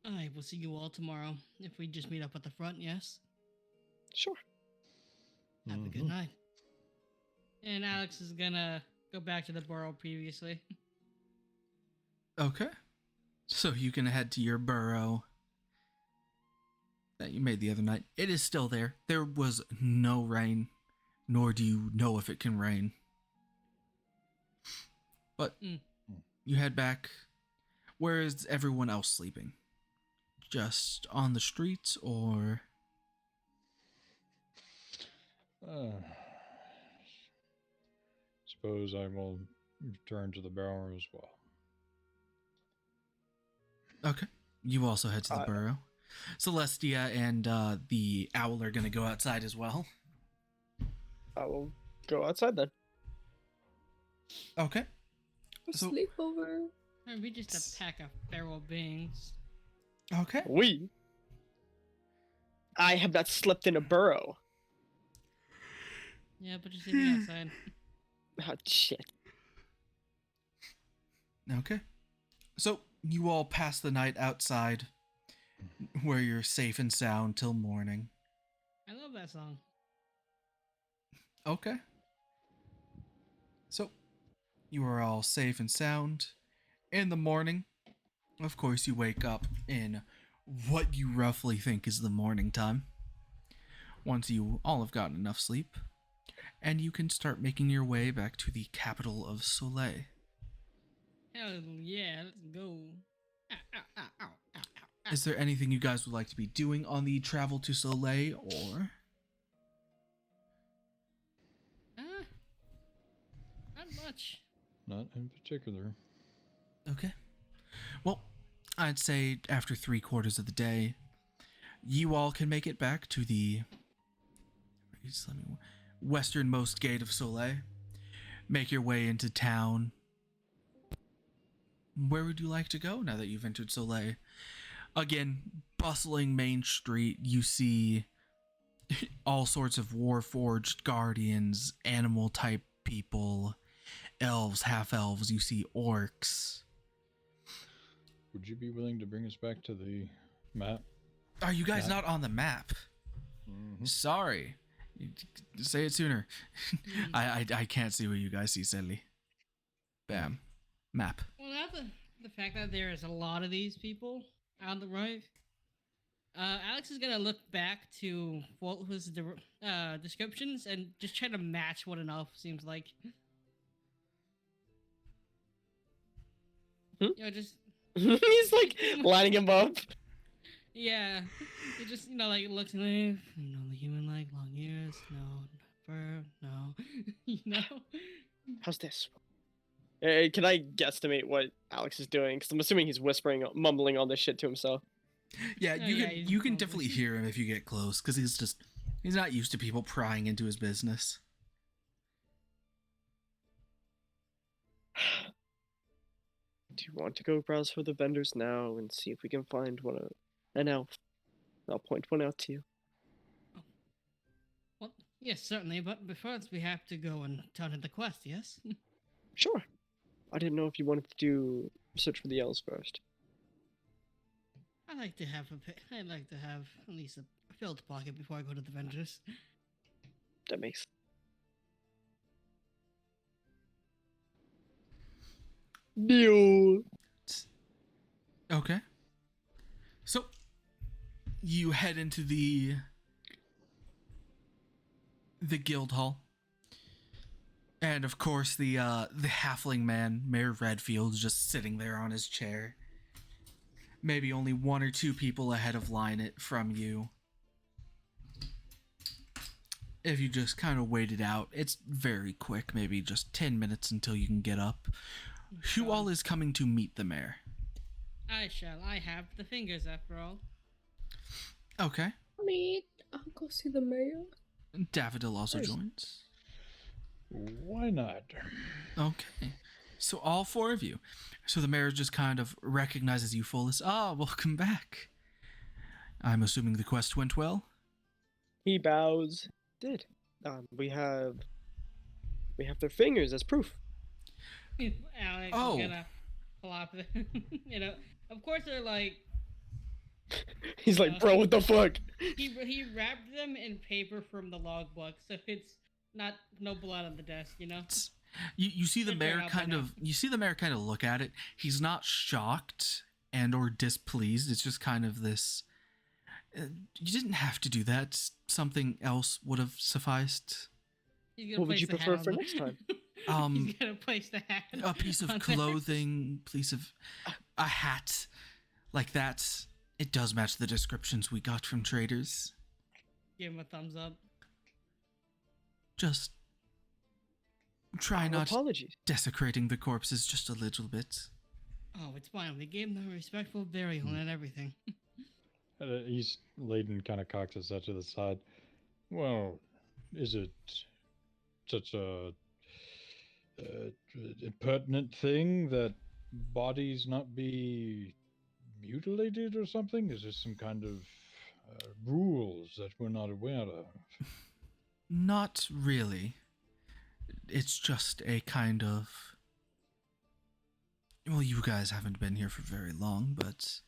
I will see you all tomorrow. If we just meet up at the front, yes? Sure. Have a good night. And Alex is gonna go back to the burrow previously. Okay. So you can head to your burrow that you made the other night. It is still there. There was no rain, nor do you know if it can rain. But you head back. Where is everyone else sleeping? Just on the streets, or? Suppose I will return to the barrel as well. Okay. You also head to the burrow. Celestia and the owl are going to go outside as well. I will go outside then. Okay. So, Sleepover. We just a pack of feral beings. okay. I have not slept in a burrow. Yeah, but just leave me outside. Oh, shit. Okay. So, you all pass the night outside where you're safe and sound till morning. I love that song. Okay. So, you are all safe and sound. In the morning, of course, you wake up in what you roughly think is the morning time. Once you all have gotten enough sleep, and you can start making your way back to the capital of Soleil. Hell yeah, let's go. Ow. Is there anything you guys would like to be doing on the travel to Soleil, or? Not much. Not in particular. Okay. Well, I'd say after 3/4 of the day, you all can make it back to the westernmost gate of Soleil. Make your way into town. Where would you like to go now that you've entered Soleil? Again, bustling main street. You see all sorts of warforged guardians, animal type people, elves, half elves. You see orcs. Would you be willing to bring us back to the map? Are you guys not on the map? Mm-hmm. Sorry. Say it sooner. I can't see what you guys see, Sally. Bam. Map. Well, now the fact that there is a lot of these people on the right, Alex is gonna look back to what was the descriptions and just try to match what an elf seems like. You know, just He's like lining him up. Yeah, it just like looks like the human like long ears, no fur, no, How's this? Hey, can I guesstimate what Alex is doing? Because I'm assuming he's whispering, mumbling all this shit to himself. Yeah, Oh, you yeah, can he's you can mumbling. definitely hear him if you get close because he's not used to people prying into his business. Do you want to go browse for the vendors now and see if we can find an elf? I'll point one out to you. Well, yes, certainly, but first we have to go and turn in the quest. Yes. Sure. I didn't know if you wanted to do search for the elves first. I like to have I like to have at least a filled pocket before I go to the vendors. That makes. Deal. Okay. So you head into the guild hall. And of course the halfling man, Mayor Redfield, is just sitting there on his chair. Maybe only one or two people ahead of line it from you. If you just kind of wait it out, it's very quick, maybe just 10 minutes until you can get up. Who all is coming to meet the mayor? I shall. I have the fingers after all. Okay. I'll go see the mayor. Daffodil also Nice. joins. Why not? Okay. So all four of you. So the mayor just kind of recognizes you full as, welcome back. I'm assuming the quest went well? He bows. Did. We have their fingers as proof. Alex Oh. is gonna flop them. Of course they're like. He's like, bro, what the fuck? He wrapped them in paper from the logbook, so it's no blood on the desk. You see the Should mayor turn out by kind now. of look at it. He's not shocked and or displeased. It's just kind of this, you didn't have to do that. Something else would have sufficed. He's gonna What would place you the hat prefer on for the- next time? He's gonna place the hat. A piece of on there. clothing, a hat like that. It does match the descriptions we got from traders. Give him a thumbs up. Just try not Apologies. desecrating the corpses just a little bit. Oh, it's fine. We gave him a respectful burial and everything. He's Layden kind of cocks his head to the side. Well, is it such a impertinent thing that bodies not be mutilated or something? Is there some kind of rules that we're not aware of? Not really. It's just a kind of... Well, you guys haven't been here for very long, but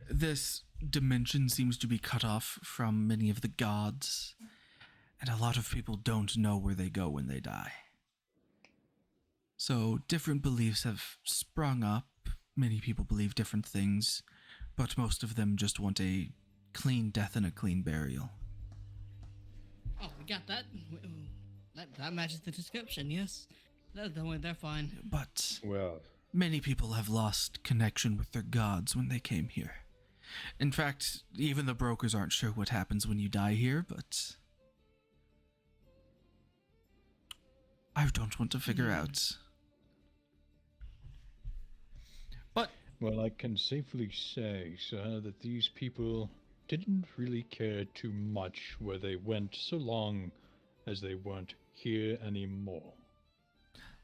this dimension seems to be cut off from many of the gods, and a lot of people don't know where they go when they die. So different beliefs have sprung up. Many people believe different things, but most of them just want a clean death and a clean burial. Oh, we got that. That matches the description. Yes, they're fine. But Well, many people have lost connection with their gods when they came here. In fact, even the brokers aren't sure what happens when you die here, but I don't want to figure out. But well, I can safely say, sir, that these people didn't really care too much where they went so long as they weren't here anymore.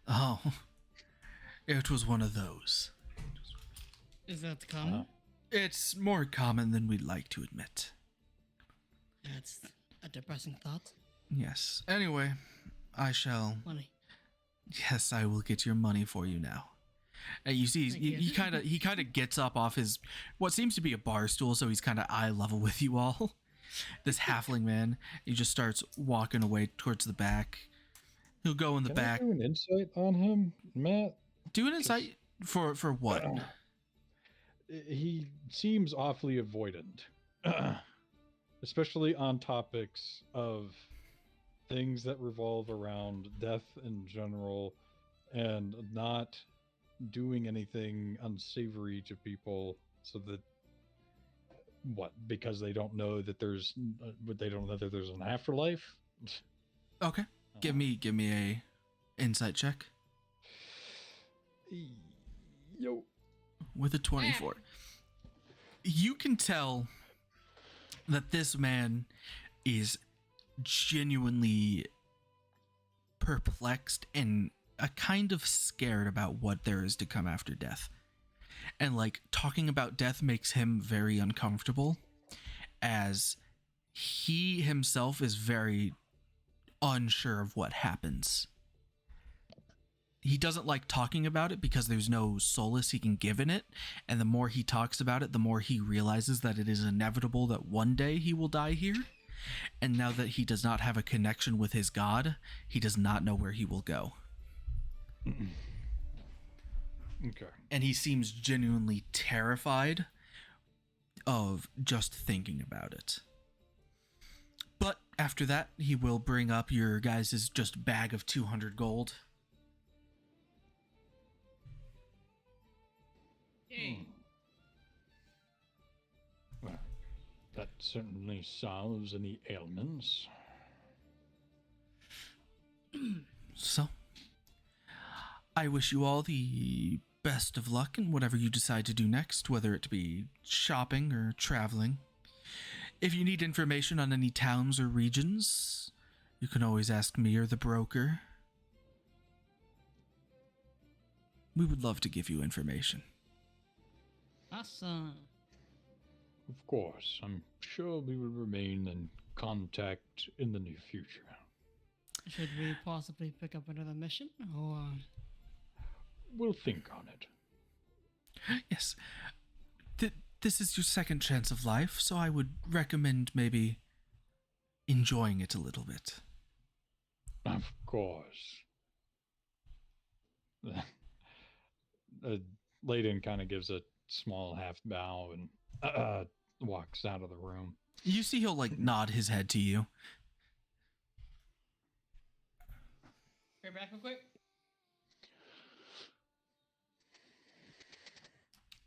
oh, it was one of those. Is that common? It's more common than we'd like to admit. That's a depressing thought. Yes. Anyway, I shall. Money. Yes, I will get your money for you now. You see, Thank you. he kind of gets up off his what seems to be a bar stool, so he's kind of eye level with you all. This halfling man, he just starts walking away towards the back. He'll go in the Can back. I do an insight on him, Matt? Do an insight for what? He seems awfully avoidant, especially on topics of things that revolve around death in general and not doing anything unsavory to people so that What? Because they don't know that they don't know that there's an afterlife. Okay. Give me a insight check Yo. with a 24. You can tell that this man is genuinely perplexed and a kind of scared about what there is to come after death. And like talking about death makes him very uncomfortable, as he himself is very unsure of what happens. He doesn't like talking about it because there's no solace he can give in it, and the more he talks about it, the more he realizes that it is inevitable that one day he will die here. And now that he does not have a connection with his god, he does not know where he will go. Okay. And he seems genuinely terrified of just thinking about it. But after that, he will bring up your guys' just bag of 200 gold. Yay. Well, that certainly solves any ailments. So, I wish you all the best of luck in whatever you decide to do next, whether it be shopping or traveling. If you need information on any towns or regions, you can always ask me or the broker. We would love to give you information. Awesome. Of course, I'm sure we will remain in contact in the near future. Should we possibly pick up another mission, or We'll think on it. Yes. This is your second chance of life, so I would recommend maybe enjoying it a little bit. Of course. Layden kind of gives a small half bow and walks out of the room. You see he'll like nod his head to you. be back real quick?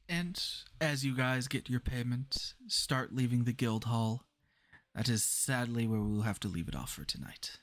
And as you guys get your payment, start leaving the guild hall. That is sadly where we will have to leave it off for tonight.